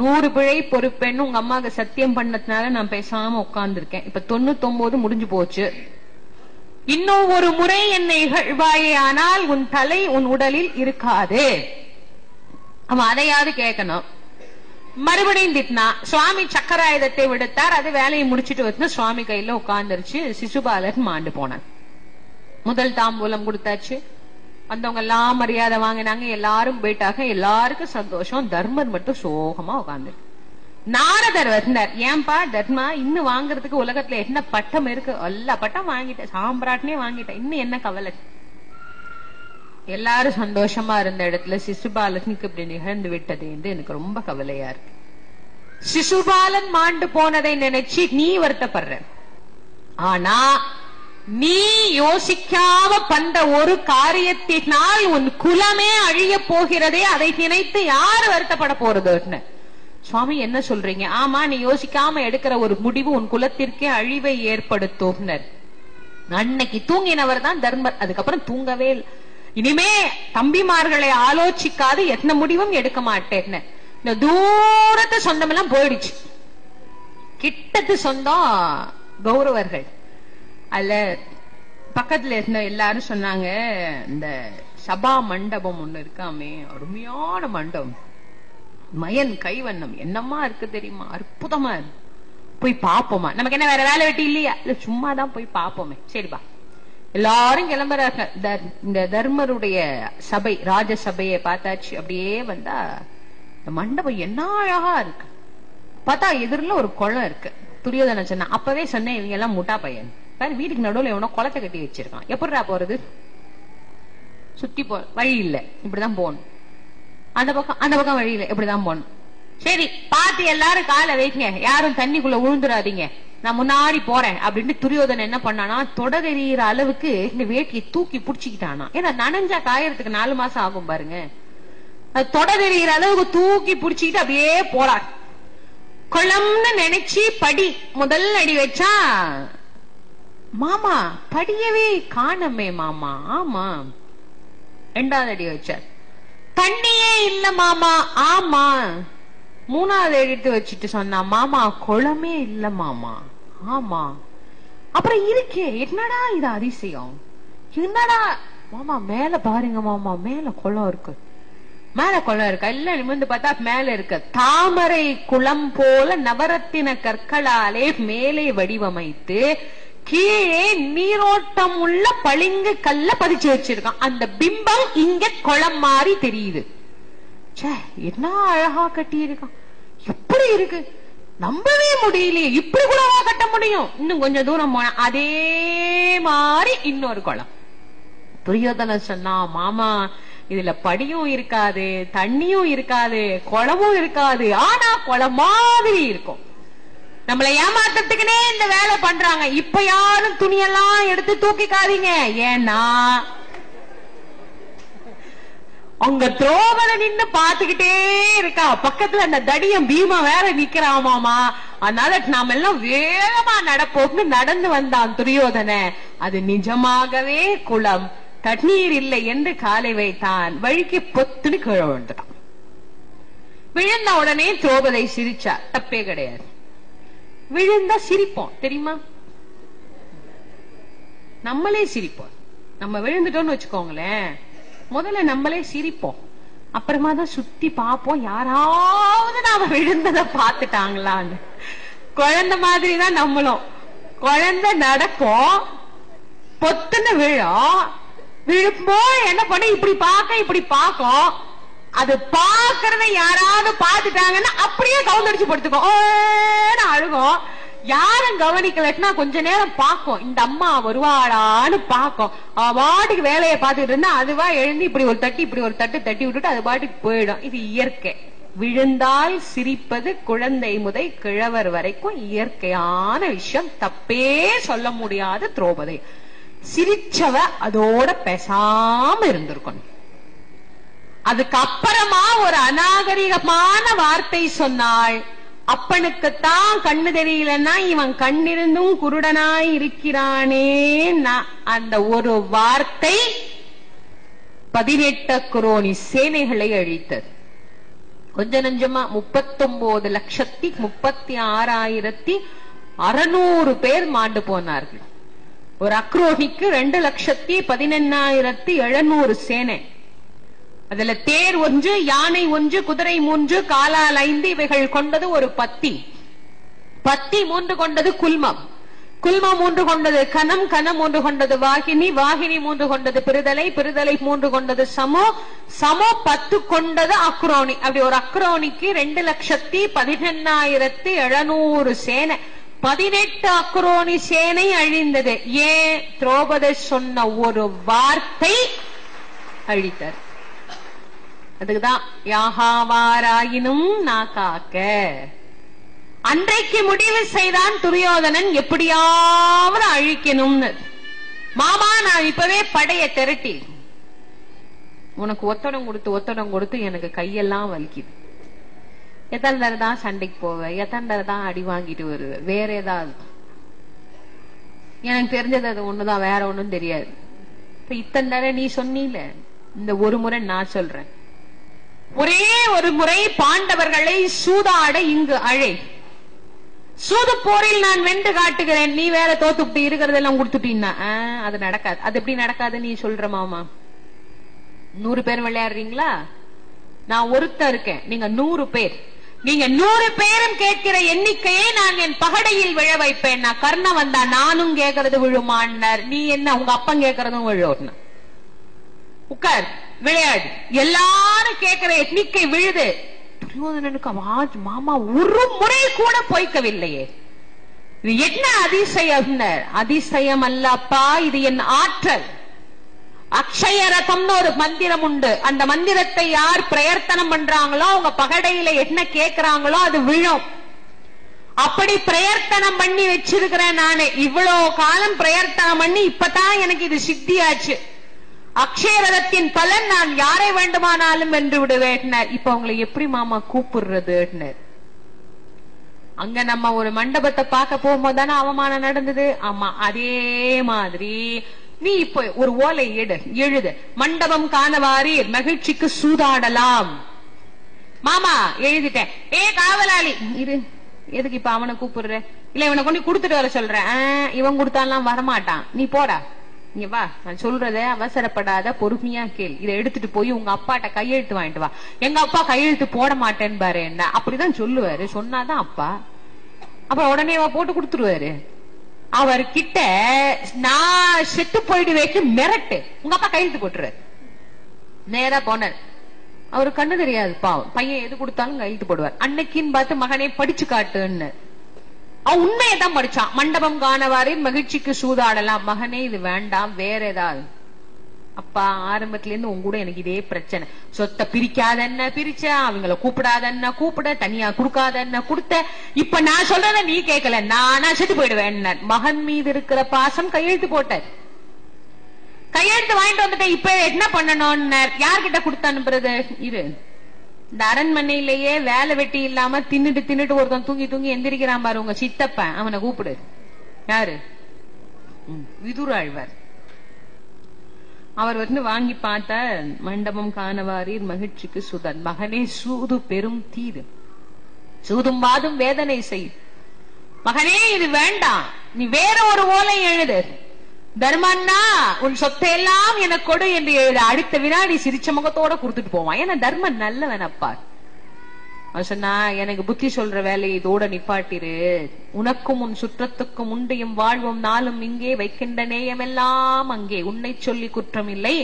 100 பிழை பொறுப்பேன்னு உங்க அம்மாவுக்கு சத்தியம் பண்ணதுனால நான் பேசாம உட்கார்ந்து இருக்கேன். இப்ப 99 முடிஞ்சு போச்சு. இன்னும் ஒரு முறை என்னை இகழ்வாயே ஆனால் உன் தலை உன் உடலில் இருக்காது. அவன் அதையாவது கேட்கணும். மறுபடியும் திட்டினா. சுவாமி சக்கராயுதத்தை விடுத்தார். அது வேலையை முடிச்சுட்டு வந்து சுவாமி கையில உட்கார்ந்துருச்சு. சிசுபாலன் மாண்டு போனான். முதல் தாம்பூலம் கொடுத்தாச்சு. வந்தவங்க எல்லாம் மரியாதை வாங்கினாங்க, எல்லாரும் போயிட்டாங்க, எல்லாருக்கும் சந்தோஷம். தர்மர் மட்டும் சோகமா உட்கார்ந்து. நாரதர் வந்தார். ஏன்பா தர்மா, இன்னும் வாங்குறதுக்கு உலகத்துல என்ன பட்டம் இருக்கு? எல்லா பட்டம் வாங்கிட்டேன், சாம்ராட்னே வாங்கிட்டேன், இன்னும் என்ன கவலை? எல்லாரும் சந்தோஷமா இருந்த இடத்துல சிசுபாலனுக்கு இப்படி நிகழ்ந்து விட்டது என்று எனக்கு ரொம்ப கவலையா இருக்கு. சிசுபாலன் மாண்டு போனதை நினைச்சு நீ வருத்தப்படுற, ஆனா நீ யோசிக்காம பண்ற ஒரு காரியத்தினால் உன் குலமே அழிய போகிறதே, அதை நினைத்து யாரு வருத்தப்பட போறது? சுவாமி என்ன சொல்றீங்க? ஆமா, நீ யோசிக்காம எடுக்கிற ஒரு முடிவு உன் குலத்திற்கே அழிவை ஏற்படுத்தும். அன்னைக்கு தூங்கினவர் தான் தர்மர், அதுக்கப்புறம் தூங்கவே இல்லை. இனிமே தம்பிமார்களை ஆலோசிக்காது எத்தனை முடிவும் எடுக்க மாட்டேன்னு. இந்த தூரத்து சொந்தம் எல்லாம் போயிடுச்சு, கிட்டத்து சொந்தம் கௌரவர்கள். அதுல பக்கத்துல இருந்த எல்லாரும் சொன்னாங்க, இந்த சபா மண்டபம் ஒண்ணு இருக்காமே, அருமையான மண்டபம், மயன் கைவண்ணம் என்னமா இருக்கு தெரியுமா, அற்புதமா இருக்கு, போய் பாப்போமா, நமக்கு என்ன வேற வேலை வெட்டி இல்லையா, இல்ல சும்மாதான் போய் பாப்போமே. சரிப்பா, எல்லாரும் கிளம்புறாங்க. இந்த தர்மருடைய சபை, ராஜசபையை பார்த்தாச்சு. அப்படியே வந்தா இந்த மண்டபம் என்ன அழகா இருக்கு. பார்த்தா எதிரில ஒரு குளம் இருக்கு. துரியோதன சொன்னா, அப்பவே சொன்னேன் இவங்க எல்லாம் முட்டா பையன், வீட்டுக்கு நடுவுல எவனோ குளத்தை கட்டி வச்சிருக்கான், எப்படிடா போறது? சுத்தி போ, வழி இல்ல, இப்படிதான் போகணும். அந்த பக்கம் வழி இல்ல, இப்படிதான் போகணும். சரி பாத்து எல்லாரும் காலை வைங்க, யாரும் தண்ணிக்குள்ள விழுந்துடாதீங்க, நான் முன்னாடி போறேன் அப்படின்னு துரியோதனன் என்ன பண்ணானா, தொடரெறிகிற அளவுக்கு இந்த வேட்டியை தூக்கி புடிச்சுக்கிட்டானா. ஏன்னா நனைஞ்சா காயறதுக்கு 4 மாசம் ஆகும் பாருங்க. தொடரெறிகிற அளவுக்கு தூக்கி புடிச்சுக்கிட்டு அப்படியே போறார். குளம்னு நினைச்சு படி முதல் அடி வச்சா, மாமா படியவே காணமே மாமா. ஆமா. 2வது அடி வச்சார், தண்ணியே இல்ல மாமா. ஆமா. 3வது எடுத்து வச்சுட்டு சொன்னா, மாமா குளமே இல்ல மாமா. ஆமா. அப்புறம் இருக்கே, என்னடா இது அதிசயம், என்னடா மாமா மேல பாருங்க மாமா, மேல குளம் இருக்கு. மேல குளம் இருக்கா? இல்ல, நிமிர்ந்து பார்த்தா மேல இருக்கு. தாமரை குளம் போல நவரத்தின கற்களாலே மேலே வடிவமைத்து கீழே நீரோட்டம் உள்ள பளிங்கு கல்ல பதிச்சு வச்சிருக்கான். அந்த பிம்பம் இங்க குளம் மாறி தெரியுது. என்ன அழகா கட்டி இருக்கான், எப்படி இருக்கு, நம்பவே முடியலையே, இப்படி கூடவா கட்ட முடியும்? இன்னும் கொஞ்சம் தூரம் போன அதே மாதிரி இன்னொரு குளம். துரியோதனன் சொன்னா, மாமா இதுல படியும் இருக்காது, தண்ணியும் இருக்காது, குளமும் இருக்காது, ஆனா குளம் மாதிரி இருக்கும். நம்மளை ஏமாத்துறதுக்குனே இந்த வேலை பண்றாங்க. இப்ப யாரும் துணியெல்லாம் எடுத்து தூக்கிக்காதீங்க, ஏன்னா அவங்க திரௌபதி நின்னு பாத்துக்கிட்டே இருக்கா, பக்கத்துல அந்த தடியம் பீமா வேற நிக்கிறாமாமா. அதனால நாம எல்லாம் வேகமா நடப்போம்னு நடந்து வந்தான் துரியோதன. அது நிஜமாகவே குளம், தண்ணீர் இல்லை என்று காலை வைத்தான். வழிக்கு பொத்துன்னு கீழே விழுந்துட்டான். விழுந்த உடனே திரௌபதி சிரிச்சா, தப்பே கிடையாது. விழுந்தா சிரிப்போம் தெரியுமா, நம்மளே சிரிப்போம். நம்ம விழுந்துட்டோம்னு வச்சுக்கோங்களேன், முதல்ல நம்மளே சிரிப்போம், அப்புறமா தான் சுத்தி பாப்போம் யாராவது நாம விழுந்ததை பாத்துட்டாங்களான்னு. குழந்தை மாதிரிதான் நம்மளும். குழந்தை நடப்போம், பொத்துன்னு விழும். விழுப்போ என்ன பண்ண, இப்படி பார்க்கும். அது பாக்குறத யாராவது பாத்துட்டாங்கன்னா அப்படியே கவுந்தடிச்சு படுத்துக்கும், அழுகும். யாரும் கவனிக்கலன்னா கொஞ்ச நேரம் பாக்கும், இந்த அம்மா வருவாளான்னு பாக்கும். பாட்டுக்கு வேலையை பார்த்துட்டு இருந்தா அதுவா எழுந்து இப்படி ஒரு தட்டி இப்படி ஒரு தட்டு தட்டி விட்டுட்டு அது பாட்டுக்கு போயிடும். இது இயற்கை. விழுந்தால் சிரிப்பது குழந்தை முதல் கிழவர் வரைக்கும் இயற்கையான விஷயம், தப்பே சொல்ல முடியாது. திரௌபதி சிரிச்சவ அதோட பேசாம இருந்திருக்கணும். அதுக்கப்புறமா ஒரு அநாகரிகமான வார்த்தை சொன்னாள். அப்பனுக்குத்தான் கண்ணு தெரியலன்னா இவன் கண்ணிருந்தும் குருடனாய் இருக்கிறானே. அந்த ஒரு வார்த்தை 18 குரோனி சேனைகளை அழித்தது. கொஞ்ச நஞ்சமா 39,36,600 பேர் மாண்டு போனார்கள். ஒரு அக்ரோனிக்கு 2,11,700 சேனை. அதுல தேர் 1, யானை 1, குதிரை 3, காலால் 5 இவைகள் கொண்டது ஒரு பத்தி. 3 கொண்டது குல்மம். குல்மம் 3 கொண்டது கனம், கனம் 3 கொண்டது வாகினி, வாகினி 3 கொண்டது பிரிதலை, பிரிதலை 3 கொண்டது சமோ, சமோ 10 கொண்டது அக்ரோனி. அப்படி ஒரு அக்ரோனிக்கு 2,18,700 சேனை. 18 அக்ரோனி சேனை அழிந்தது. ஏன்? திரௌபதி சொன்ன ஒரு வார்த்தை அழித்தார். அதுக்குதான் யாகாவாராயினும் நான் காக்க. அன்றைக்கு முடிவு செய்தான் துரியோதனன் எப்படியாவது அழிக்கணும்னு. மாமா நான் இப்பவே படைய திரட்டி உனக்கு ஒத்தடம் கொடுத்து எனக்கு கையெல்லாம் வலிக்குது. எத்தனை தடவை தான் சண்டைக்கு போவ, எத்தனை தடவை தான் அடி வாங்கிட்டு வருவ, வேற ஏதாவது? எனக்கு தெரிஞ்சது அது ஒண்ணுதான், வேற ஒண்ணும் தெரியாது. இப்ப இத்தனை தடவை நீ சொன்னீல, இந்த ஒரு முறை நான் சொல்றேன். ஒரே ஒரு முறை பாண்டவர்களை சூதாட இங்கு அழை. சூது போரில் நான் வென்று காட்டுகிறேன், நீ வேற தோத்துட்டு இருக்கிறதெல்லாம் கொடுத்துட்டீங்கன்னா அது நடக்காது. அது எப்படி நடக்காது நீ சொல்ற மாமா? 100 பேர் விளையாடுறீங்களா? நான் ஒருத்தர் இருக்கேன், நீங்க 100 பேர். நீங்க 100 பேரும் கேட்கிற எண்ணிக்கையை நான் என் பகடையில் விழ வைப்பேன். நான் கர்ண வந்தா நானும் கேட்கறது விழுமான்னார். நீ என்ன உங்க அப்பன் கேட்கறதும் விழுவா? உட்கார் விளையாடு. எல்லாரும் கேட்கிற எண்ணிக்கை விழுது. துரியோதனனுக்கு மாமா ஒரு முறை கூட பொய்க்கவில்லையே. இது என்ன அதிசயம்? அதிசயம் அல்லப்பா, இது என் ஆற்றல். அக்ஷய ரதம்னு ஒரு மந்திரம் உண்டு. அந்த மந்திரத்தை யார் பிரயர்த்தனம் பண்றாங்களோ அவங்க பகடையில என்ன கேட்கிறாங்களோ அது விழும். அப்படி பிரயர்த்தனம் பண்ணி வச்சிருக்கிறேன் நானு. இவ்வளவு காலம் பிரயர்த்தனம் பண்ணி இப்பதான் எனக்கு இது சித்தியாச்சு. அக்ஷயரதத்தின் பலன் நான் யாரை வேண்டுமானாலும் வென்று விடுவேன். இப்ப உங்களை எப்படி மாமா கூப்பிடுறது? அங்க நம்ம ஒரு மண்டபத்தை பார்க்க போகும்போது தானே அவமானம் நடந்தது. ஆமா, அதே மாதிரி நீ இப்ப ஒரு ஓலை எழுது. மண்டபம் காணவாரி மகிழ்ச்சிக்கு சூதாடலாம். மாமா எழுதிட்டேன். காவலாளி இரு, எதுக்கு இப்ப அவனை கூப்பிடுற? இல்ல இவனை கொண்டு கொடுத்துட்டு வர சொல்றேன். இவன் கொடுத்தாலாம் வரமாட்டான், நீ போடா. இங்க வா, நான் சொல்றத அவசரப்படாத, பொறுமையா கேள். இதை எடுத்துட்டு போய் உங்க அப்பாட்ட கையெழுத்து வாங்கிட்டு வா. எங்க அப்பா கையெழுத்து போட மாட்டேன்னு பாரு. என்ன அப்படிதான் சொல்லுவாரு. சொன்னாதான் அப்பா. அப்புறம் உடனே போட்டு கொடுத்துருவாரு. அவர்கிட்ட நான் செத்து போயிடுவேக்கு மிரட்டு, உங்க அப்பா கையெழுத்து போட்டுறாரு. நேரா போனார். அவரு கண்ணு தெரியாது பாவம். பையன் எது கொடுத்தாலும் கையெழுத்து போடுவார். அன்னைக்குன்னு பார்த்து மகனே படிச்சு காட்டுன்னு அவன் உண்மையதான் படிச்சான். மண்டபம் காணவாரி மகிழ்ச்சிக்கு சூதாடலாம். மகனே இது வேண்டாம், வேற ஏதாவது. அப்பா ஆரம்பத்துல இருந்து உங்க கூட எனக்கு இதே பிரச்சனை. சொத்தை பிரிக்காதன்ன பிரிச்ச, அவங்கள கூப்பிடாதன்ன கூப்பிட, தனியா குடுக்காதன்ன கொடுத்த. இப்ப நான் சொல்றத நீ கேட்கல, நானா செத்து போயிடுவேன். மகன் மீது இருக்கிற பாசம் கையெழுத்து போட்டார். கையெழுத்து வாங்கிட்டு வந்துட்டு இப்ப என்ன பண்ணணும்னு யார்கிட்ட கொடுத்து அனுப்புறது? இரு, இந்த அரண்மனையிலேயே வேலை வெட்டி இல்லாம தின்னுட்டு ஒருத்தன் தூங்கி எந்திரிக்கிறான் பாரு, உங்க சித்தப்பன். அவனை கூப்பிடு. யாரு? விதுராழ்வார். அவர் வந்து வாங்கி பார்த்த மண்டபம் காணவாரீர் மகிழ்ச்சிக்கு சுதன். மகனே சூது பெரும் தீது, சூதும் வாதும் வேதனை செய். மகனே இது வேண்டாம், நீ வேற ஒரு ஓலை எழுது. தர்மன்னா உன் சொத்தையெல்லாம் எனக்கு கொடு என்று எழுத. அடுத்த வினாடி சிரிச்ச முகத்தோட கொடுத்துட்டு போவான். ஏன்னா தர்மன் நல்லவன். அப்பா சொன்னா, எனக்கு புத்தி சொல்ற வேலையை இதோட நிப்பாட்டிரு. உனக்கும் உன் சுற்றத்துக்கும் உண்டையும் வாழ்வும் நாளும் இங்கே வைக்கின்ற நேயமெல்லாம் அங்கே. உன்னை சொல்லி குற்றம் இல்லை,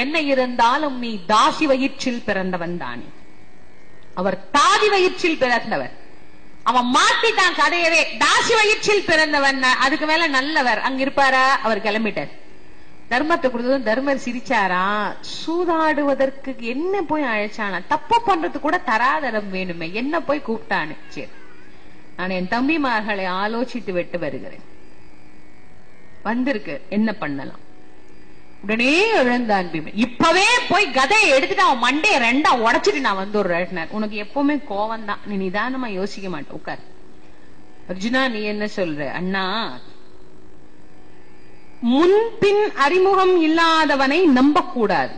என்ன இருந்தாலும் நீ தாசி வயிற்றில் பிறந்தவன் தானே. அவர் தாதி வயிற்றில் பிறந்தவர். அவன் மாத்திட்டான் கதையவே. தாசி வயிற்றில் பிறந்தவன், அதுக்கு மேல நல்லவர். அங்க இருப்பாரா? அவர் கிளம்பிட்டார். தர்மத்தை கொடுத்ததும் தர்மர் சிரிச்சாரா. சூதாடுவதற்கு என்ன போய் அழைச்சானா? தப்பு பண்றது கூட தராதரம் வேணுமே, என்ன போய் கூப்பிட்டானு. சரி, நான் என் தம்பிமார்களை ஆலோசித்து விட்டு வருகிறேன். வந்திருக்கு, என்ன பண்ணலாம்? உடனே எழுந்தான் பீமன். இப்பவே போய் கதையை எடுத்துட்டு அவன் மண்டைய 2 உடைச்சிட்டு நான் வந்துடுறேன். உனக்கு எப்பவுமே கோவம் தான், நீ நிதானமா யோசிக்க மாட்டேன். உட்கார். அர்ஜுனா நீ என்ன சொல்ற? அண்ணா, முன்பின் அறிமுகம் இல்லாதவனை நம்பக்கூடாது,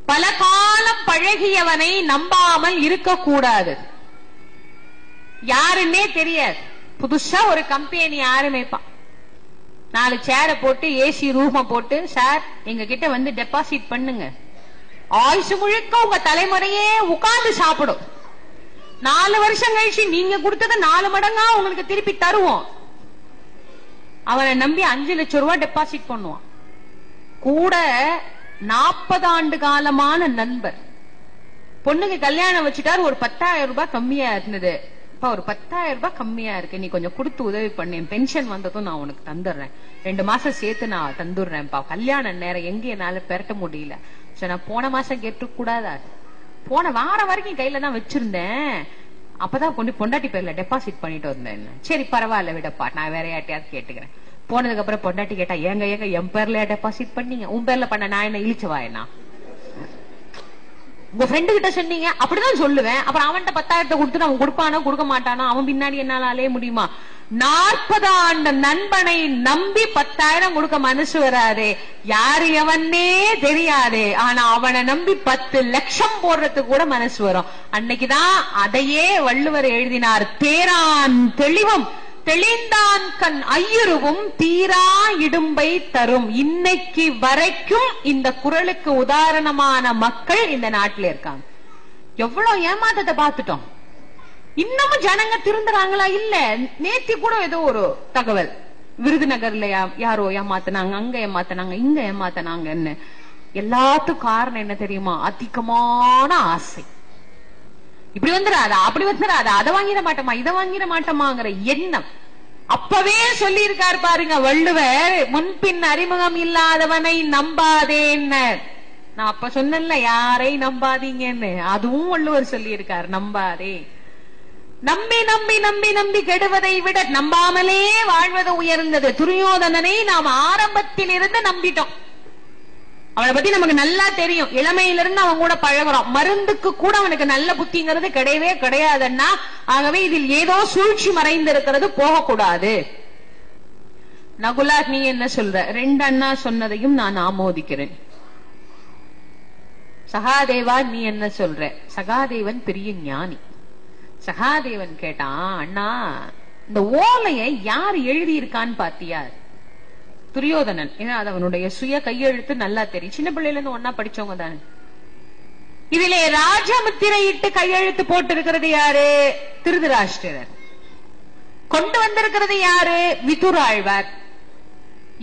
பல காலம் பழகியவனை நம்பாமல் இருக்கக்கூடாது. யாருன்னே தெரியாது, புதுசா ஒரு கம்பெனி ஆரம்பிப்பான். 4 சேரை போட்டு ஏசி ரூமை போட்டு, சார் எங்க கிட்ட வந்து டெபாசிட் பண்ணுங்க, ஆயுசு முழுக்க உங்க தலைமுறையே உட்கார்ந்து சாப்பிடும். 4 வருஷம் கழிச்சு நீங்க கொடுத்தது 4 மடங்கா உங்களுக்கு திருப்பி தருவோம். அவனை நம்பி 5 லட்சம் ரூபாய் டெபாசிட் பண்ணுவான். கூட 40 ஆண்டு காலமான நண்பர். பொண்ணுக்கு கல்யாணம் வச்சுட்டாரு. ஒரு 10,000 ரூபாய் கம்மியா இருந்தது. இப்ப ஒரு 10,000 ரூபாய் கம்மியா இருக்கு, நீ கொஞ்சம் கொடுத்து உதவி பண்ணேன், பென்ஷன் வந்ததும் நான் உனக்கு தந்துடுறேன், 2 மாசம் சேர்த்து நான் தந்துடுறேன்ப்பா, கல்யாண நேரம் எங்க என்னால பெரட்ட முடியல. சரி, நான் போன மாசம் கேட்டு கூடாதா, போன வாரம் வரைக்கும் கையில தான் வச்சிருந்தேன், அப்பதான் பொண்டாட்டி பேர்ல டெபாசிட் பண்ணிட்டு வந்தேன். சரி பரவாயில்ல விடப்பா, நான் வேற யார்ட்டையாவது கேட்டுக்கிறேன். போனதுக்கு அப்புறம் பொண்டாட்டி கேட்டா, ஏங்க என் பேர்ல டெபாசிட் பண்ணீங்க, உன் பேர்ல பண்ண நான் என்ன இழிச்சவா, என்ன உங்க ஃப்ரெண்டு கிட்ட சொன்னீங்க, அப்படிதான் சொல்லுவேன். அப்புறம் அவன்கிட்ட 10,000 கொடுத்துட்டு அவன் கொடுப்பானோ கொடுக்க மாட்டானோ, அவன் பின்னாடி என்னால அலைய முடியுமா? 40 ஆண்டு நண்பனை நம்பி 10,000 கொடுக்க மனசு வராதே, யாரு எவனே தெரியாதே, ஆனா அவனை நம்பி 10 லட்சம் போடுறதுக்கு கூட மனசு வரும். அன்னைக்குதான் அதையே வள்ளுவர் எழுதினார், தேரான் தெளிவும் தெளிந்தான் கண் ஐயுருவும் தீரா இடும்பை தரும். இன்னைக்கு வரைக்கும் இந்த குறளுக்கு உதாரணமான மக்கள் இந்த நாட்டில் இருக்காங்க. எவ்வளவு ஏமாத்தத்தை பார்த்துட்டோம். இன்னமும் ஜனங்க திருந்துறாங்களா? இல்ல. நேத்தி கூட ஏதோ ஒரு தகவல், விருதுநகர்ல யாரோ ஏமாத்தினாங்க, அங்க ஏமாத்தினாங்க, இங்க ஏமாத்தினாங்கன்னு. எல்லாத்துக்கும் காரணம் என்ன தெரியுமா? அதிகமான ஆசை. இப்படி வந்துடாதா, அப்படி வந்துடாதா, அதை வாங்கிட மாட்டோமா, இதை வாங்கிட மாட்டோமாங்கிற எண்ணம். அப்பவே சொல்லி இருக்காரு பாருங்க வள்ளுவர், முன்பின் அறிமுகம் இல்லாதவனை நம்பாதேன்னு. நான் அப்ப சொன்னேன்ல, யாரை நம்பாதீங்கன்னு, அதுவும் வள்ளுவர் சொல்லி இருக்காரு, நம்பாதே. நம்பி நம்பி நம்பி நம்பி கெடுவதை விட நம்பாமலே வாழ்வது உயர்ந்தது. துரியோதனனை நாம் ஆரம்பத்தில் இருந்து நம்பிட்டோம். அவனை பத்தி நமக்கு நல்லா தெரியும், இளமையிலிருந்து அவன் கூட பழகுறோம். மருந்துக்கு கூட அவனுக்கு நல்ல புத்திங்கிறது கிடையவே கிடையாதுன்னா, ஆகவே இதில் ஏதோ சூழ்ச்சி மறைந்திருக்கிறது, போகக்கூடாது. நகுலா, நீ என்ன சொல்ற? 2 அண்ணா சொன்னதையும் நான் ஆமோதிக்கிறேன். சகாதேவா, நீ என்ன சொல்ற? சகாதேவன் பெரிய ஞானி. சகாதேவன் கேட்டான், அண்ணா இந்த ஓலையை யார் எழுதியிருக்கான்னு பாத்தியா? துரியோதனன். ஏன்னா அது அவனுடைய சுய கையெழுத்து நல்லா தெரியும், சின்ன பிள்ளையில இருந்து ஒன்னா படிச்சவங்க தானே. இதிலே ராஜமுத்திரையிட்டு கையெழுத்து போட்டு இருக்கிறது யாரு? திருதராஷ்டிரர். கொண்டு வந்திருக்கிறது யாரு? விதுராழ்வார்.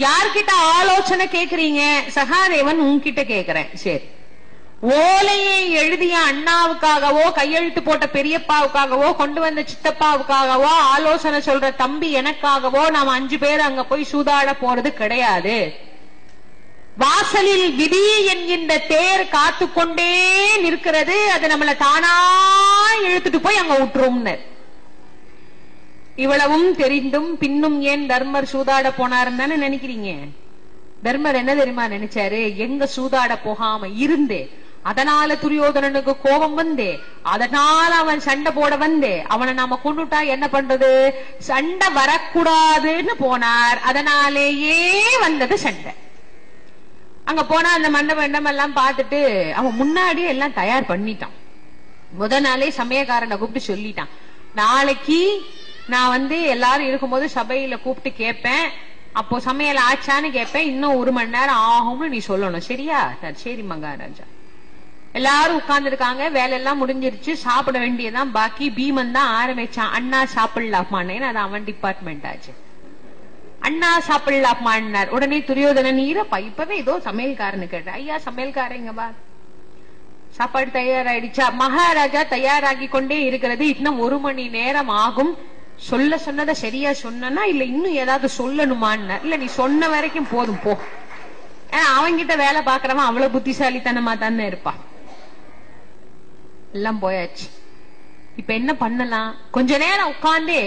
யார்கிட்ட ஆலோசனை கேக்குறீங்க? சகாதேவன் உன்கிட்ட கேக்குறேன். சரி, ஓலையை எழுதிய அண்ணாவுக்காகவோ, கையெழுத்து போட்ட பெரியப்பாவுக்காகவோ, கொண்டு வந்த சித்தப்பாவுக்காகவோ, ஆலோசனை சொல்ற தம்பி எனக்காகவோ நாம் 5 பேர் அங்க போய் சூதாட போறது கிடையாது. வாசலில் விதி என்கின்ற தேர் காத்து கொண்டே நிற்கிறது, அது நம்மள தானா இழுத்துட்டு போய் அங்க விட்டுரும். இவ்வளவும் தெரிந்தும் பின்னும் ஏன் தர்மர் சூதாட போனாருன்னு தானே நினைக்கிறீங்க? தர்மர் என்ன தெரியுமா நினைச்சாரு? எங்க சூதாட போகாம இருந்தே, அதனால துரியோதனனுக்கு கோபம் வந்தே, அதனால அவன் சண்டை போட வந்தே, அவனை நாம கொண்டுட்டா என்ன பண்றது? சண்டை வரக்கூடாதுன்னு போனார். அதனாலேயே வந்தது சண்டை. அங்க போனா அந்த மண்டபம் எல்லாம் பார்த்துட்டு அவன் முன்னாடியே எல்லாம் தயார் பண்ணிட்டான். முத நாளே சமயக்காரனை கூப்பிட்டு சொல்லிட்டான், நாளைக்கு நான் எல்லாரும் இருக்கும்போது சபையில கூப்பிட்டு கேட்பேன், அப்போ சமையல் ஆச்சான்னு கேட்பேன், இன்னும் 1 மணி நேரம் ஆகும்னு நீ சொல்லணும், சரியா? சரி மகாராஜா. எல்லாரும் உட்கார்ந்து இருக்காங்க, வேலை எல்லாம் முடிஞ்சிருச்சு, சாப்பிட வேண்டியதான் பாக்கி. பீமன் தான் ஆரம்பிச்சான், அண்ணா சாப்பிடலாமான்னு. அது அவன் டிபார்ட்மெண்ட் ஆச்சு. அண்ணா சாப்பிடலாமான்னார். உடனே துரியோதனன், நீரப்பா இப்பவே ஏதோ சமையல்காரனு கேட்ட. ஐயா சமையல்காரங்க பா, சாப்பாடு தயாராயிடுச்சா? மகாராஜா தயாராகி கொண்டே இருக்கிறது, இன்னும் 1 மணி நேரம் ஆகும். சொல்ல சொன்னதை சரியா சொன்னா இல்ல இன்னும் ஏதாவது சொல்லணுமான்னு? இல்ல நீ சொன்ன வரைக்கும் போதும் போ. ஏன்னா அவங்கிட்ட வேலை பாக்குறவன் அவ்வளவு புத்திசாலித்தனமா தானே இருப்பான். எல்லாம் போயாச்சு. இப்ப என்ன பண்ணலாம்? கொஞ்ச நேரம் உட்கார்ந்தே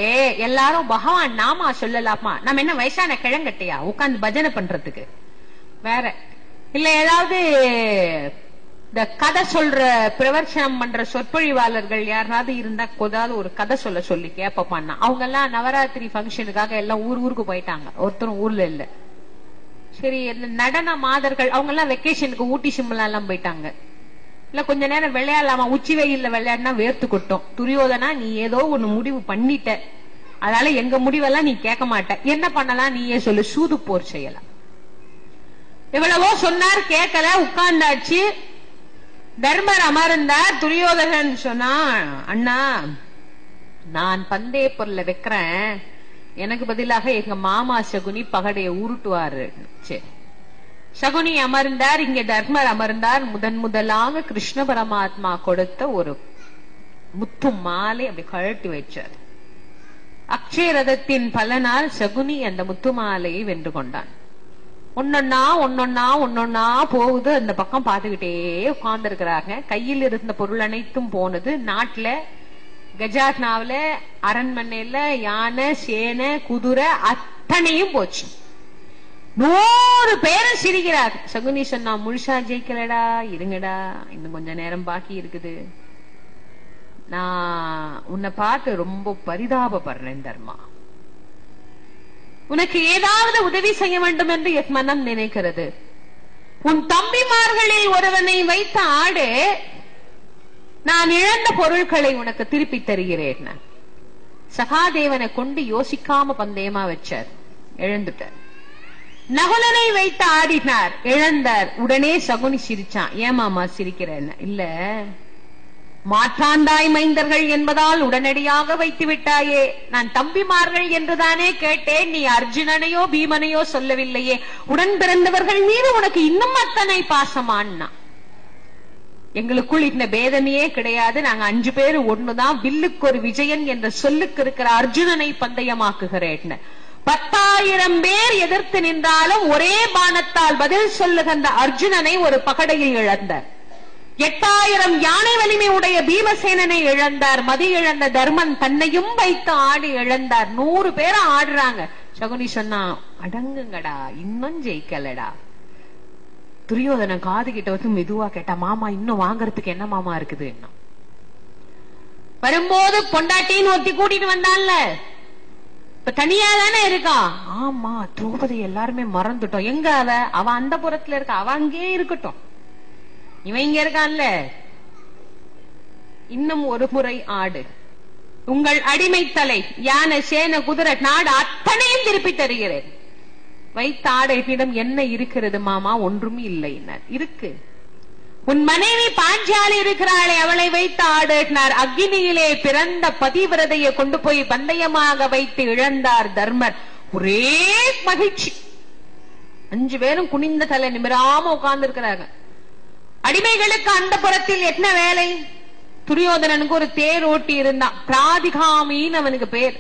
எல்லாரும் பகவான் நாமா சொல்லலாமா? நம்ம என்ன வயசான கிழங்கட்டையா உட்கார்ந்து பஜனை பண்றதுக்கு? வேற இல்ல ஏதாவது இந்த கதை சொல்ற பிரவர்ச்சனம் பண்ற சொற்பொழிவாளர்கள் யாராவது இருந்தா ஏதாவது ஒரு கதை சொல்லி கேட்பான்னா. அவங்க எல்லாம் நவராத்திரி பங்கனுக்காக எல்லாம் ஊருக்கு போயிட்டாங்க, ஒருத்தரும் ஊர்ல இல்ல. சரி, நடன மாதர்கள் அவங்க எல்லாம் வெக்கேஷனுக்கு ஊட்டி சிம்லா எல்லாம் போயிட்டாங்க. இல்ல கொஞ்ச நேரம் விளையாடலாமா? உச்சி வெயில்ல விளையாடினா வேர்த்து கொட்டும். துரியோதனா, நீ ஏதோ ஒண்ணு முடிவு பண்ணிட்ட, அதனால எங்க முடிவெல்லாம் நீ கேட்க மாட்ட. என்ன பண்ணலாம் நீயே சொல்லு. சூது போர் செய்யலாம். எவ்வளவோ சொன்னார், கேட்கல, உட்கார்ந்தாச்சு. தர்மர் அமர்ந்தார். துரியோதனன் சொன்னா, அண்ணா நான் பந்தய பொருளை வைக்கிறேன், எனக்கு பதிலாக எங்க மாமா சகுனி பகடைய உருட்டுவாரு. சரி, சகுனி அமர்ந்தார், இங்க தர்மர் அமர்ந்தார். முதலாக கிருஷ்ண பரமாத்மா கொடுத்த ஒரு முத்து மாலை அப்படி கழட்டி வச்சார். அக்ஷய ரதத்தின் பலனால் சகுனி அந்த முத்து மாலையை வென்று கொண்டான். ஒன்னொன்னா போகுது. அந்த பக்கம் பாத்துக்கிட்டே உட்கார்ந்து இருக்கிறாங்க. கையில் இருந்த பொருள் அனைத்தும் போனது. நாட்டுல கஜாட்னாவில அரண்மனையில யானை சேனை குதிரை அத்தனையும் போச்சு. 100 பேரும் சிரிக்கிறார். சகுனி சொன்னா, முழுசா ஜெயிக்கலடா, இருங்கடா, இன்னும் கொஞ்ச நேரம் பாக்கி இருக்குது. நான் உன்னை பார்த்து ரொம்ப பரிதாபப்படுறேன் தர்மா. உனக்கு ஏதாவது உதவி செய்ய வேண்டும் என்று என் மனம் நினைக்கிறது. உன் தம்பிமார்களில் ஒருவனை வைத்த ஆடு நான் இழந்த பொருட்களை உனக்கு திருப்பி தருகிறேன். சகாதேவனை கொண்டு யோசிக்காம பந்தயமா வச்சார், இழந்துட்டார். நகுலனை வைத்து ஆடினார், இழந்தார். உடனே சகுனி சிரிச்சான். ஏமாமா சிரிக்கிறேன்னு? இல்ல, மாற்றாந்தாய் மைந்தர்கள் என்பதால் உடனடியாக வைத்து விட்டாயே. நான் தம்பிமார்கள் என்றுதானே கேட்டேன். நீ அர்ஜுனனையோ பீமனையோ சொல்லவில்லையே. உடன் பிறந்தவர்கள் மீது உனக்கு இன்னும் அத்தனை பாசமானா? எங்களுக்குள் இந்த பேதமையே கிடையாது. நாங்க 5 பேரு ஒண்ணுதான். வில்லுக்கு ஒரு விஜயன் என்ற சொல்லுக்கு இருக்கிற அர்ஜுனனை பந்தயமாக்குகிறேன். 10,000 பேர் எதிர்த்து நின்றாலும் ஒரே பானத்தால் பதில் சொல்லுகின்ற அர்ஜுனனை ஒரு பகடையில் இழந்தார். 8,000 யானை வலிமை உடைய பீமசேனனை இழந்தார். மதி இழந்த தர்மன் தன்னையும் வைத்து ஆடி இழந்தார். 100 பேரை ஆடுறாங்க. சகுனி சொன்னா, அடங்குங்கடா, இன்னும் ஜெயிக்கலடா. துரியோதன காது கிட்ட வந்து மெதுவா கேட்டா, மாமா இன்னும் வாங்கறதுக்கு என்ன மாமா இருக்குது? வரும்போது பொண்டாட்டின்னு ஒருத்தி கூட்டிட்டு வந்தான்ல, இப்ப தனியா தானே இருக்கா? ஆமா, திரௌபதி எல்லாருமே மறந்துட்டோம். எங்க அவ அந்த புறத்துல இருக்கா, அவ அங்கே இருக்கட்டும், இவன் இங்க இருக்கான்ல. இன்னும் ஒரு முறை ஆடு. உங்கள் அடிமை தலை யானை சேனை குதிரை நாடு அத்தனையும் திருப்பி தருகிறேன். வைத்த ஆடையிடம் என்ன இருக்கிறது மாமா? ஒன்றும் இல்லை. இருக்கு, உன் மனைவி பாஞ்சாலி இருக்கிறாளே, அவளை வைத்து ஆடினார். அக்னியிலே பிறந்த பதிவிரதையை கொண்டு போய் பந்தயமாக வைத்து இழந்தார் தர்மர். ஒரே மகிழ்ச்சி. 5 பேரும் குனிந்த தலை நிமிராம உட்கார்ந்து இருக்கிறாங்க. அடிமைகளுக்கு அந்த புறத்தில் என்ன வேலை? துரியோதனனுக்கு ஒரு தேர் ஓட்டி இருந்தான், பிராதிகாமின்னு அவனுக்கு பேர்.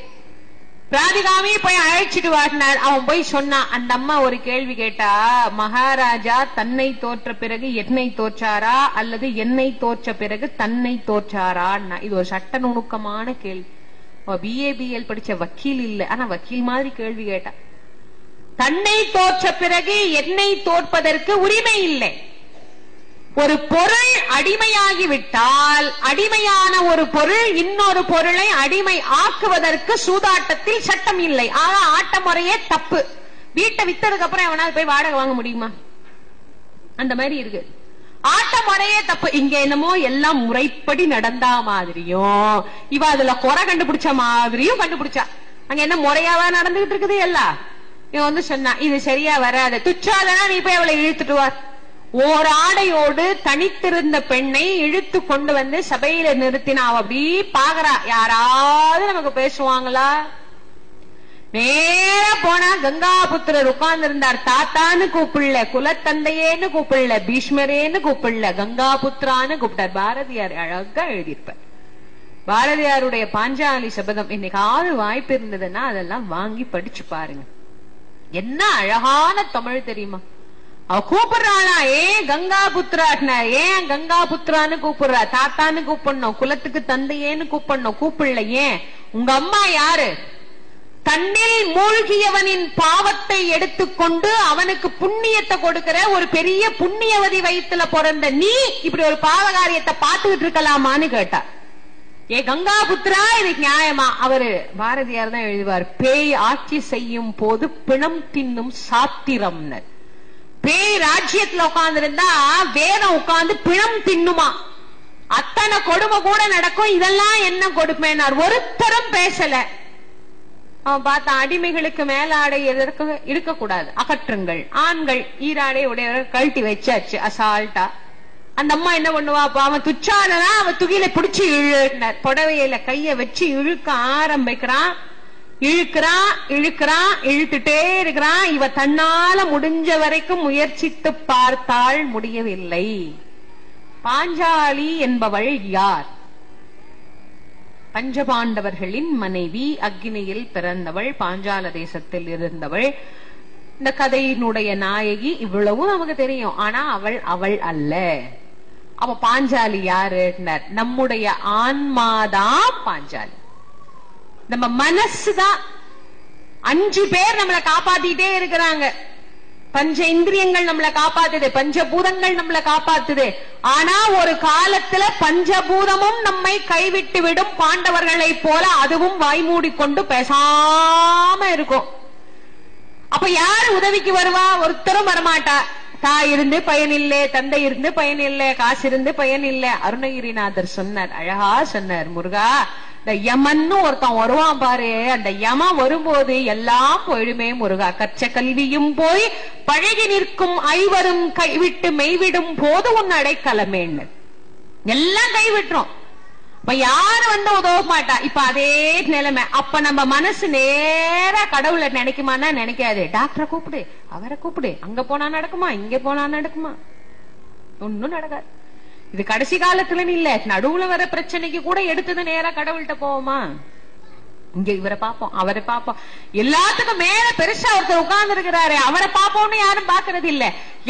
பிராதிகாமி போய் அழைச்சிட்டு வாடினார். அவன் போய் சொன்னான். அந்த அம்மா ஒரு கேள்வி கேட்டா, மகாராஜா தன்னை தோற்ற பிறகு என்னை தோற்றாரா அல்லது என்னை தோற்ற பிறகு தன்னை தோற்றாரா? இது ஒரு சட்ட நுணுக்கமான கேள்வி. BABL படிச்ச வக்கீல் இல்ல, ஆனா வக்கீல் மாதிரி கேள்வி கேட்டா. தன்னை தோற்ற பிறகு என்னை தோற்பதற்கு உரிமை இல்லை. ஒரு பொருள் அடிமையாகிவிட்டால் அடிமையான ஒரு பொருள் இன்னொரு பொருளை அடிமை ஆக்குவதற்கு சூதாட்டத்தில் சட்டம் இல்லை. ஆனா ஆட்ட முறையே தப்பு. வீட்டை வித்ததுக்கு அப்புறம் எவனாவது போய் வாடகை வாங்க முடியுமா? அந்த மாதிரி இருக்கு. ஆட்ட முறையே தப்பு. இங்க என்னமோ எல்லாம் முறைப்படி நடந்தா மாதிரியும் இவ அதுல குறை கண்டுபிடிச்ச மாதிரியும் கண்டுபிடிச்சா. அங்க என்ன முறையாவா நடந்துகிட்டு இருக்குது எல்லாம்? இவன் வந்து சொன்னா, இது சரியா வராது, துச்சாதனா நீ போய் அவளை இழுத்துட்டு வா. ஓர் ஆடையோடு தனித்திருந்த பெண்ணை இழுத்து கொண்டு வந்து சபையில நிறுத்தினா. அவ அப்படி பாக்குறா, யாராவது நமக்கு பேசுவாங்களா? நேர போனா கங்காபுத்திரர் உட்கார்ந்து இருந்தார். தாத்தான்னு கூப்பிடல, குலத்தந்தையேன்னு கூப்பிடல, பீஷ்மரேன்னு கூப்பிடல, கங்காபுத்திரான்னு கூப்பிட்டார். பாரதியார் அழகா எழுதியிருப்பார். பாரதியாருடைய பாஞ்சாலி சபதம் இன்னைக்காவது வாய்ப்பு இருந்ததுன்னா அதெல்லாம் வாங்கி படிச்சு பாருங்க. என்ன அழகான தமிழ் தெரியுமா? அவ கூப்பிடுறாளா, கங்காபுத்திரா. ஏன் கங்காபுத்திரான்னு கூப்பிடுறா? தாத்தான்னு கூப்பிடணும், குலத்துக்கு தந்தையேன்னு கூப்பிடணும். கூப்பிடல. ஏன்? உங்க அம்மா யாரு? தன்னில் மூழ்கியவனின் பாவத்தை எடுத்துக்கொண்டு அவனுக்கு புண்ணியத்தை கொடுக்கிற ஒரு பெரிய புண்ணியவதி வயிற்றுல பிறந்த நீ இப்படி ஒரு பாவகாரியத்தை பார்த்துக்கிட்டு இருக்கலாமான்னு கேட்டா. கங்காபுத்திரா, இது நியாயமா? அவரு பாரதியார் தான் எழுதுவார், பேய் ஆட்சி செய்யும் போது பிணம் தின்னும் சாத்திரம்னு. பேய் ராஜ்யத்துல உட்கார்ந்து இருந்தா வேதம் உட்கார்ந்து பிணம் தின்னுமா. அத்தனை கொடுமை கூட நடக்கும். இதெல்லாம் என்ன கொடுமைனார்? ஒருத்தரும் பேசல. அவன் பார்த்தா, அடிமைகளுக்கு மேலாடை இருக்கக்கூடாது, அகற்றுங்கள். ஆண்கள் ஈராடை உடையவர்கள் கழட்டி வச்சாச்சு அசால்ட்டா. அந்த அம்மா என்ன பண்ணுவா? அவன் துச்சாலனா அவன் துகில பிடிச்சு இழுனார். புடவையில கைய வச்சு இழுக்க ஆரம்பிக்கிறான். இழுக்கிறான் இழுக்கிறான், இழுத்துட்டே இருக்கிறான். இவ தன்னால முடிஞ்ச வரைக்கும் முயற்சித்து பார்த்தாள், முடியவில்லை. பாஞ்சாலி என்பவள் யார்? பஞ்சபாண்டவர்களின் மனைவி, அக்னியில் பிறந்தவள், பாஞ்சால தேசத்தில் இருந்தவள். இந்த கதையினுடைய நாயகி. இவ்வளவும் நமக்கு தெரியும். ஆனா அவள் அல்ல. அவ பாஞ்சாலி யாரு? நம்முடைய ஆன்மாதான் பாஞ்சாலி. நம்ம மனசுதான். 5 பேர் நம்மளை காப்பாத்திட்டே இருக்கிறாங்க. பஞ்ச இந்திரியங்கள் நம்மளை காப்பாத்துது, பஞ்சபூதங்கள் நம்மளை காப்பாத்துது. ஆனா ஒரு காலத்துல பஞ்சபூதமும் நம்மை கைவிட்டு விடும். பாண்டவர்களை போல அதுவும் வாய்மூடிக்கொண்டு பேசாம இருக்கும். அப்ப யாரு உதவிக்கு வருவா? ஒருத்தரும் வரமாட்டா. தாய் இருந்து பயன் இல்லை, தந்தை இருந்து பயன் இல்லை, காசு இருந்து பயன் இல்லை. அருணகிரிநாதர் சொன்னார், அழகா சொன்னார், முருகா இந்த யமன்னு ஒருத்தன் வருவான் பாரு, அந்த யமன் வரும்போது எல்லாம் போயிடுமே முருகா. கற்ற கல்வியும் போய் பழகி நிற்கும் ஐவரும் கைவிட்டு மெய்விடும் போது உன் அடைக்கலமேன்னு. எல்லாம் கைவிட்டுரும். இப்ப யாரு உதவ மாட்டா. இப்ப அதே நிலைமை. அப்ப நம்ம மனசு நேர கடவுளை நினைக்குமானா நினைக்காது. டாக்டரை கூப்பிடு, அவரை கூப்பிடு, அங்க போனா நடக்குமா, இங்க போனா நடக்குமா? ஒன்னும் நடக்காது. இது கடைசி காலத்துலன்னு இல்ல, நடுவுல வர பிரச்சனைக்கு கூட எடுத்தது நேரா கடவுள்கிட்ட போவோமா? இங்க இவரை பாப்போம், அவரை பாப்போம். எல்லாத்துக்கும் மேல பெருசா ஒருத்தர் உட்கார்ந்து இருக்கிறாரு, அவரை பாப்போம்னு யாரும் பாக்குறது இல்ல.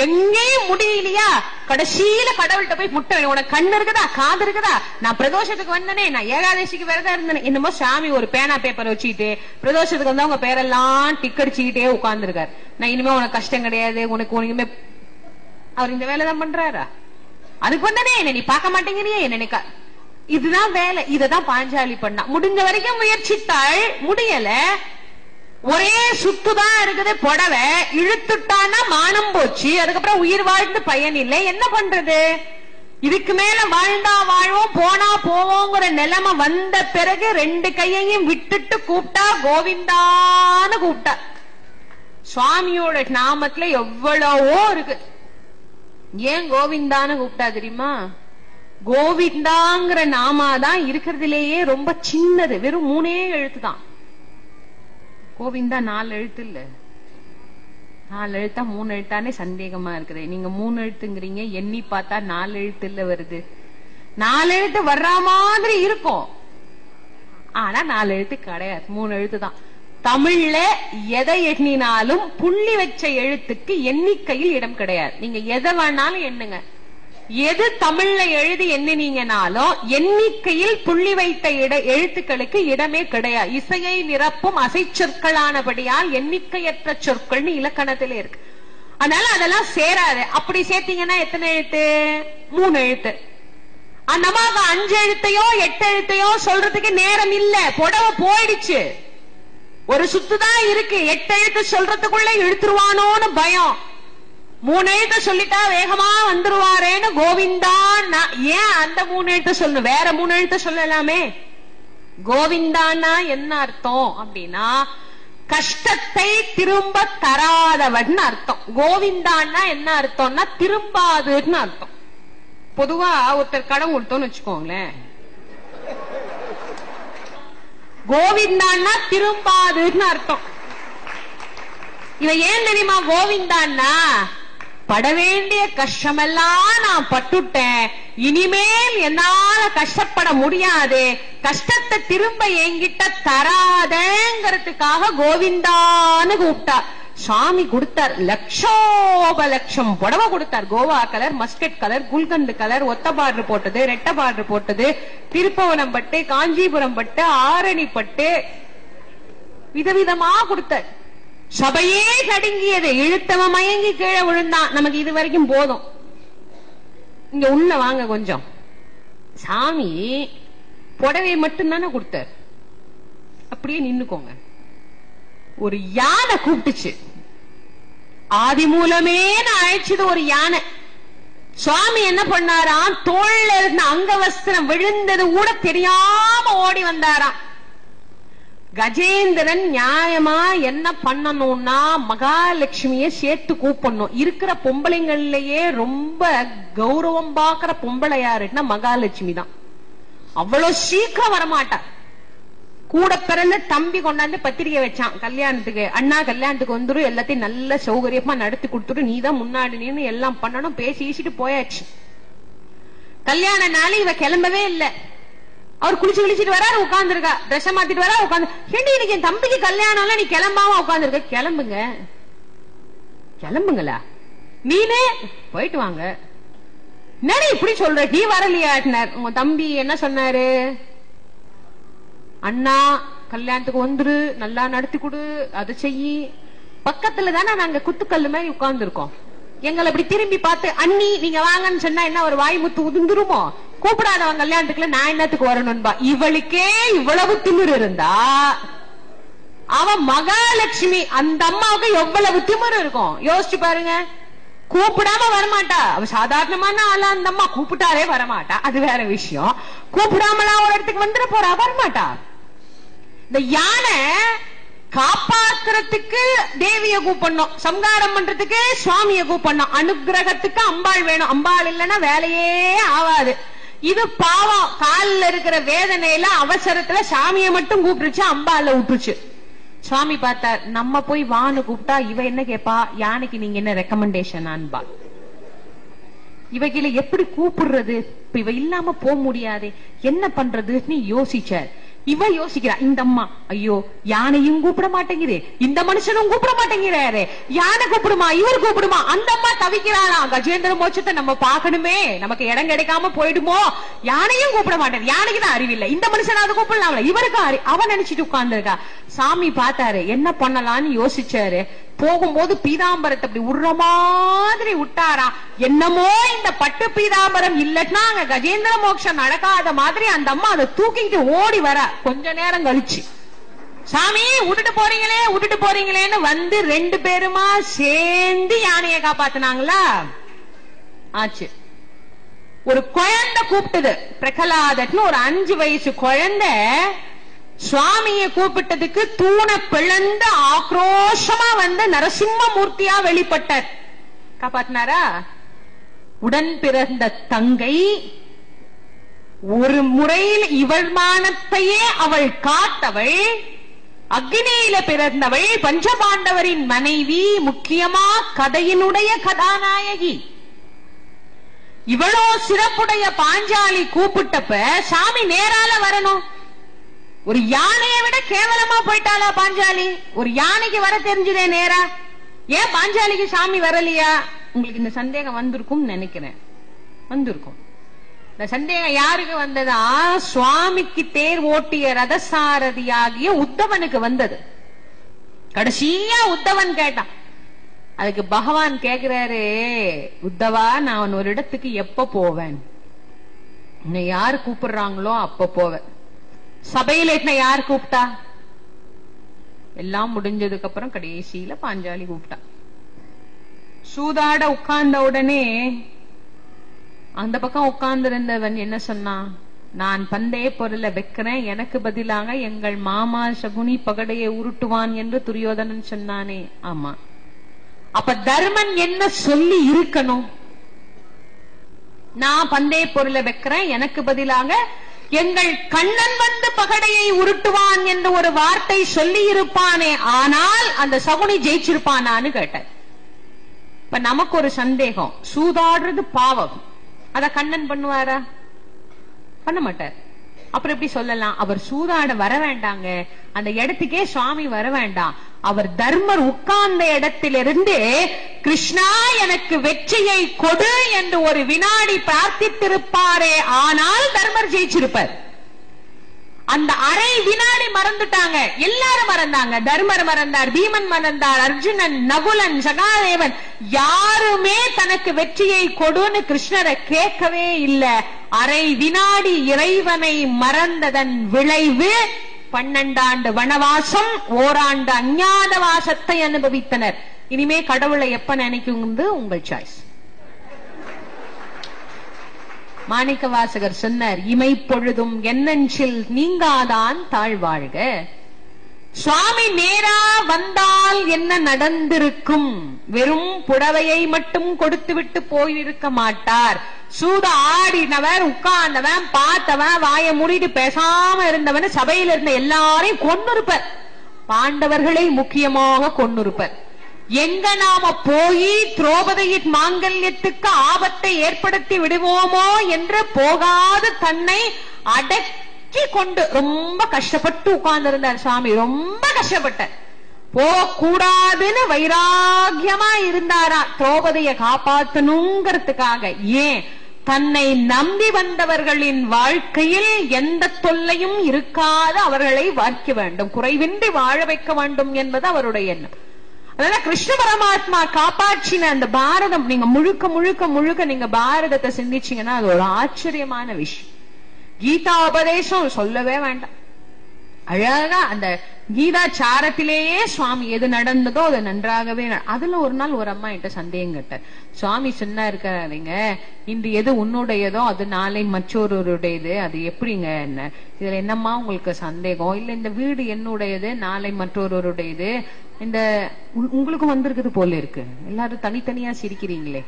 எங்கேயும் முடியலையா, கடைசியில கடவுள்கிட்ட போய் முட்டை. உனக்கு கண்ணு இருக்குதா, காது இருக்குதா? நான் பிரதோஷத்துக்கு வந்தனே, நான் ஏகாதசிக்கு விரதம் இருந்தேன். என்னமோ சாமி ஒரு பேனா பேப்பர் வச்சுக்கிட்டு பிரதோஷத்துக்கு வந்தா உங்க பேரெல்லாம் டிக்கடிச்சுக்கிட்டே உட்கார்ந்து இருக்காரு. நான் இனிமே உனக்கு கஷ்டம் கிடையாது, உனக்கு இனிமே. அவர் இந்த வேலைதான் பண்றாரா? அதுக்கு வந்தனே என்ன நீ பார்க்க மாட்டேங்கிறியே என்ன? இதுதான் வேலை. இததான் பாஞ்சாலி பண்ணா. முடிஞ்ச வரைக்கும் முயற்சித்தாள், முடியல. ஒரே சுத்துதான் இருக்குது புடவை. இழுத்துட்டானா மானம் போச்சு. அதுக்கப்புறம் உயிர் வாழ்ந்து பயன் இல்லை. என்ன பண்றது? இதுக்கு மேல வாழ்ந்தா வாழ்வோம், போனா போவோங்கிற நிலைமை வந்த பிறகு 2 கையையும் விட்டுட்டு கூப்பிட்டா, கோவிந்தான்னு கூப்பிட்டா. சுவாமியோட நாமத்துல எவ்வளவோ இருக்கு. ஏன் கோவிந்தான்னு கூப்பிட்டா தெரியுமா? கோவிந்தாங்கிற நாமாதான் இருக்கிறதுலேயே ரொம்ப சின்னது. வெறும் 3 எழுத்து தான். கோவிந்தா 4 எழுத்து இல்ல. 4 எழுத்தா 3 எழுத்தானே சந்தேகமா இருக்குது. நீங்க 3 எழுத்துங்கிறீங்க, எண்ணி பார்த்தா 4 எழுத்து இல்ல வருது. 4 எழுத்து வர்ற மாதிரி இருக்கும், ஆனா 4 எழுத்து கிடையாது, 3 எழுத்து தான். தமிழ்ல எதை எண்ணினாலும் புள்ளி வச்ச எழுத்துக்கு எண்ணிக்கையில் இடம் கிடையாது. நீங்க எதை வேணாலும் எண்ணுங்க. எது தமிழ்ல எழுதி எண்ணினீங்கனாலும் எண்ணிக்கையில் புள்ளி வைத்த எழுத்துக்களுக்கு இடமே கிடையாது. இசையை நிரப்பும் அசை சொற்களானபடியால் எண்ணிக்கையற்ற சொற்கள்னு இலக்கணத்திலே இருக்கு. அதனால அதெல்லாம் சேராது. அப்படி சேர்த்தீங்கன்னா எத்தனை எழுத்து? 3 எழுத்து. நமக்கு 5 எழுத்தையோ 8 எழுத்தையோ சொல்றதுக்கு நேரம் இல்ல. புடவை போயிடுச்சு. ஒரு சுத்துதான் இருக்கு. 8 எழுத்து சொல்றதுக்குள்ள இழுத்துருவானோன்னு பயம். 3 எழுத்து சொல்லிட்டா வேகமா வந்துருவாரேன்னு கோவிந்தா. ஏன் அந்த 3 எழுத்து சொல்லணும்? வேற 3 எழுத்து சொல்லலாமே. கோவிந்தான்னா என்ன அர்த்தம் அப்படின்னா, கஷ்டத்தை திரும்ப தராதவன் அர்த்தம். கோவிந்தான்னா என்ன அர்த்தம்னா திரும்பாதுன்னு அர்த்தம். பொதுவா ஒருத்தர் கடன் கொடுத்தோன்னு வச்சுக்கோங்களேன், கோவிந்தான்னா திரும்பாதுன்னு அர்த்தம். இவன் ஏன் தெரியுமா கோவிந்தான்னா, பட வேண்டிய கஷ்டமெல்லாம் நான் பட்டுட்டேன், இனிமேல் என்னால கஷ்டப்பட முடியாது, கஷ்டத்தை திரும்ப என்கிட்ட தராதேங்கிறதுக்காக கோவிந்தான்னு கூப்பிட்டா. சுவாமி கொடுத்தார், லட்சோப லட்சம் புடவை கொடுத்தார். கோவா colour, Muscat colour, gulkand colour, ஒத்த பார்டர் போட்டது, ரெட்ட பார்டர் போட்டது, திருப்பவனம் பட்டு, காஞ்சிபுரம் பட்டு, ஆரணி பட்டு, விதவிதமா கொடுத்தார். சபையே நடுங்கியது. இழுத்தவன் மயங்கி கீழே விழுந்தான். நமக்கு இது வரைக்கும் போதும். இங்க உள்ள வாங்க கொஞ்சம். சாமி புடவை மட்டும்தானே கொடுத்தார். அப்படியே நின்னுக்கோங்க. ஒரு யானை கூப்பிட்டுச்சு. ஆதி மூலமே அழைச்சது ஒரு யானை. சுவாமி என்ன பண்ணாராம், தோல்ல இருந்த அங்கவஸ்திரம் விழுந்தது கூட தெரியாம ஓடி வந்தாராம். கஜேந்திரன் நியாயமா என்ன பண்ணணும்னா, மகாலட்சுமிய சேர்த்து கூப்பிடணும். இருக்கிற பொம்பளைங்கள்லயே ரொம்ப கௌரவம் பாக்குற பொம்பளை யாருன்னா மகாலட்சுமி தான். அவ்வளவு சீக்கிரம் வரமாட்டா. கூட பிறந்த தம்பி கொண்டாந்து பத்திரிகை வச்சான் கல்யாணத்துக்கு. அண்ணா கல்யாணத்துக்கு வந்துடும், எல்லாத்தையும் நல்ல சௌகரியமா நடத்தி கொடுத்துட்டு நீதான் முன்னாடி நின்னு எல்லாம் பண்ணணும், பேசி ஈசிட்டு போயாச்சு. கல்யாண நாள் இவ கிளம்பவே இல்ல. அவர் குளிச்சு குளிச்சுட்டு வராரு, உட்கார்ந்துருக்கா. ட்ரெஸ் மாத்திட்டு வரா, உட்காந்து. இன்னைக்கு என் தம்பிக்கு கல்யாணம்ல நீ கிளம்பாம உட்கார்ந்துருக்க. கிளம்புங்க கிளம்புங்களா, நீனே போயிட்டு வாங்க. என்ன இப்படி சொல்ற, நீ வரலையாட்டினார். உங்க தம்பி என்ன சொன்னாரு? அண்ணா கல்யாணத்துக்கு வந்துரு, நல்லா நடத்தி கொடு, அதை செய்யி. பக்கத்துல தானே நாங்க குத்துக்கல்லு மாதிரி உட்கார்ந்து இருக்கோம். எங்களை இப்படி திரும்பி பார்த்து அண்ணி நீங்க வாங்கன்னு சொன்னா என்ன ஒரு வாய்முத்து உதிர்ந்துருமோ? கூப்பிடாதவன் கல்யாணத்துக்குள்ள நான் என்னத்துக்கு வரணும்பா. இவளுக்கே இவ்வளவு திமிரு இருந்தா அவன் மகாலட்சுமி, அந்த அம்மாவுக்கு எவ்வளவு திமிரு இருக்கும் யோசிச்சு பாருங்க. கூப்பிடாம வரமாட்டா. அவ சாதாரணமான ஆளா அந்த அம்மா, கூப்பிட்டாரே வரமாட்டா, அது வேற விஷயம். கூப்பிடாமலா ஒரு இடத்துக்கு வந்துட போறா, வரமாட்டா. இந்த யானை காப்பாத்துறதுக்கு தேவிய கூப்பிடணும், சம்காரம் பண்றதுக்கு சுவாமிய கூப்பிடணும், அனுகிரகத்துக்கு அம்பாள் வேணும். அம்பாள் இல்லைன்னா வேலையே ஆகாது. இது பாவம், காலில் இருக்கிற வேதனையில அவசரத்துல சாமியை மட்டும் கூப்பிட்டுச்சு, அம்பால விட்டுருச்சு. சுவாமி பார்த்தார், நம்ம போய் வான்னு கூப்பிட்டா இவ என்ன கேப்பா, யானைக்கு நீங்க என்ன ரெக்கமெண்டேஷன் அன்பா, இவகையில எப்படி கூப்பிடுறது, இப்ப இவ இல்லாம போக முடியாது, என்ன பண்றதுன்னு யோசிச்சார். இவ யோசிக்கிறா, இந்த அம்மா ஐயோ யானையும் கூப்பிட மாட்டேங்குது, இந்த மனுஷனும் கூப்பிட மாட்டேங்கிறாரு, யானை கூப்பிடுமா இவர் கூப்பிடுமா. அந்த அம்மா தவிக்கிறாளா, கஜேந்திர மோட்சத்தை நம்ம பாக்கணுமே, நமக்கு இடம் கிடைக்காம போயிடுமோ. யானையும் கூப்பிட மாட்டேன், யானைக்கு தான் அறிவில்லை, இந்த மனுஷனாவது கூப்பிடலாம், இவருக்கு அவன் நினைச்சிட்டு உட்கார்ந்துருக்கா. சாமி பார்த்தாரு, என்ன பண்ணலான்னு யோசிச்சாரு. போகும்போது பீதாம்பரத்தை அப்படி உடுற மாதிரி விட்டாரா. என்னமோ இந்த பட்டு பீதாம்பரம் இல்லன்னா அங்க கஜேந்திர மோட்சம் நடக்காத மாதிரி அந்த அம்மா அதை தூக்கிட்டு ஓடி வர. கொஞ்ச நேரம் கழிச்சு சாமி விட்டுட்டு போறீங்களேன்னு வந்து ரெண்டு பேருமா சேர்ந்து யானையை காப்பாத்தினாங்களா ஆச்சு. ஒரு குழந்தை கூப்பிட்டது, பிரகலாதன்னு ஒரு 5 வயசு குழந்தை சுவாமியை கூப்பிட்டதுக்கு தூணை பிளந்து ஆக்ரோஷமா வந்து நரசிம்மமூர்த்தியா வெளிப்பட்டார். காப்பாத்தினாரா? உடன் பிறந்த தங்கை ஒரு முறையில் இவள் மானத்தையே அவள் காத்தவள், அக்னியில பிறந்தவள், பஞ்சபாண்டவரின் மனைவி, முக்கியமா கதையினுடைய கதாநாயகி. இவ்வளோ சிறப்புடைய பாஞ்சாலி கூப்பிட்டப்ப சாமி நேரால வரணும். ஒரு யானையை விட கேவலமா போயிட்டாளா பாஞ்சாலி? ஒரு யானைக்கு வர தெரிஞ்சதே நேரா, ஏன் பாஞ்சாலிக்கு சாமி வரலையா? உங்களுக்கு இந்த சந்தேகம் வந்திருக்கும் நினைக்கிறேன். வந்திருக்கும். இந்த சந்தேகம் யாருக்கு வந்ததா? சுவாமிக்கு தேர் ஓட்டிய ரதசாரதியாகிய உத்தவனுக்கு வந்தது. கடைசியா உத்தவன் கேட்டான். அதுக்கு பகவான் கேக்குறாரு, உத்தவா நான் ஒரு இடத்துக்கு எப்ப போவேன்? என்னை யாரு கூப்பிடுறாங்களோ அப்ப போவேன். சபையில யார் கூப்பிட்டா? எல்லாம் முடிஞ்சதுக்கு அப்புறம் கடைசியில பாஞ்சாலி கூப்பிட்டா. சூதாட உட்கார்ந்த உடனே அந்த பக்கம் உட்கார்ந்து இருந்தவன் என்ன சொன்னான்? நான் பந்தய பொருளை வைக்கிறேன், எனக்கு பதிலாக எங்கள் மாமா சகுனி பகடையை உருட்டுவான் என்று துரியோதனன் சொன்னானே. ஆமா, அப்ப தர்மன் என்ன சொல்லி இருக்கணும்? நான் பந்தய பொருளை வைக்கிறேன், எனக்கு பதிலாக எங்கள் கண்ணன் வந்து பகடையை உருட்டுவான் என்று ஒரு வார்த்தை சொல்லி இருப்பானே, ஆனால் அந்த சகுனி ஜெயிச்சிருப்பானான்னு கேட்டார். இப்ப நமக்கு ஒரு சந்தேகம், சூதாடுறது பாவம், அத கண்ணன் பண்ணுவாரா? பண்ண மாட்டார். அப்புறம் எப்படி சொல்லலாம்? அவர் சூதாட வர வேண்டாங்க, அந்த இடத்துக்கே சுவாமி வர வேண்டாம், அவர் தர்மர் உட்கார்ந்த இடத்திலிருந்து கிருஷ்ணா எனக்கு வெற்றியை கொடு என்று ஒரு வினாடி பிரார்த்தித்திருப்பாரே, ஆனால் தர்மர் ஜெயிச்சிருப்பார். அந்த அரை வினாடி மறந்துட்டாங்க, எல்லாரும் மறந்தாங்க. தர்மர் மறந்தார், பீமன் மறந்தார், அர்ஜுனன், நகுலன், சகாதேவன், யாருமே தனக்கு வெற்றியை கொடுன்னு கிருஷ்ணரை கேட்கவே இல்லை. அரை வினாடி இறைவனை மறந்ததன் விளைவு 12 ஆண்டு வனவாசம், ஓராண்டு அஞ்ஞான வாசத்தை அனுபவித்தனர். இனிமே கடவுளை எப்ப நினைக்குங்கிறது உங்கள் சாய்ஸ். மாணிக்க வாசகர் சொன்னார், இமைப்பொழுதும் என்னெஞ்சில் நீங்காதான் தாழ்வாழ்க. சுவாமி நேரா வந்தால் என்ன நடந்திருக்கும்? வெறும் புடவையை மட்டும் கொடுத்து விட்டு போயிருக்க மாட்டார். சூத ஆடினவர், உட்கார்ந்தவன், பார்த்தவன், வாயை மூடிட்டு பேசாம இருந்தவன், சபையில இருந்த எல்லாரையும் கொன்னிருப்பர். பாண்டவர்களை முக்கியமாக கொன்னிருப்பர். எங்க நாம போய் திரௌபதியின் மாங்கல்யத்துக்கு ஆபத்தை ஏற்படுத்தி விடுவோமோ என்று போகாது தன்னை அடக்கி கொண்டு ரொம்ப கஷ்டப்பட்டு உட்கார்ந்து இருந்தார் சுவாமி. ரொம்ப கஷ்டப்பட்டார். போகக்கூடாதுன்னு வைராகியமா இருந்தாரா திரௌபதியை காப்பாத்தணுங்கிறதுக்காக. ஏன்? தன்னை நம்பி வந்தவர்களின் வாழ்க்கையில் எந்த தொல்லையும் இருக்காது அவர்களை வாய்க்க வேண்டும், குறைவின்றி வாழ வைக்க வேண்டும் என்பது அவருடைய எண்ணம். அதனால கிருஷ்ண பரமாத்மா காப்பாற்றின அந்த பாரதம், நீங்க முழுக்க முழுக்க முழுக்க நீங்க பாரதத்தை சிந்திச்சீங்கன்னா அது ஒரு ஆச்சரியமான விஷயம். கீதா உபதேசம் சொல்லவே வேண்டாம். அழகா அந்த கீதா சாரத்திலேயே சுவாமி எது நடந்ததோ அது நன்றாகவே. அதுல ஒரு நாள் ஒரு அம்மா என்கிட்ட சந்தேகம் கேட்டார். சுவாமி சொன்னா இருக்காதீங்க, இன்று எது உன்னுடையதோ அது நாளை மற்றொருடையது, அது எப்படிங்க? என்ன இதுல என்னம்மா உங்களுக்கு சந்தேகம்? இல்ல இந்த வீடு என்னுடையது, நாளை மற்றொருடையது, இந்த உங்களுக்கும் வந்திருக்குது போல இருக்கு, எல்லாரும் தனித்தனியா சிரிக்கிறீங்களே.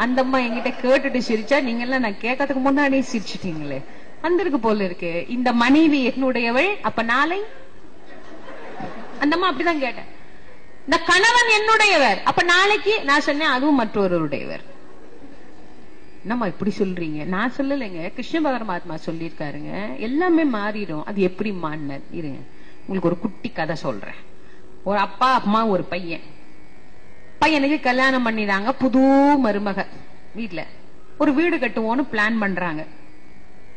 அந்த அம்மா என்கிட்ட கேட்டுட்டு சிரிச்சா, நீங்க எல்லாம் நான் கேட்கறதுக்கு முன்னாடியே சிரிச்சிட்டீங்களே, வந்திருக்கு போல இருக்கு. இந்த மனைவி என்னுடையவள், அப்ப நாளை அந்தம்மா அப்படிதான் கேட்டேன். இந்த கணவன் என்னுடையவர், அப்ப நாளைக்கு நான் சொன்னேன் அதுவும் மற்றொருடையவர். என்னம்மா இப்படி சொல்றீங்க? நான் சொல்லலைங்க, கிருஷ்ண பரமாத்மா சொல்லியிருக்காருங்க, எல்லாமே மாறிடும். அது எப்படி மாறினார்? இருங்க உங்களுக்கு ஒரு குட்டி கதை சொல்றேன். ஒரு அப்பா அம்மா ஒரு பையனுக்கு கல்யாணம் பண்ணினாங்க. புது மருமக வீட்டுல ஒரு வீடு கட்டுவோன்னு பிளான் பண்றாங்க.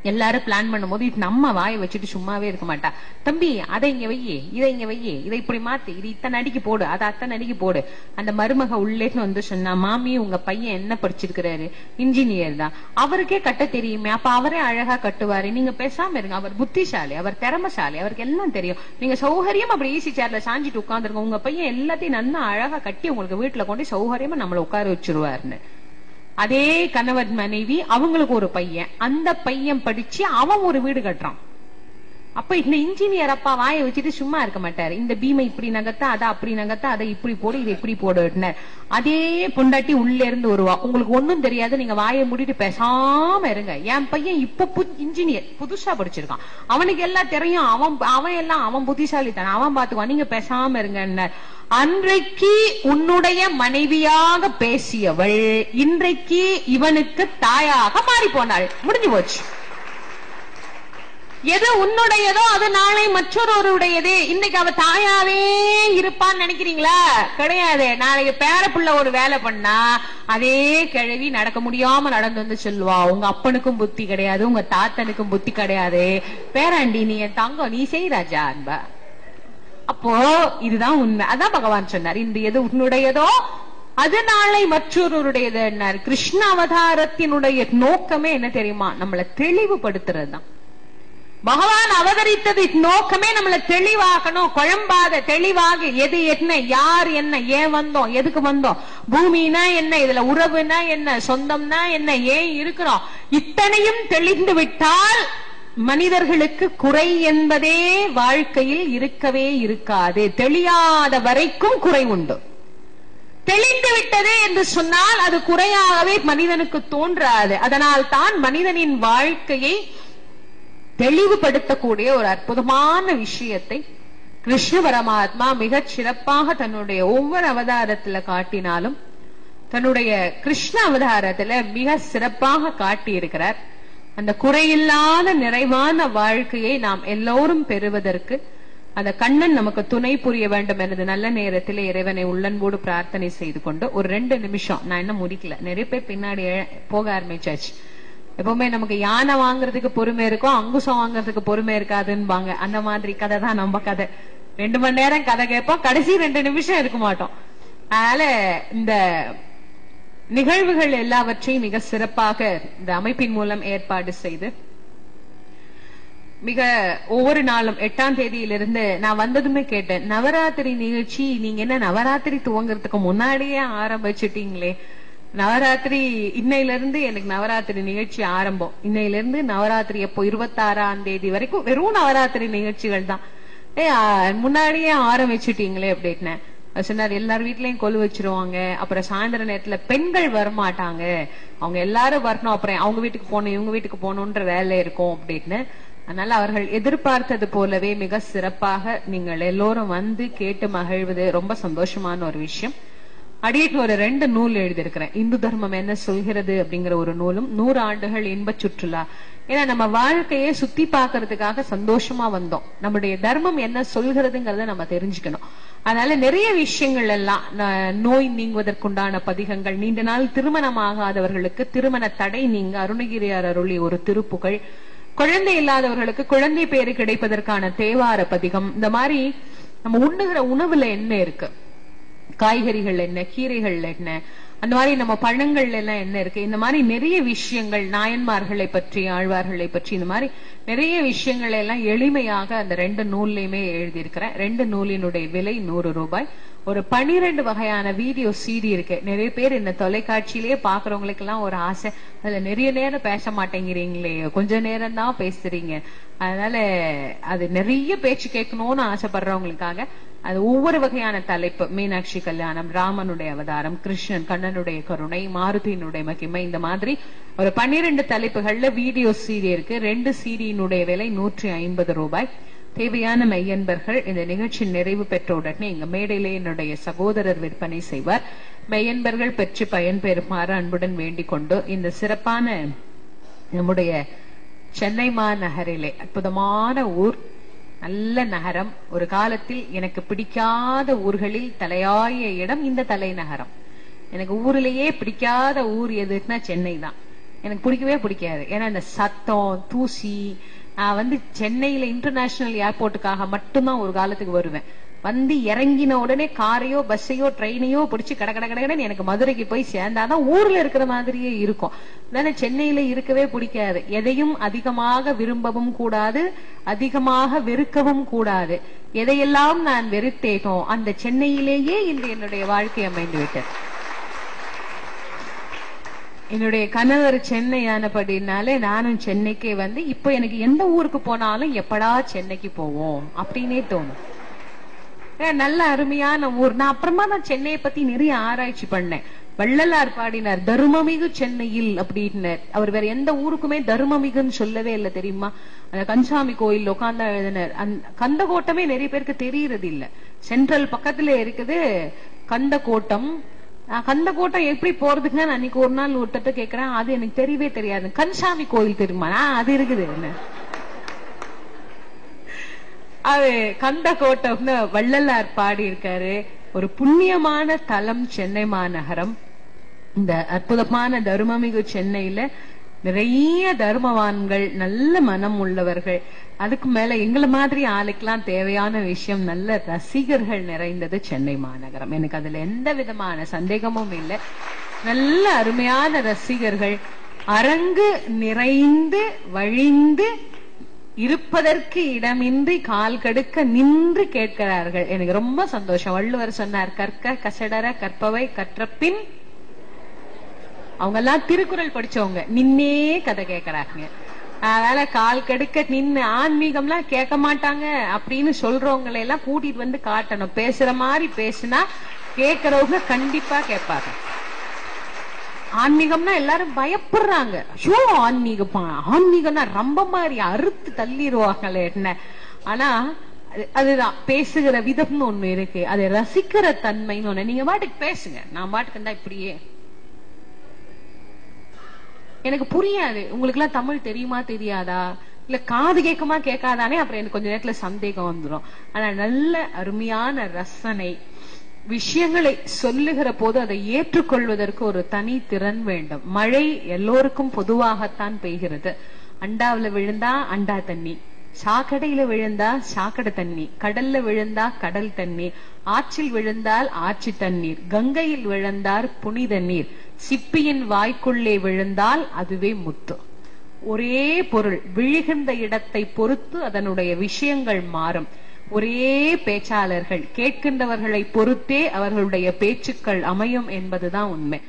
எல்லாரும் பிளான் பண்ணும்போது இது நம்ம வாயை வச்சுட்டு சும்மாவே இருக்க மாட்டா. தம்பி அதை இங்க வையே, இதை இங்க வையே, இதை இப்படி மாத்து, இது இத்தனை அடிக்கு போடு, அதை அத்தனை அடிக்கு போடு. அந்த மருமக உள்ளேன்னு வந்து சொன்னா, மாமி உங்க பையன் என்ன படிச்சிருக்கிறாரு? இன்ஜினியர் தான், அவருக்கே கட்ட தெரியுமே, அப்ப அவரே அழகா கட்டுவாரு, நீங்க பேசாம இருங்க, அவர் புத்திசாலி, அவர் திறமசாலி, அவருக்கு எல்லாம் தெரியும், நீங்க சௌகரியமா அப்படி ஈஸி சேர்ல சாஞ்சிட்டு உட்காந்துருங்க, உங்க பையன் எல்லாத்தையும் நல்லா அழகா கட்டி உங்களுக்கு வீட்டுல கொண்டு சௌகரியமா நம்மள உட்கார வச்சிருவாருன்னு. அதே கணவன் மனைவி, அவங்களுக்கு ஒரு பையன், அந்த பையன் படிச்சு அவன் ஒரு வீடு கட்டுறான். அப்ப இந்த இன்ஜினியர் அப்பா வாயை வச்சுட்டு சும்மா இருக்க மாட்டாரு. இந்த பீமை இப்படி நகத்தா, அதை அப்படி நகத்தா, அதை இப்படி போடு, இதை இப்படி போடு. அதே பொண்டாட்டி உள்ள இருந்து வருவா, உங்களுக்கு ஒண்ணும் தெரியாது, நீங்க வாயை மூடிட்டு பேசாம இருங்க, என் பையன் இப்ப இன்ஜினியர் புதுசா படிச்சிருக்கான், அவனுக்கு எல்லாம் தெரியும், அவன் புத்திசாலி தானே, அவன் பாத்துக்குவான், நீங்க பேசாம இருங்க. அன்றைக்கு உன்னுடைய மனைவியாக பேசியவள் இன்றைக்கு இவனுக்கு தாயாக மாறி போனாள். முடிஞ்சு போச்சு. எது உன்னுடையதோ அது நாளை மற்றொருடையது. இன்னைக்கு அவ தாயாவே இருப்பான்னு நினைக்கிறீங்களா? கிடையாது. நாளைக்கு பேரப்புள்ள ஒரு வேலை பண்ணா அதே கிழவி நடக்க முடியாம நடந்து வந்து சொல்லுவா, உங்க அப்பனுக்கும் புத்தி கிடையாது, உங்க தாத்தனுக்கும் புத்தி கிடையாது, பேராண்டி நீ என் தங்கம், நீ செய் ராஜா அன்பா. அப்போ இதுதான் உண்மை. அதான் பகவான் சொன்னார், இந்த எது உன்னுடையதோ அது நாளை மற்றொருடையது. கிருஷ்ண அவதாரத்தினுடைய நோக்கமே என்ன தெரியுமா? நம்மளை தெளிவுபடுத்துறது தான். பகவான் அவதரித்தது நோக்கமே நம்மள தெளிவாக்கணும், குழம்பாத தெளிவாக எது என்ன, யார் என்ன, ஏன் வந்தோம், எதுக்கு வந்தோம், பூமினா என்ன, இதுல உறவுனா என்ன, சொந்தம்னா என்ன, ஏன் இருக்கிறோம், இத்தனையும் தெளிந்து விட்டால் மனிதர்களுக்கு குறை என்பதே வாழ்க்கையில் இருக்கவே இருக்காது. தெளியாத வரைக்கும் குறை உண்டு. தெளிந்து விட்டது என்று சொன்னால் அது குறையாகவே மனிதனுக்கு தோன்றாது. அதனால் தான் மனிதனின் வாழ்க்கையை தெளிவுபடுத்தக்கூடிய ஒரு அற்புதமான விஷயத்தை கிருஷ்ண பரமாத்மா மிகச் சிறப்பாக தன்னுடைய ஒவ்வொரு அவதாரத்துல காட்டினாலும் தன்னுடைய கிருஷ்ண அவதாரத்துல மிக சிறப்பாக காட்டி இருக்கிறார். அந்த குறையில்லாத நிறைவான வாழ்க்கையை நாம் எல்லோரும் பெறுவதற்கு அந்த கண்ணன் நமக்கு துணை புரிய வேண்டும் எனது நல்ல நேரத்தில் இறைவனை உள்ளன்போடு பிரார்த்தனை செய்து கொண்டு ஒரு 2 நிமிஷம், நான் என்ன முடிக்கல, நிறைய பேர் பின்னாடி போக ஆரம்பிச்சாச்சு. எப்பவுமே நமக்கு யானை வாங்குறதுக்கு பொறுமை இருக்கும், அங்குசம் வாங்குறதுக்கு பொறுமை இருக்காதுன்னு அந்த மாதிரி கதை தான் நம்ம கதை. 2 மணி நேரம் கதை கேட்போம், கடைசி 2 நிமிஷம் இருக்க மாட்டோம். அதனால இந்த நிகழ்வுகள் எல்லாவற்றையும் மிக சிறப்பாக இந்த அமைப்பின் மூலம் ஏற்பாடு செய்து மிக ஒவ்வொரு நாளும் 8ஆம் தேதியிலிருந்து நான் வந்ததுமே கேட்டேன், நவராத்திரி நிகழ்ச்சி நீங்க என்ன நவராத்திரி துவங்குறதுக்கு முன்னாடியே ஆரம்பிச்சுட்டீங்களே, நவராத்திரி இன்னையில இருந்து எனக்கு நவராத்திரி நிகழ்ச்சி ஆரம்பம். இன்னையில இருந்து நவராத்திரி எப்போ 26ஆம் தேதி வரைக்கும் வெறும் நவராத்திரி நிகழ்ச்சிகள் தான். முன்னாடியே ஆரம்பிச்சுட்டீங்களே அப்படின்னு சொன்னார். எல்லார் வீட்லயும் கொலு வச்சிருவாங்க, அப்புறம் சாயந்தர நேரத்துல பெண்கள் வரமாட்டாங்க, அவங்க எல்லாரும் வரணும், அப்புறம் அவங்க வீட்டுக்கு போகணும் இவங்க வீட்டுக்கு போகணும்ன்ற வேலை இருக்கும் அப்படின்னு. அதனால அவர்கள் எதிர்பார்த்தது போலவே மிக சிறப்பாக நீங்கள் எல்லோரும் வந்து கேட்டு மகிழ்வது ரொம்ப சந்தோஷமான ஒரு விஷயம். அடியேக்கு ஒரு 2 நூல் எழுதியிருக்கிறேன். இந்து தர்மம் என்ன சொல்கிறது அப்படிங்கிற ஒரு நூலும் 100 ஆண்டுகள் இன்ப சுற்றுலா. ஏன்னா நம்ம வாழ்க்கையை சுத்தி பாக்குறதுக்காக சந்தோஷமா வந்தோம், நம்முடைய தர்மம் என்ன சொல்கிறதுங்கிறத நம்ம தெரிஞ்சுக்கணும். அதனால நிறைய விஷயங்கள் எல்லாம் நோய் நீங்குவதற்குண்டான பதிகங்கள், நீண்ட நாள் திருமணமாகாதவர்களுக்கு திருமண தடை நீங்க அருணகிரியார் அருளி ஒரு திருப்புகழ், குழந்தை இல்லாதவர்களுக்கு குழந்தை பேரு கிடைப்பதற்கான தேவார பதிகம். இந்த மாதிரி நம்ம உண்ணுகிற உணவுல என்ன இருக்கு, காய்கறிகள் என்ன, கீரைகள் என்ன, அந்த மாதிரி நம்ம பழங்கள்ல எல்லாம் என்ன இருக்கு, இந்த மாதிரி நிறைய விஷயங்கள், நாயன்மார்களை பற்றி ஆழ்வார்களை பற்றி இந்த மாதிரி நிறைய விஷயங்கள் எல்லாம் எளிமையாக அந்த 2 நூல்லையுமே எழுதியிருக்கிறேன். 2 நூலினுடைய விலை 100 ரூபாய். ஒரு 12 வகையான வீடியோ CD இருக்கு. நிறைய பேர் இந்த தொலைக்காட்சியிலேயே பாக்குறவங்களுக்கு எல்லாம் ஒரு ஆசை, அதுல நிறைய நேரம் பேச மாட்டேங்கிறீங்களே, கொஞ்ச நேரம் தான் பேசுறீங்க, அதனால அது நிறைய பேச்சு கேட்கணும்னு ஆசைப்படுறவங்களுக்காக அது ஒவ்வொரு வகையான தலைப்பு, மீனாட்சி கல்யாணம், ராமனுடைய அவதாரம், கிருஷ்ணன், கண்ணனுடைய கருணை, மாருதியினுடைய மகிமை, இந்த மாதிரி ஒரு 12 தலைப்புகள்ல வீடியோ CD இருக்கு. 2 CD-னுடைய விலை 150 ரூபாய். தேவையான மெய்யன்பர்கள் இந்த நிகழ்ச்சி நிறைவு பெற்ற உடனே எங்க மேடையிலே என்னுடைய சகோதரர் விற்பனை செய்வார். மெய்யன்பர்கள் பெற்று பயன்பெறுமாறு அன்புடன் வேண்டிக் கொண்டு, இந்த சிறப்பான நம்முடைய சென்னை மாநகரிலே அற்புதமான ஊர், நல்ல நகரம், ஒரு காலத்தில் எனக்கு பிடிக்காத ஊர்களில் தலையாய இடம் இந்த தலைநகரம். எனக்கு ஊரிலேயே பிடிக்காத ஊர் எதுன்னா சென்னை தான். எனக்கு பிடிக்கவே பிடிக்காது. ஏன்னா இந்த சத்தம், தூசி. நான் சென்னையில இன்டர்நேஷனல் ஏர்போர்ட்டுக்காக மட்டும்தான் ஒரு காலத்துக்கு வருவேன். இறங்கின உடனே காரையோ பஸ்ஸையோ ட்ரெயினையோ பிடிச்சு கடகடன்னு எனக்கு மதுரைக்கு போய் சேர்ந்தாதான் ஊர்ல இருக்கிற மாதிரியே இருக்கும். அதனால சென்னையில இருக்கவே பிடிக்காது. எதையும் அதிகமாக விரும்பவும் கூடாது, அதிகமாக வெறுக்கவும் கூடாது. எதையெல்லாம் நான் வெறுத்தேனோ அந்த சென்னையிலேயே இன்று என்னுடைய வாழ்க்கை அமைந்து விட்டது. என்னுடைய கணவர் சென்னையானபடினாலே நானும் சென்னைக்கே இப்ப எனக்கு எந்த ஊருக்கு போனாலும் எப்படா சென்னைக்கு போவோம் அப்படின்னே தோணும். நல்ல அருமையான ஊர். நான் அப்புறமா தான் சென்னையை பத்தி நிறைய ஆராய்ச்சி பண்ணேன். வள்ளலார் பாடினார் தர்மமிகு சென்னையில் அப்படின்னு. அவர் வேற எந்த ஊருக்குமே தர்மமிகுன்னு சொல்லவே இல்லை தெரியுமா. அந்த கன்சாமி கோயில் உட்கார்ந்தா எழுதினார். கந்தகோட்டமே நிறைய பேருக்கு தெரியறது இல்ல. சென்ட்ரல் பக்கத்துல இருக்குது கந்தகோட்டம். கந்தகோட்டம் எப்படி போறதுக்குன்னு நான் அன்னைக்கு ஒரு நாள் ஒருத்தட்ட கேக்குறேன், அது எனக்கு தெரியவே தெரியாது. கன்சாமி கோயில் தெரியுமா? அது இருக்குது. என்ன அது கந்தகோட்டம்னு வள்ளலார் பாடி இருக்காரு. ஒரு புண்ணியமான தலம் சென்னை மாநகரம். இந்த அற்புதமான தர்மமிகு சென்னையில நிறைய தர்மவான்கள், நல்ல மனம் உள்ளவர்கள், அதுக்கு மேல எங்களை மாதிரி ஆளுக்கெல்லாம் தேவையான விஷயம் நல்ல ரசிகர்கள் நிறைந்தது சென்னை மாநகரம். எனக்கு அதுல எந்த விதமான சந்தேகமும் இல்லை. நல்ல அருமையான ரசிகர்கள், அரங்கு நிறைந்து வழிந்து இருப்பதற்கு இடமின்றி கால் கடுக்க நின்று கேட்கிறார்கள். எனக்கு ரொம்ப சந்தோஷம். வள்ளுவர் சொன்னார், கற்க கசடர கற்பவை கற்றப்பின். அவங்க எல்லாம் திருக்குறள் படிச்சவங்க, நின்னே கதை கேட்கறாங்க. அதனால கால் கடுக்க நின்னு ஆன்மீகம்லாம் கேட்க மாட்டாங்க அப்படின்னு சொல்றவங்களை எல்லாம் கூட்டிட்டு காட்டணும். பேசுற மாதிரி பேசுனா கேட்கறவங்க கண்டிப்பா கேட்பாங்க. ஆன்மீகம்னா எல்லாரும் பயப்படுறாங்க. ஐயோ ஆன்மீகம்னா ரொம்ப மாதிரி அறுத்து தள்ளிடுவாங்களே என்ன. ஆனா அதுதான் பேசுகிற விதம்னு ஒண்ணு இருக்கு, அதை ரசிக்கிற தன்மைன்னு ஒண்ணு. நீங்க பாட்டுக்கு பேசுங்க, நான் பாட்டுக்கு இருந்தா இப்படியே எனக்கு புரியாது. உங்களுக்கு எல்லாம் தமிழ் தெரியுமா தெரியாதா, இல்ல காது கேட்குமா கேட்காதானே அப்புறம் எனக்கு கொஞ்ச நேரத்துல சந்தேகம் வந்துடும். ஆனா நல்ல அருமையான ரசனை, விஷயங்களை சொல்லுகிற போது அதை ஏற்றுக்கொள்வதற்கு ஒரு தனி திறன் வேண்டும். மழை எல்லோருக்கும் பொதுவாகத்தான் பெய்கிறது. அண்டாவில விழுந்தா அண்டா தண்ணி, சாக்கடையில விழுந்தா சாக்கடை தண்ணி, கடல்ல விழுந்தா கடல் தண்ணீர், ஆற்றில் விழுந்தால் ஆற்று தண்ணீர், கங்கையில் விழுந்தார் புனித நீர், சிப்பியின் வாய்க்குள்ளே விழுந்தால் அதுவே முத்து. ஒரே பொருள் விழுகின்ற இடத்தை பொறுத்து அதனுடைய விஷயங்கள் மாறும். ஒரே பேச்சாளர்கள், கேட்கின்றவர்களை பொறுத்தே அவர்களுடைய பேச்சுக்கள் அமையும் என்பதுதான் உண்மை.